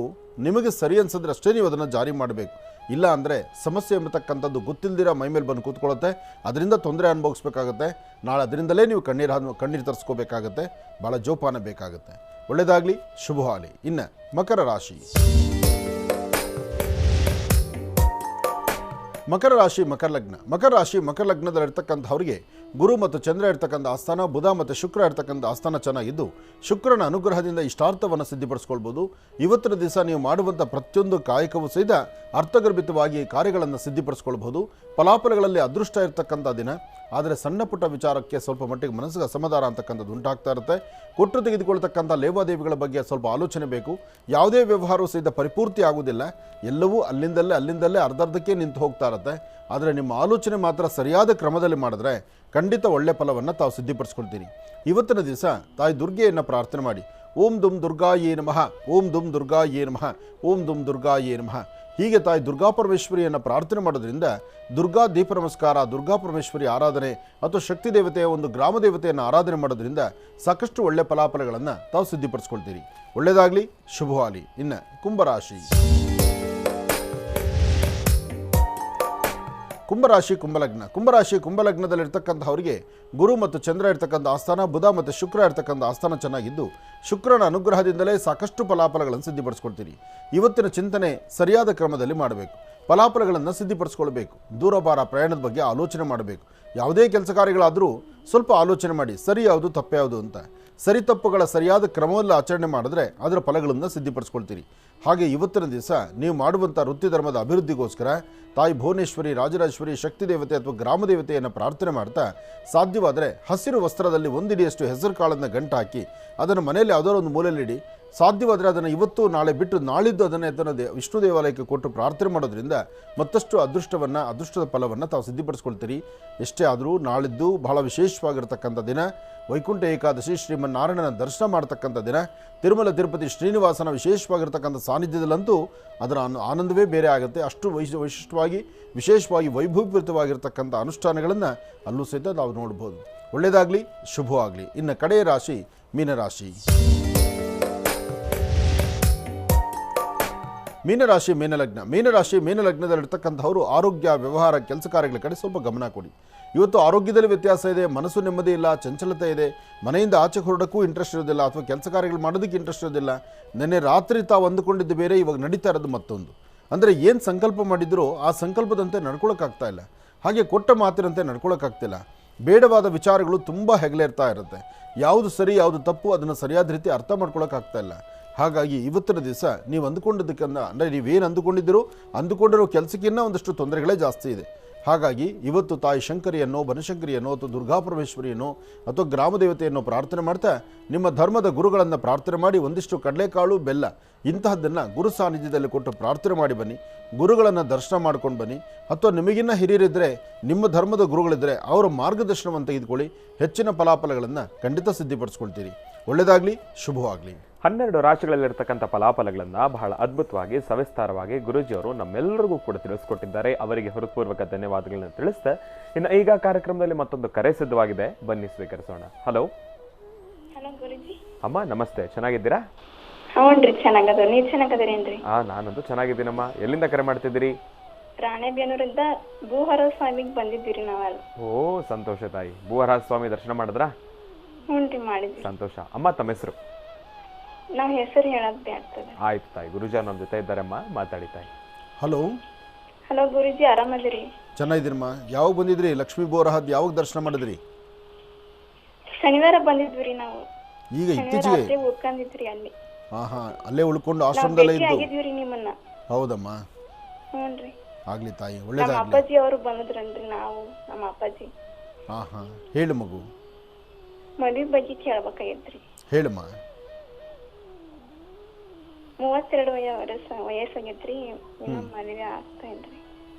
ನಿಮಗೆ ಸರಿ ಅನ್ಸಿದ್ರೆ ಅಷ್ಟೇ ನೀವು ಅದನ್ನು ಜಾರಿ ಮಾಡಬೇಕು. ಇಲ್ಲ ಅಂದರೆ ಸಮಸ್ಯೆ ಎಂಬತಕ್ಕಂಥದ್ದು ಗೊತ್ತಿಲ್ಲದಿರ ಮೈಮೇಲೆ ಬಂದು ಕೂತ್ಕೊಳ್ಳುತ್ತೆ. ಅದರಿಂದ ತೊಂದರೆ ಅನುಭವಿಸ್ಬೇಕಾಗತ್ತೆ. ನಾಳೆ ಅದರಿಂದಲೇ ನೀವು ಕಣ್ಣೀರು ತರಿಸ್ಕೋಬೇಕಾಗತ್ತೆ. ಭಾಳ ಜೋಪಾನ ಬೇಕಾಗುತ್ತೆ. ಒಳ್ಳೆಯದಾಗಲಿ, ಶುಭವಾಗಲಿ. ಇನ್ನು ಮಕರ ರಾಶಿ, ಮಕರ ರಾಶಿ ಮಕರ ಲಗ್ನ. ಮಕರ ರಾಶಿ ಮಕರ ಲಗ್ನದಲ್ಲಿರ್ತಕ್ಕಂಥವ್ರಿಗೆ ಗುರು ಮತ್ತು ಚಂದ್ರ ಇರ್ತಕ್ಕಂಥ ಆಸ್ಥಾನ, ಬುಧ ಮತ್ತು ಶುಕ್ರ ಇರ್ತಕ್ಕಂಥ ಆಸ್ಥಾನ ಚೆನ್ನಾಗಿದ್ದು ಶುಕ್ರನ ಅನುಗ್ರಹದಿಂದ ಇಷ್ಟಾರ್ಥವನ್ನು ಸಿದ್ಧಿಪಡಿಸ್ಕೊಳ್ಬೋದು. ಇವತ್ತಿನ ದಿವಸ ನೀವು ಮಾಡುವಂಥ ಪ್ರತಿಯೊಂದು ಕಾಯಕವೂ ಸಹಿತ ಅರ್ಥಗರ್ಭಿತವಾಗಿ ಕಾರ್ಯಗಳನ್ನು ಸಿದ್ಧಿಪಡಿಸ್ಕೊಳ್ಬೋದು. ಫಲಾಫಲಗಳಲ್ಲಿ ಅದೃಷ್ಟ ಇರ್ತಕ್ಕಂಥ ದಿನ. ಆದರೆ ಸಣ್ಣ ಪುಟ್ಟ ವಿಚಾರಕ್ಕೆ ಸ್ವಲ್ಪ ಮಟ್ಟಿಗೆ ಮನಸ್ಸಿಗೆ ಅಸಮಾಧಾನ ಅಂತಕ್ಕಂಥದ್ದು ಉಂಟಾಗ್ತಾ ಇರುತ್ತೆ. ಕೊಟ್ಟು ತೆಗೆದುಕೊಳ್ತಕ್ಕಂಥ ಲೇವಾದೇವಿಗಳ ಬಗ್ಗೆ ಸ್ವಲ್ಪ ಆಲೋಚನೆ ಬೇಕು. ಯಾವುದೇ ವ್ಯವಹಾರವೂ ಸಹಿತ ಪರಿಪೂರ್ತಿ ಆಗುವುದಿಲ್ಲ. ಎಲ್ಲವೂ ಅಲ್ಲಿಂದಲ್ಲೇ ಅರ್ಧಕ್ಕೆ ನಿಂತು ಹೋಗ್ತಾ ಇರುತ್ತೆ. ಆದರೆ ನಿಮ್ಮ ಆಲೋಚನೆ ಮಾತ್ರ ಸರಿಯಾದ ಕ್ರಮದಲ್ಲಿ ಮಾಡಿದ್ರೆ ಖಂಡಿತ ಒಳ್ಳೆ ಫಲವನ್ನು ತಾವು ಸಿದ್ಧಿಪಡಿಸ್ಕೊಳ್ತೀರಿ. ಇವತ್ತಿನ ದಿವಸ ತಾಯಿ ದುರ್ಗೆಯನ್ನು ಪ್ರಾರ್ಥನೆ ಮಾಡಿ. ಓಂ ದುಂ ದುರ್ಗಾಯೇ ನಮಃ, ಓಂ ದುಂ ದುರ್ಗಾಯೇ ನಮಃ, ಓಂ ದುಂ ದುರ್ಗಾಯೇ ನಮಃ. ಹೀಗೆ ತಾಯಿ ದುರ್ಗಾ ಪರಮೇಶ್ವರಿಯನ್ನು ಪ್ರಾರ್ಥನೆ ಮಾಡೋದ್ರಿಂದ ದುರ್ಗಾ ದೀಪ ನಮಸ್ಕಾರ, ದುರ್ಗಾ ಪರಮೇಶ್ವರಿ ಆರಾಧನೆ ಅಥವಾ ಶಕ್ತಿ ದೇವತೆಯ ಒಂದು ಗ್ರಾಮ ದೇವತೆಯನ್ನು ಆರಾಧನೆ ಮಾಡೋದ್ರಿಂದ ಸಾಕಷ್ಟು ಒಳ್ಳೆ ಫಲಾಫಲಗಳನ್ನು ತಾವು ಸಿದ್ಧಿಪಡಿಸ್ಕೊಳ್ತೀರಿ. ಒಳ್ಳೆಯದಾಗಲಿ, ಶುಭವಾಗಲಿ. ಇನ್ನು ಕುಂಭರಾಶಿ, ಕುಂಭರಾಶಿ ಕುಂಭಲಗ್ನ. ಕುಂಭಲಗ್ನದಲ್ಲಿರ್ತಕ್ಕಂಥವರಿಗೆ ಗುರು ಮತ್ತು ಚಂದ್ರ ಇರ್ತಕ್ಕಂಥ ಆಸ್ಥಾನ, ಬುಧ ಮತ್ತು ಶುಕ್ರ ಇರ್ತಕ್ಕಂಥ ಆಸ್ಥಾನ ಚೆನ್ನಾಗಿದ್ದು ಶುಕ್ರನ ಅನುಗ್ರಹದಿಂದಲೇ ಸಾಕಷ್ಟು ಫಲಾಫಲಗಳನ್ನು ಸಿದ್ಧಿಪಡಿಸ್ಕೊಳ್ತೀರಿ. ಇವತ್ತಿನ ಚಿಂತನೆ ಸರಿಯಾದ ಕ್ರಮದಲ್ಲಿ ಮಾಡಬೇಕು. ಫಲಾಫಲಗಳನ್ನು ಸಿದ್ಧಿಪಡಿಸ್ಕೊಳ್ಬೇಕು. ದೂರಭಾರ ಪ್ರಯಾಣದ ಬಗ್ಗೆ ಆಲೋಚನೆ ಮಾಡಬೇಕು. ಯಾವುದೇ ಕೆಲಸ ಕಾರ್ಯಗಳಾದರೂ ಸ್ವಲ್ಪ ಆಲೋಚನೆ ಮಾಡಿ, ಸರಿ ಯಾವುದು ತಪ್ಪು ಯಾವುದು ಅಂತ. ಸರಿ ತಪ್ಪುಗಳ ಸರಿಯಾದ ಕ್ರಮದಲ್ಲಿ ಆಚರಣೆ ಮಾಡಿದ್ರೆ ಅದರ ಫಲಗಳನ್ನು ಸಿದ್ಧಿಪಡಿಸ್ಕೊಳ್ತೀರಿ. ಹಾಗೆ ಇವತ್ತಿನ ದಿವಸ ನೀವು ಮಾಡುವಂಥ ವೃತ್ತಿ ಧರ್ಮದ ಅಭಿವೃದ್ಧಿಗೋಸ್ಕರ ತಾಯಿ ಭುವನೇಶ್ವರಿ, ರಾಜರಾಜೇಶ್ವರಿ, ಶಕ್ತಿ ದೇವತೆ ಅಥವಾ ಗ್ರಾಮ ದೇವತೆಯನ್ನು ಪ್ರಾರ್ಥನೆ ಮಾಡ್ತಾ ಸಾಧ್ಯವಾದರೆ ಹಸಿರು ವಸ್ತ್ರದಲ್ಲಿ 1 ಹಿಡಿಯಷ್ಟು ಹೆಸರು ಕಾಳನ್ನು ಗಂಟು ಹಾಕಿ ಅದನ್ನು ಮನೆಯಲ್ಲಿ ಯಾವುದೋ ಒಂದು ಮೂಲೆಯಲ್ಲಿಡಿ. ಸಾಧ್ಯವಾದರೆ ಅದನ್ನು ಇವತ್ತು ನಾಳೆ ಬಿಟ್ಟು ನಾಳಿದ್ದು ಅದನ್ನು ವಿಷ್ಣು ದೇವಾಲಯಕ್ಕೆ ಕೊಟ್ಟು ಪ್ರಾರ್ಥನೆ ಮಾಡೋದ್ರಿಂದ ಮತ್ತಷ್ಟು ಅದೃಷ್ಟದ ಫಲವನ್ನು ತಾವು ಸಿದ್ಧಿಪಡಿಸ್ಕೊಳ್ತೀರಿ. ಎಷ್ಟೇ ಆದರೂ ನಾಳಿದ್ದು ಬಹಳ ವಿಶೇಷವಾಗಿರ್ತಕ್ಕಂಥ ದಿನ. ವೈಕುಂಠ ಏಕಾದಶಿ, ಶ್ರೀಮನ್ನಾರಾಯಣನ ದರ್ಶನ ಮಾಡ್ತಕ್ಕಂಥ ದಿನ. ತಿರುಮಲ ತಿರುಪತಿ ಶ್ರೀನಿವಾಸನ ವಿಶೇಷವಾಗಿರ್ತಕ್ಕಂಥ ಸಾನ್ನಿಧ್ಯದಲ್ಲಂತೂ ಅದರ ಆನಂದವೇ ಬೇರೆ ಆಗುತ್ತೆ. ಅಷ್ಟು ವಿಶೇಷವಾಗಿ ವೈಭವೀಕೃತವಾಗಿರ್ತಕ್ಕಂಥ ಅನುಷ್ಠಾನಗಳನ್ನು ಅಲ್ಲೂ ಸಹಿತ ನಾವು ನೋಡ್ಬೋದು. ಒಳ್ಳೆಯದಾಗಲಿ, ಶುಭವಾಗಲಿ. ಇನ್ನು ಕಡೆಯ ರಾಶಿ ಮೀನರಾಶಿ. ಮೀನರಾಶಿ ಮೇನಲಗ್ನದಲ್ಲಿರ್ತಕ್ಕಂಥವರು ಆರೋಗ್ಯ, ವ್ಯವಹಾರ, ಕೆಲಸ ಕಾರ್ಯಗಳ ಕಡೆ ಸ್ವಲ್ಪ ಗಮನ ಕೊಡಿ. ಇವತ್ತು ಆರೋಗ್ಯದಲ್ಲಿ ವ್ಯತ್ಯಾಸ ಇದೆ, ಮನಸ್ಸು ನೆಮ್ಮದಿ ಇಲ್ಲ, ಚಂಚಲತೆ ಇದೆ, ಮನೆಯಿಂದ ಆಚೆ ಹೊರಡೋಕ್ಕೂ ಇಂಟ್ರೆಸ್ಟ್ ಇರೋದಿಲ್ಲ ಅಥವಾ ಕೆಲಸ ಕಾರ್ಯಗಳು ಮಾಡೋದಕ್ಕೆ ಇಂಟ್ರೆಸ್ಟ್ ಇರೋದಿಲ್ಲ. ನಿನ್ನೆ ರಾತ್ರಿ ತಾವು ಅಂದುಕೊಂಡಿದ್ದು ಬೇರೆ, ಇವಾಗ ನಡೀತಾ ಇರೋದು ಮತ್ತೊಂದು. ಅಂದರೆ ಏನು ಸಂಕಲ್ಪ ಮಾಡಿದ್ರೋ ಆ ಸಂಕಲ್ಪದಂತೆ ನಡ್ಕೊಳ್ಳೋಕ್ಕಾಗ್ತಾ ಇಲ್ಲ. ಹಾಗೆ ಕೊಟ್ಟ ಮಾತಿನಂತೆ ನಡ್ಕೊಳ್ಳೋಕ್ಕಾಗ್ತಿಲ್ಲ. ಬೇಡವಾದ ವಿಚಾರಗಳು ತುಂಬ ಹೆಗಲೇರ್ತಾ ಇರುತ್ತೆ. ಯಾವುದು ಸರಿ ಯಾವುದು ತಪ್ಪು ಅದನ್ನು ಸರಿಯಾದ ರೀತಿ ಅರ್ಥ ಮಾಡ್ಕೊಳ್ಳೋಕ್ಕಾಗ್ತಾ ಇಲ್ಲ. ಹಾಗಾಗಿ ಇವತ್ತಿನ ದಿವಸ ನೀವು ಅಂದುಕೊಂಡಿದ್ದಕ್ಕಿಂತ ಅಂದರೆ ನೀವೇನು ಅಂದುಕೊಂಡಿರೋ ಕೆಲಸಕ್ಕಿಂತ ಒಂದಷ್ಟು ತೊಂದರೆಗಳೇ ಜಾಸ್ತಿ ಇದೆ. ಹಾಗಾಗಿ ಇವತ್ತು ತಾಯಿ ಶಂಕರಿಯನ್ನು, ಬನಶಂಕರಿಯನ್ನು ಅಥವಾ ದುರ್ಗಾ ಪರಮೇಶ್ವರಿಯನ್ನು ಅಥವಾ ಗ್ರಾಮ ದೇವತೆಯನ್ನು ಪ್ರಾರ್ಥನೆ ಮಾಡ್ತಾ ನಿಮ್ಮ ಧರ್ಮದ ಗುರುಗಳನ್ನು ಪ್ರಾರ್ಥನೆ ಮಾಡಿ ಒಂದಿಷ್ಟು ಕಡಲೆಕಾಳು, ಬೆಲ್ಲ ಇಂತಹದ್ದನ್ನು ಗುರು ಸಾನ್ನಿಧ್ಯದಲ್ಲಿ ಕೊಟ್ಟು ಪ್ರಾರ್ಥನೆ ಮಾಡಿ ಬನ್ನಿ. ಗುರುಗಳನ್ನು ದರ್ಶನ ಮಾಡ್ಕೊಂಡು ಬನ್ನಿ. ಅಥವಾ ನಿಮಗಿನ್ನ ಹಿರಿಯರಿದ್ದರೆ, ನಿಮ್ಮ ಧರ್ಮದ ಗುರುಗಳಿದ್ದರೆ ಅವರ ಮಾರ್ಗದರ್ಶನವನ್ನು ತೆಗೆದುಕೊಳ್ಳಿ. ಹೆಚ್ಚಿನ ಫಲಾಫಲಗಳನ್ನು ಖಂಡಿತ ಸಿದ್ಧಿಪಡಿಸ್ಕೊಳ್ತೀರಿ. ಒಳ್ಳೆಯದಾಗಲಿ, ಶುಭವಾಗಲಿ. 12 ರಾಶಿಗಳಲ್ಲಿರ್ತಕ್ಕಂಥ ಫಲಾಫಲಗಳನ್ನು ಬಹಳ ಅದ್ಭುತವಾಗಿ ಸವಿಸ್ತಾರವಾಗಿ ಗುರೂಜಿಯವರು ನಮ್ಮೆಲ್ಲರಿಗೂ ಕೂಡ ತಿಳಿಸ್ಕೊಟ್ಟಿದ್ದಾರೆ. ಅವರಿಗೆ ಹೃತ್ಪೂರ್ವಕ ಧನ್ಯವಾದಗಳನ್ನ ತಿಳಿಸ್ತಾ ಇನ್ನು ಈಗ ಕಾರ್ಯಕ್ರಮದಲ್ಲಿ ಮತ್ತೊಂದು ಕರೆ ಸಿದ್ಧವಾಗಿದೆ, ಬನ್ನಿ ಸ್ವೀಕರಿಸೋಣ. ಹಲೋ ಹಲೋ ಗುರುಜಿ. ಅಮ್ಮ ನಮಸ್ತೆ, ಚೆನ್ನಾಗಿದ್ದೀರಾ? ಹ್ಞೂನ್ರಿ, ಚೆನ್ನಾಗದ. ನೀವು ಚೆನ್ನಾಗದರೇನ್ರಿ? ನಾನಂತೂ ಚೆನ್ನಾಗಿದ್ದೀನಮ್ಮ. ಎಲ್ಲಿಂದ ಕರೆ ಮಾಡ್ತಿದ್ದೀರಿ? ರಾಣೆಬೆನ್ನೂರಿಂದ ಭೂಹರ ಸ್ವಾಮಿಗೆ ಬಂದಿದ್ದೀರಿ ನಾವೆಲ್ಲ. ಓ ಸಂತೋಷ ತಾಯಿ. ಭೂವರಾಜ ಸ್ವಾಮಿ ದರ್ಶನ ಮಾಡಿದ್ರಾ? ಹ್ಞೂನ್ರಿ, ಮಾಡಿದ್ವಿ. ಸಂತೋಷ. ಅಮ್ಮ ತಮ್ಮ ಹೆಸರು? ನಾವು ಹೆಸರು ಹೇಳೋದು ಬೇಡ್ತದೆ. ಆಯ್ತು ತಾಯಿ, ಗುರುಜಿ ನಮ್ಮ ಜೊತೆ ಇದ್ದಾರಮ್ಮ, ಮಾತಾಡಿ ತಾಯಿ. ಹಲೋ ಹಲೋ ಗುರುಜಿ, ಆರಾಮದಿರಿ? ಚೆನ್ನಾಗಿದ್ದೀರಮ್ಮ. ಯಾವಾಗ ಬಂದಿದ್ರಿ? ಲಕ್ಷ್ಮೀ ಬೋರಹದ್ ಯಾವಾಗ ದರ್ಶನ ಮಾಡಿದ್ರಿ? ಶನಿವಾರ ಬಂದಿದ್ವಿ ನಾವು. ಈಗ ಇತ್ತೀಚೆಗೆ? ಉಳ್ಕೊಂಡಿದ್ರಿ ಅಲ್ಲಿ. ಹಾಂ, ಅಲ್ಲೇ ಉಳ್ಕೊಂಡು ಆಶ್ರಮದಲ್ಲೇ ಇದ್ದು? ಆಗಿದ್ವಿ ನಿಮ್ಮನ್ನ. ಹೌದಮ್ಮ. ಹ್ಞೂನ್ರಿ. ಆಗ್ಲಿ ತಾಯಿ, ನಮ್ಮ ಒಳ್ಳೇದಾಗ್ಲಿ. ಅಪ್ಪಾಜಿ ಅವರು ಬಂದಿದ್ರನ್ರಿ, ನಾವು ನಮ್ಮ ಅಪ್ಪಾಜಿ. ಹಾಂ, ಹೇಳು ಮಗು. ಮದುವೆ ಬಗ್ಗೆ ಕೇಳ್ಬೇಕಾಗಿತ್ರಿ. ಹೇಳಮ್ಮ. 32 ವಯಸ್ಸಾಗೈತ್ರಿ, ಇನ್ನು ಮದುವೆ ಆಗ್ತಾ ಇದ್ರಿ.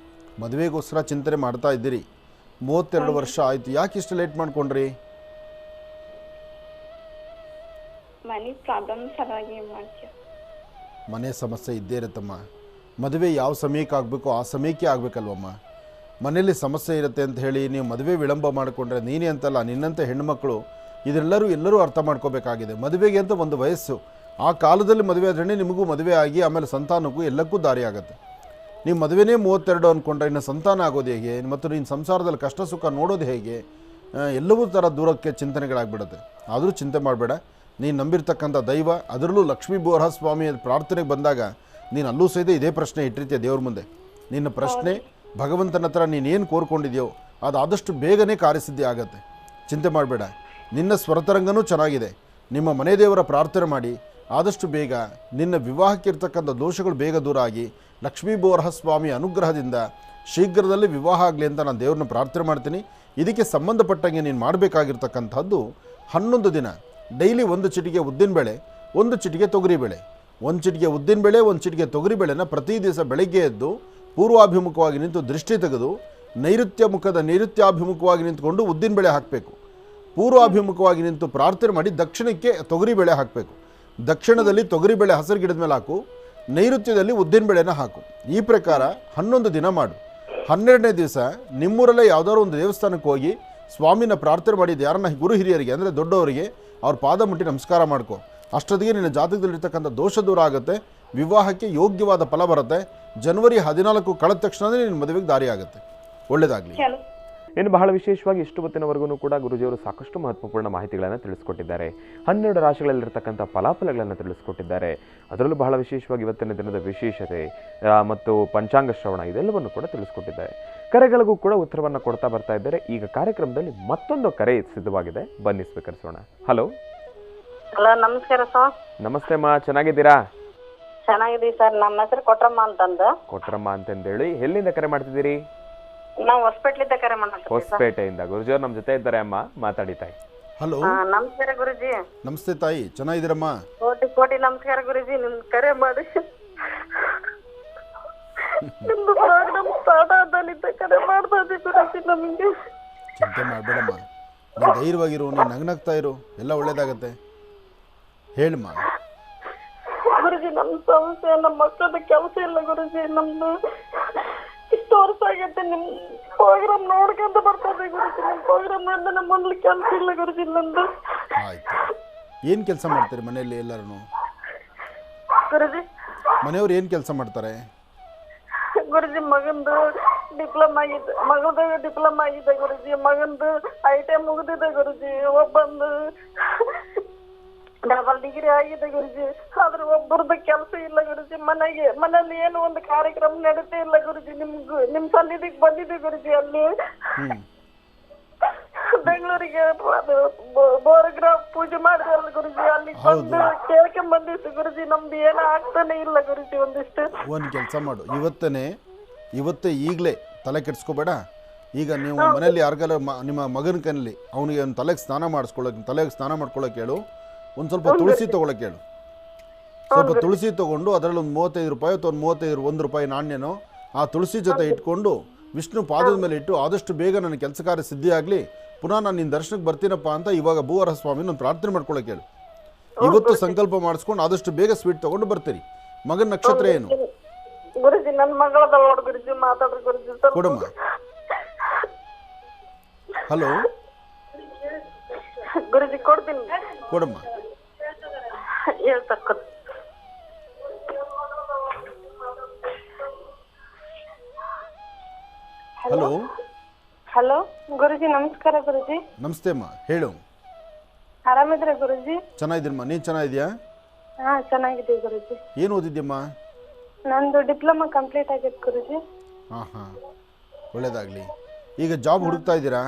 ಮದುವೆಗೋಸ್ಕರ ಚಿಂತನೆ ಮಾಡ್ತಾ ಇದ್ದೀರಿ. 32 ವರ್ಷ ಆಯ್ತು, ಯಾಕೆ ಇಷ್ಟು ಲೇಟ್ ಮಾಡ್ಕೊಂಡ್ರಿ? ಮನಿ ಪ್ರಾಬ್ಲಮ್ ಸಲುವಾಗಿ ಮಾಡ್ತೀವಿ. ಮನೆ ಸಮಸ್ಯೆ ಇದ್ದೇ ಇರುತ್ತಮ್ಮ. ಮದುವೆ ಯಾವ ಸಮಯಕ್ಕೆ ಆಗಬೇಕೋ ಆ ಸಮಯಕ್ಕೆ ಆಗಬೇಕಲ್ವಮ್ಮ. ಮನೆಯಲ್ಲಿ ಸಮಸ್ಯೆ ಇರುತ್ತೆ ಅಂತ ಹೇಳಿ ನೀವು ಮದುವೆ ವಿಳಂಬ ಮಾಡಿಕೊಂಡ್ರೆ ನೀನೇ ಅಂತಲ್ಲ, ನಿನ್ನಂಥ ಹೆಣ್ಮಕ್ಳು ಇದೆಲ್ಲರೂ ಅರ್ಥ ಮಾಡ್ಕೋಬೇಕಾಗಿದೆ. ಮದುವೆಗೆ ಅಂತ ಒಂದು ವಯಸ್ಸು, ಆ ಕಾಲದಲ್ಲಿ ಮದುವೆ ಆದ್ರೇ ನಿಮಗೂ ಮದುವೆ ಆಗಿ ಆಮೇಲೆ ಸಂತಾನಕ್ಕೂ ಎಲ್ಲಕ್ಕೂ ದಾರಿ ಆಗುತ್ತೆ. ನೀವು ಮದುವೆನೇ 32 ಅಂದ್ಕೊಂಡ್ರೆ ಇನ್ನು ಸಂತಾನ ಆಗೋದು ಹೇಗೆ, ಮತ್ತು ನೀನು ಸಂಸಾರದಲ್ಲಿ ಕಷ್ಟ ಸುಖ ನೋಡೋದು ಹೇಗೆ, ಎಲ್ಲವೂ ಥರ ದೂರಕ್ಕೆ ಚಿಂತನೆಗಳಾಗ್ಬಿಡುತ್ತೆ. ಆದರೂ ಚಿಂತೆ ಮಾಡಬೇಡ. ನೀನು ನಂಬಿರ್ತಕ್ಕಂಥ ದೈವ, ಅದರಲ್ಲೂ ಲಕ್ಷ್ಮೀ ಬೋರಹ ಸ್ವಾಮಿಯ ಪ್ರಾರ್ಥನೆಗೆ ಬಂದಾಗ ನೀನು ಅಲ್ಲೂ ಸಹಿತ ಇದೇ ಪ್ರಶ್ನೆ ಇಟ್ಟಿರ್ತೀಯ ದೇವ್ರ ಮುಂದೆ. ನಿನ್ನ ಪ್ರಶ್ನೆ ಭಗವಂತನ ಹತ್ರ ನೀನೇನು ಕೋರ್ಕೊಂಡಿದೆಯೋ ಅದು ಆದಷ್ಟು ಬೇಗನೆ ಕಾರ್ಯಸಿದ್ಧಿ ಆಗತ್ತೆ. ಚಿಂತೆ ಮಾಡಬೇಡ. ನಿನ್ನ ಸ್ವರತರಂಗನೂ ಚೆನ್ನಾಗಿದೆ. ನಿಮ್ಮ ಮನೆ ದೇವರ ಪ್ರಾರ್ಥನೆ ಮಾಡಿ ಆದಷ್ಟು ಬೇಗ ನಿನ್ನ ವಿವಾಹಕ್ಕಿರ್ತಕ್ಕಂಥ ದೋಷಗಳು ಬೇಗ ದೂರ ಆಗಿ ಲಕ್ಷ್ಮೀ ಬೋರಹ ಸ್ವಾಮಿಯ ಅನುಗ್ರಹದಿಂದ ಶೀಘ್ರದಲ್ಲಿ ವಿವಾಹ ಆಗಲಿ ಅಂತ ನಾನು ದೇವ್ರನ್ನ ಪ್ರಾರ್ಥನೆ ಮಾಡ್ತೀನಿ. ಇದಕ್ಕೆ ಸಂಬಂಧಪಟ್ಟಂಗೆ ನೀನು ಮಾಡಬೇಕಾಗಿರ್ತಕ್ಕಂಥದ್ದು 11 ದಿನ ಡೈಲಿ 1 ಚಿಟಿಕೆ ಉದ್ದಿನಬೇಳೆ, 1 ಚಿಟಿಕೆ ತೊಗರಿಬೇಳೆ, 1 ಚಿಟಿಕೆ ಉದ್ದಿನಬೇಳೆ, 1 ಚಿಟಿಕೆ ತೊಗರಿಬೇಳೆನ ಪ್ರತಿ ದಿವಸ ಬೆಳಗ್ಗೆ ಎದ್ದು ಪೂರ್ವಾಭಿಮುಖವಾಗಿ ನಿಂತು ದೃಷ್ಟಿ ತೆಗೆದು ನೈಋತ್ಯಾಭಿಮುಖವಾಗಿ ನಿಂತ್ಕೊಂಡು ಉದ್ದಿನಬೇಳೆ ಹಾಕಬೇಕು. ಪೂರ್ವಾಭಿಮುಖವಾಗಿ ನಿಂತು ಪ್ರಾರ್ಥನೆ ಮಾಡಿ ದಕ್ಷಿಣಕ್ಕೆ ತೊಗರಿಬೇಳೆ ಹಾಕಬೇಕು. ದಕ್ಷಿಣದಲ್ಲಿ ತೊಗರಿಬೇಳೆ ಹಸಿರು ಗಿಡದ ಮೇಲೆ ಹಾಕು, ನೈಋತ್ಯದಲ್ಲಿ ಉದ್ದಿನಬೇಳೆನ ಹಾಕು. ಈ ಪ್ರಕಾರ 11 ದಿನ ಮಾಡು. 12ನೇ ದಿವಸ ನಿಮ್ಮೂರಲ್ಲೇ ಯಾವುದಾದ್ರು ಒಂದು ದೇವಸ್ಥಾನಕ್ಕೆ ಹೋಗಿ ಸ್ವಾಮಿನ ಪ್ರಾರ್ಥನೆ ಮಾಡಿದ್ದು ಯಾರನ್ನ ಗುರು ಹಿರಿಯರಿಗೆ ಅಂದರೆ ದೊಡ್ಡವರಿಗೆ ಅವ್ರ ಪಾದ ಮುಟ್ಟಿ ನಮಸ್ಕಾರ ಮಾಡ್ಕೊ. ಅಷ್ಟೊತ್ತಿಗೆ ನಿನ್ನ ಜಾತಕದಲ್ಲಿರ್ತಕ್ಕಂಥ ದೋಷ ದೂರ ಆಗುತ್ತೆ, ವಿವಾಹಕ್ಕೆ ಯೋಗ್ಯವಾದ ಫಲ ಬರುತ್ತೆ. ಜನವರಿ 14 ಕಳೆದ ತಕ್ಷಣವೇ ನಿನ್ನ ಮದುವೆಗೆ ದಾರಿ ಆಗುತ್ತೆ. ಒಳ್ಳೆಯದಾಗಲಿ. ಇನ್ನು ಬಹಳ ವಿಶೇಷವಾಗಿ ಇಷ್ಟು ಹೊತ್ತಿನವರೆಗೂ ಕೂಡ ಗುರುಜಿಯವರು ಸಾಕಷ್ಟು ಮಹತ್ವಪೂರ್ಣ ಮಾಹಿತಿಗಳನ್ನು ತಿಳಿಸ್ಕೊಟ್ಟಿದ್ದಾರೆ. 12 ರಾಶಿಗಳಲ್ಲಿರ್ತಕ್ಕಂಥ ಫಲಾಫಲಗಳನ್ನು ತಿಳಿಸ್ಕೊಟ್ಟಿದ್ದಾರೆ. ಅದರಲ್ಲೂ ಬಹಳ ವಿಶೇಷವಾಗಿ ಇವತ್ತಿನ ದಿನದ ವಿಶೇಷತೆ ಮತ್ತು ಪಂಚಾಂಗ ಶ್ರವಣ ಇದೆಲ್ಲವನ್ನು ಕೂಡ ತಿಳಿಸ್ಕೊಟ್ಟಿದ್ದಾರೆ. ಕರೆಗಳಿಗೂ ಕೂಡ ಉತ್ತರವನ್ನು ಕೊಡ್ತಾ ಬರ್ತಾ ಇದ್ದಾರೆ. ಈಗ ಕಾರ್ಯಕ್ರಮದಲ್ಲಿ ಮತ್ತೊಂದು ಕರೆ ಸಿದ್ಧವಾಗಿದೆ, ಬನ್ನಿ ಸ್ವೀಕರಿಸೋಣ. ಹಲೋ ಹಲೋ, ನಮಸ್ಕಾರ ಸರ್. ನಮಸ್ತೆ ಅಮ್ಮ, ಚೆನ್ನಾಗಿದ್ದೀರಾ? ಚೆನ್ನಾಗಿದ್ದೀವಿ ಸರ್. ನಮ್ಮ ಹೆಸರು ಕೊಟ್ರಮ್ಮ ಅಂತಂದು. ಕೊಟ್ರಮ್ಮ ಅಂತಂದೇಳಿ ಎಲ್ಲಿಂದ ಕರೆ ಮಾಡ್ತಿದ್ದೀರಿ? ನಾವು ಹೊಸಪೇಟೆಯಿಂದ ಕರೆ ಮಾಡ್ತೀವಿ. ಹೊಸಪೇಟೆಯಿಂದ. ಗುರುಜಿಯವರು ನಮ್ಮ ಜೊತೆ ಇದ್ದಾರೆ ಅಮ್ಮ, ಮಾತಾಡಿ ತಾಯಿ. ಹಲೋ, ನಮಸ್ಕಾರ ಗುರುಜಿ. ನಮಸ್ತೆ ತಾಯಿ, ಚೆನ್ನಾಗಿದ್ದೀರಮ್ಮ? ಕೋಟಿ ನಮಸ್ಕಾರ ಗುರುಜಿ. ನಿಮ್ ಕರೆ ಮಾಡಿ ನಿಮ್ದು ಪ್ರೋಗ್ರಾಮ್ ಸ್ಟಾರ್ಟ್ ಆದಲ್ಲಿದ್ದ ಕರೆ ಮಾಡ್ತಾ ಇದ್ದೀವಿ ಗುರುಜಿ. ನಮಗೆ ಚಿಂತೆ ಮಾಡಬೇಡಮ್ಮ, ನೀನು ಧೈರ್ಯವಾಗಿರು, ನೀನು ನಗ್ನಗ್ತಾ ಇರು, ಎಲ್ಲ ಒಳ್ಳೇದಾಗತ್ತೆ. ಹೇಳಮ್ಮ ಗುರುಜಿ. ನಮ್ಮ ಸಮಸ್ಯೆ, ನಮ್ಮ ಮಕ್ಕಳದ ಕೆಲಸ ಇಲ್ಲ ಗುರುಜಿ. ನಮ್ದು ಇಷ್ಟು ವರ್ಷ ಆಗೈತೆ ನಿಮ್ ಪ್ರೋಗ್ರಾಮ್ ನೋಡ್ಕೊಂತ ಬರ್ತದೆ ಗುರುಜಿ. ನಿಮ್ ಪ್ರೋಗ್ರಾಮ್ ನೋಡಿದ್ರೆ ನಮ್ಮ ಮನೇಲಿ ಕೆಲಸ ಇಲ್ಲ ಗುರುಜಿ. ನಂದು ಆಯ್ತು. ಏನು ಕೆಲಸ ಮಾಡ್ತಾರೆ ಮನೆಯಲ್ಲಿ ಎಲ್ಲರೂ? ಗುರುಜಿ ಮನೆಯವ್ರು ಏನು ಕೆಲಸ ಮಾಡ್ತಾರೆ ಗುರುಜಿ? ಮಗಂದು ಡಿಪ್ಲೊಮಾ ಆಗಿದೆ, ಮಗಂದು ಡಿಪ್ಲೊಮಾ ಆಗಿದೆ ಗುರುಜಿ. ಮಗಂದು ITI ಮುಗಿದಿದೆ ಗುರುಜಿ. ಒಬ್ಬಂದು ಡಬಲ್ ಡಿಗ್ರಿ ಆಗಿದೆ ಗುರುಜಿ. ಆದ್ರೆ ಒಬ್ಬರದ್ದು ಕೆಲಸ ಇಲ್ಲ ಗುರುಜಿ. ಮನೇಲಿ ಏನು ಒಂದು ಕಾರ್ಯಕ್ರಮ ನಡೀತಾ ಇಲ್ಲ ಗುರುಜಿ. ನಿಮ್ ಸನ್ನಿಧಿಗೆ ಬಂದಿದೆ ಗುರುಜಿ. ಅಲ್ಲಿ ಬೆಂಗಳೂರಿಗೆ ಬೋರಗ್ರಾಫ್ ಪೂಜೆ ಮಾಡಿದ್ರಲ್ಲ ಗುರುಜಿ, ಅಲ್ಲಿ ಬಂದು ಕೇಳ್ಕೊಂಡ್ ಬಂದಿತ್ತು ಗುರುಜಿ. ನಮ್ದು ಏನೋ ಆಗ್ತಾನೆ ಇಲ್ಲ ಗುರುಜಿ. ಒಂದಿಷ್ಟು ಒಂದು ಕೆಲಸ ಮಾಡು, ಇವತ್ತೇ ಈಗಲೇ ತಲೆ ಕೆಡಿಸ್ಕೋಬೇಡ. ಈಗ ನೀವು ಮನೇಲಿ ಯಾರಿಗಾರ ನಿಮ್ಮ ಮಗನ ಕೈಯಲ್ಲಿ ಅವನಿಗೆ ಒಂದು ತಲೆಗೆ ಸ್ನಾನ ಮಾಡ್ಕೊಳ್ಳೋಕೆ ಹೇಳು. ಒಂದು ಸ್ವಲ್ಪ ತುಳಸಿ ತೊಗೊಳಕ್ಕೆ ಹೇಳು. ಸ್ವಲ್ಪ ತುಳಸಿ ತೊಗೊಂಡು ಅದರಲ್ಲಿ ಒಂದು 35 ರೂಪಾಯಿ ಅಥವಾ ಒಂದು 1 ರೂಪಾಯಿ ನಾಣ್ಯನೋ ಆ ತುಳಸಿ ಜೊತೆ ಇಟ್ಕೊಂಡು ವಿಷ್ಣು ಪಾದದ ಮೇಲೆ ಇಟ್ಟು ಆದಷ್ಟು ಬೇಗ ನನ್ನ ಕೆಲಸ ಕಾರ್ಯ ಸಿದ್ಧಿ ಆಗಲಿ, ಪುನಃ ನಾನು ನಿನ್ನ ದರ್ಶನಕ್ಕೆ ಬರ್ತೀನಪ್ಪ ಅಂತ ಇವಾಗ ಭೂವರ ಸ್ವಾಮಿನ ಒಂದು ಪ್ರಾರ್ಥನೆ ಮಾಡ್ಕೊಳ್ಳೋಕೆ ಹೇಳು. ಇವತ್ತು ಸಂಕಲ್ಪ ಮಾಡಿಸ್ಕೊಂಡು ಆದಷ್ಟು ಬೇಗ ಸ್ವೀಟ್ ತಗೊಂಡು ಬರ್ತೀರಿ. ಮಗನ ನಕ್ಷತ್ರ ಏನು? ಗುರುಜಿ ನನ್ನ ಮಗಳದ ನೋಡ್ ಗುರುಜಿ, ಮಾತಾಡ್ರಿ ಗುರುಜಿ. ಕೊಡಮ್ಮ. ಹಲೋ ಗುರುಜಿ ಕೊಡ್ತೀನಿ. ಕೊಡಮ್ಮ. ಹೇಳ್ತಕ್ಕ. ಹಲೋ ಹಲೋ ಗುರುಜಿ, ನಮಸ್ಕಾರ ಗುರುಜಿ. ನಮಸ್ತೆ ಅಮ್ಮ, ಹೇಳು. ಆರಾಮಿದ್ರೆ ಗುರುಜಿ? ಚೆನ್ನಾಗಿದ್ದೀನಮ್ಮ, ನೀನು ಚೆನ್ನಾಗಿದ್ಯಾ? ಹಾ ಚೆನ್ನಾಗಿದ್ದೀವಿ ಗುರುಜಿ. ಏನು ಓದಿದ್ಯಮ್ಮ? ನಂದು ಡಿಪ್ಲೊಮಾ ಕಂಪ್ಲೀಟ್ ಆಗೈತೆ ಗುರುಜಿ. ಹಾಂ ಹಾಂ, ಒಳ್ಳೇದಾಗಲಿ. ಈಗ ಜಾಬ್ ಹುಡುಕ್ತಾ ಇದ್ದೀರಾ?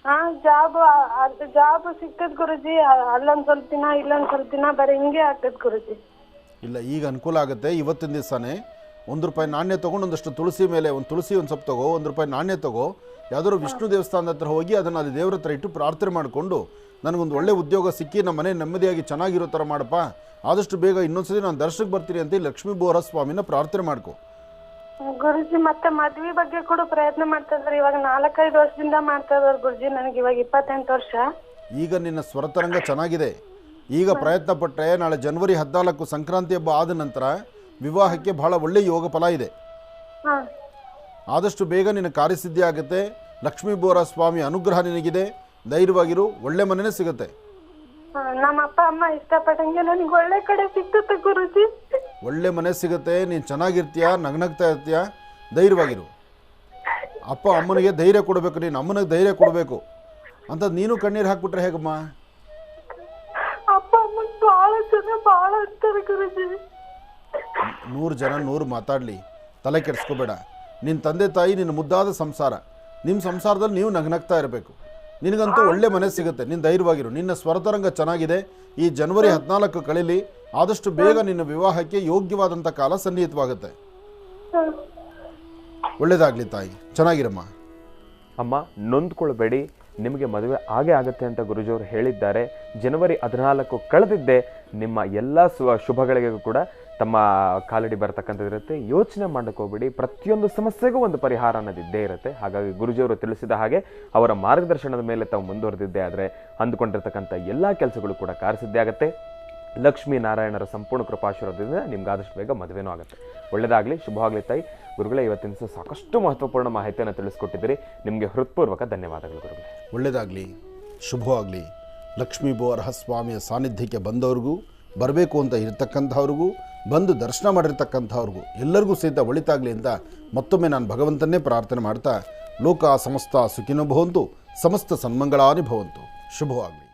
ಹಾ ಜಾಬ್ ಸಿಗ್ತದ ಗುರುಜಿ. ಅಲ್ಲೊಂದ್ ಸ್ವಲ್ಪ ದಿನ ಇಲ್ಲೊಂದ್ ಸ್ವಲ್ಪ ದಿನ ಬರೀ ಹಿಂಗೆ ಆಗ್ತದ ಗುರುಜಿ. ಇಲ್ಲ, ಈಗ ಅನುಕೂಲ ಆಗುತ್ತೆ. ಇವತ್ತಿನ ದಿವಸನೇ ₹1 ನಾಣ್ಯ ತೊಗೊಂಡು ಒಂದಷ್ಟು ತುಳಸಿ ಮೇಲೆ ಒಂದು ತುಳಸಿ ಒಂದು ಸ್ವಲ್ಪ ತಗೋ, ₹1 ನಾಣ್ಯ ತಗೋ, ಯಾವುದಾದ್ರು ವಿಷ್ಣು ದೇವಸ್ಥಾನದ ಹತ್ರ ಹೋಗಿ ಅದನ್ನು ಅಲ್ಲಿ ದೇವ್ರ ಹತ್ರ ಇಟ್ಟು ಪ್ರಾರ್ಥನೆ ಮಾಡಿಕೊಂಡು ನನಗೊಂದು ಒಳ್ಳೆ ಉದ್ಯೋಗ ಸಿಕ್ಕಿ ನಮ್ಮ ಮನೆ ನೆಮ್ಮದಿಯಾಗಿ ಚೆನ್ನಾಗಿರೋ ಥರ ಮಾಡಪ್ಪ, ಆದಷ್ಟು ಬೇಗ ಇನ್ನೊಂದ್ಸತಿ ನಾನು ದರ್ಶನಕ್ಕೆ ಬರ್ತೀನಿ ಅಂತ ಲಕ್ಷ್ಮೀ ಬೋರ ಸ್ವಾಮಿನ ಪ್ರಾರ್ಥನೆ ಮಾಡ್ಕೊ. ಗುರುಜಿ ಮತ್ತೆ ಮದ್ವಿ ಬಗ್ಗೆ ಕೂಡ ಪ್ರಯತ್ನ ಮಾಡ್ತಾ ಇದ್ದಾರೆ. ಇವಾಗ 4-5 ವರ್ಷದಿಂದ ಮಾಡ್ತಾ ಇದ್ದಾರೆ ಗುರುಜಿ. ನನಗೆ ಇವಾಗ 28 ವರ್ಷ. ಈಗ ನಿನ್ನ ಸ್ವರತರಂಗ ಚೆನ್ನಾಗಿದೆ. ಈಗ ಪ್ರಯತ್ನ ಪಟ್ಟರೆ ನಾಳೆ ಜನವರಿ 14 ಸಂಕ್ರಾಂತಿ ಹಬ್ಬ ಆದ ನಂತರ ವಿವಾಹಕ್ಕೆ ಬಹಳ ಒಳ್ಳೆಯ ಯೋಗ ಫಲ ಇದೆ. ಆದಷ್ಟು ಬೇಗ ನಿನ್ನ ಕಾರ್ಯಸಿದ್ಧಿ ಆಗುತ್ತೆ. ಲಕ್ಷ್ಮೀ ಬೋರ ಸ್ವಾಮಿ ಅನುಗ್ರಹ ನಿನಗಿದೆ. ಧೈರ್ಯವಾಗಿರು, ಒಳ್ಳೆ ಮನೆನೇ ಸಿಗುತ್ತೆ. ನಮ್ಮ ಅಪ್ಪ ಅಮ್ಮ ಇಷ್ಟಪಟ್ಟಂಗೆ ನನಗೆ ಒಳ್ಳೆ ಕಡೆ ಸಿಗ್ತದೆ ಗುರುಜಿ. ಒಳ್ಳೆ ಮನೆ ಸಿಗುತ್ತೆ, ನೀನು ಚೆನ್ನಾಗಿರ್ತೀಯ, ನಗ್ನಗ್ತಾ ಇರ್ತೀಯ. ಧೈರ್ಯವಾಗಿರು. ಅಪ್ಪ ಅಮ್ಮನಿಗೆ ಧೈರ್ಯ ಕೊಡಬೇಕು, ನೀನು ಅಮ್ಮನಿಗೆ ಧೈರ್ಯ ಕೊಡಬೇಕು ಅಂತ ನೀನು ಕಣ್ಣೀರು ಹಾಕ್ಬಿಟ್ರೆ ಹೇಗಮ್ಮ? ಅಪ್ಪ ಅಮ್ಮ ಭಾಳ ಅಂತಾರೆ ಗುರುಜಿ. 100 ಜನ 100 ಮಾತಾಡಲಿ, ತಲೆ ಕೆಡಿಸ್ಕೋಬೇಡ. ನಿನ್ನ ತಂದೆ ತಾಯಿ ನಿನ್ನ ಮುದ್ದಾದ ಸಂಸಾರ, ನಿಮ್ಮ ಸಂಸಾರದಲ್ಲಿ ನೀವು ನಗ್ನಗ್ತಾ ಇರಬೇಕು. ನಿನಗಂತೂ ಒಳ್ಳೆ ಮನೆ ಸಿಗುತ್ತೆ, ನೀನು ಧೈರ್ಯವಾಗಿರು. ನಿನ್ನ ಸ್ವರತರಂಗ ಚೆನ್ನಾಗಿದೆ. ಈ ಜನವರಿ 14 ಕಳೀಲಿ, ಆದಷ್ಟು ಬೇಗ ನಿನ್ನ ವಿವಾಹಕ್ಕೆ ಯೋಗ್ಯವಾದಂಥ ಕಾಲ ಸನ್ನಿಹಿತವಾಗುತ್ತೆ. ಒಳ್ಳೇದಾಗಲಿ ತಾಯಿ, ಚೆನ್ನಾಗಿರಮ್ಮ. ಅಮ್ಮ ನೊಂದ್ಕೊಳ್ಬೇಡಿ, ನಿಮಗೆ ಮದುವೆ ಆಗೇ ಆಗುತ್ತೆ ಅಂತ ಗುರುಜಿಯವರು ಹೇಳಿದ್ದಾರೆ. ಜನವರಿ 14 ಕಳೆದಿದ್ದೆ ನಿಮ್ಮ ಎಲ್ಲ ಶುಭಗಳಿಗೂ ಕೂಡ ತಮ್ಮ ಕಾಲಡಿ ಬರ್ತಕ್ಕಂಥದ್ದಿರುತ್ತೆ. ಯೋಚನೆ ಮಾಡೋಕ್ಕೆ ಹೋಗ್ಬಿಡಿ, ಪ್ರತಿಯೊಂದು ಸಮಸ್ಯೆಗೂ ಒಂದು ಪರಿಹಾರ ಅನ್ನೋದಿದ್ದೇ ಇರುತ್ತೆ. ಹಾಗಾಗಿ ಗುರುಜಿಯವರು ತಿಳಿಸಿದ ಹಾಗೆ ಅವರ ಮಾರ್ಗದರ್ಶನದ ಮೇಲೆ ತಾವು ಮುಂದುವರೆದಿದ್ದೇ ಆದರೆ ಅಂದುಕೊಂಡಿರ್ತಕ್ಕಂಥ ಎಲ್ಲ ಕೆಲಸಗಳು ಕೂಡ ಕಾರ್ಯಸಿದ್ಧಿ ಆಗುತ್ತೆ. ಲಕ್ಷ್ಮೀ ನಾರಾಯಣರ ಸಂಪೂರ್ಣ ಕೃಪಾಶೀರ್ವಾದದಿಂದ ನಿಮ್ಗೆ ಆದಷ್ಟು ಬೇಗ ಮದುವೆನೂ ಆಗುತ್ತೆ. ಒಳ್ಳೆಯದಾಗಲಿ, ಶುಭವಾಗಲಿ ತಾಯಿ. ಗುರುಗಳೇ, ಇವತ್ತಿನ ದಿವಸ ಸಾಕಷ್ಟು ಮಹತ್ವಪೂರ್ಣ ಮಾಹಿತಿಯನ್ನು ತಿಳಿಸ್ಕೊಟ್ಟಿದ್ದೀರಿ. ನಿಮಗೆ ಹೃತ್ಪೂರ್ವಕ ಧನ್ಯವಾದಗಳು ಗುರುಗಳೇ. ಒಳ್ಳೆಯದಾಗಲಿ, ಶುಭವಾಗಲಿ. ಲಕ್ಷ್ಮೀ ಬೋರ ಸ್ವಾಮಿಯ ಸಾನ್ನಿಧ್ಯಕ್ಕೆ ಬಂದವ್ರಿಗೂ, ಬರಬೇಕು ಅಂತ ಇರತಕ್ಕಂಥವ್ರಿಗೂ, ಬಂದು ದರ್ಶನ ಮಾಡಿರ್ತಕ್ಕಂಥವ್ರಿಗೂ ಎಲ್ಲರಿಗೂ ಸಹಿತ ಒಳಿತಾಗಲಿ ಅಂತ ಮತ್ತೊಮ್ಮೆ ನಾನು ಭಗವಂತನ್ನೇ ಪ್ರಾರ್ಥನೆ ಮಾಡ್ತಾ, ಲೋಕ ಸಮಸ್ತ ಸುಖಿನೋ ಭವಂತು, ಸಮಸ್ತ ಸನ್ಮಂಗಳಾನಿ ಭವಂತು. ಶುಭವಾಗಲಿ.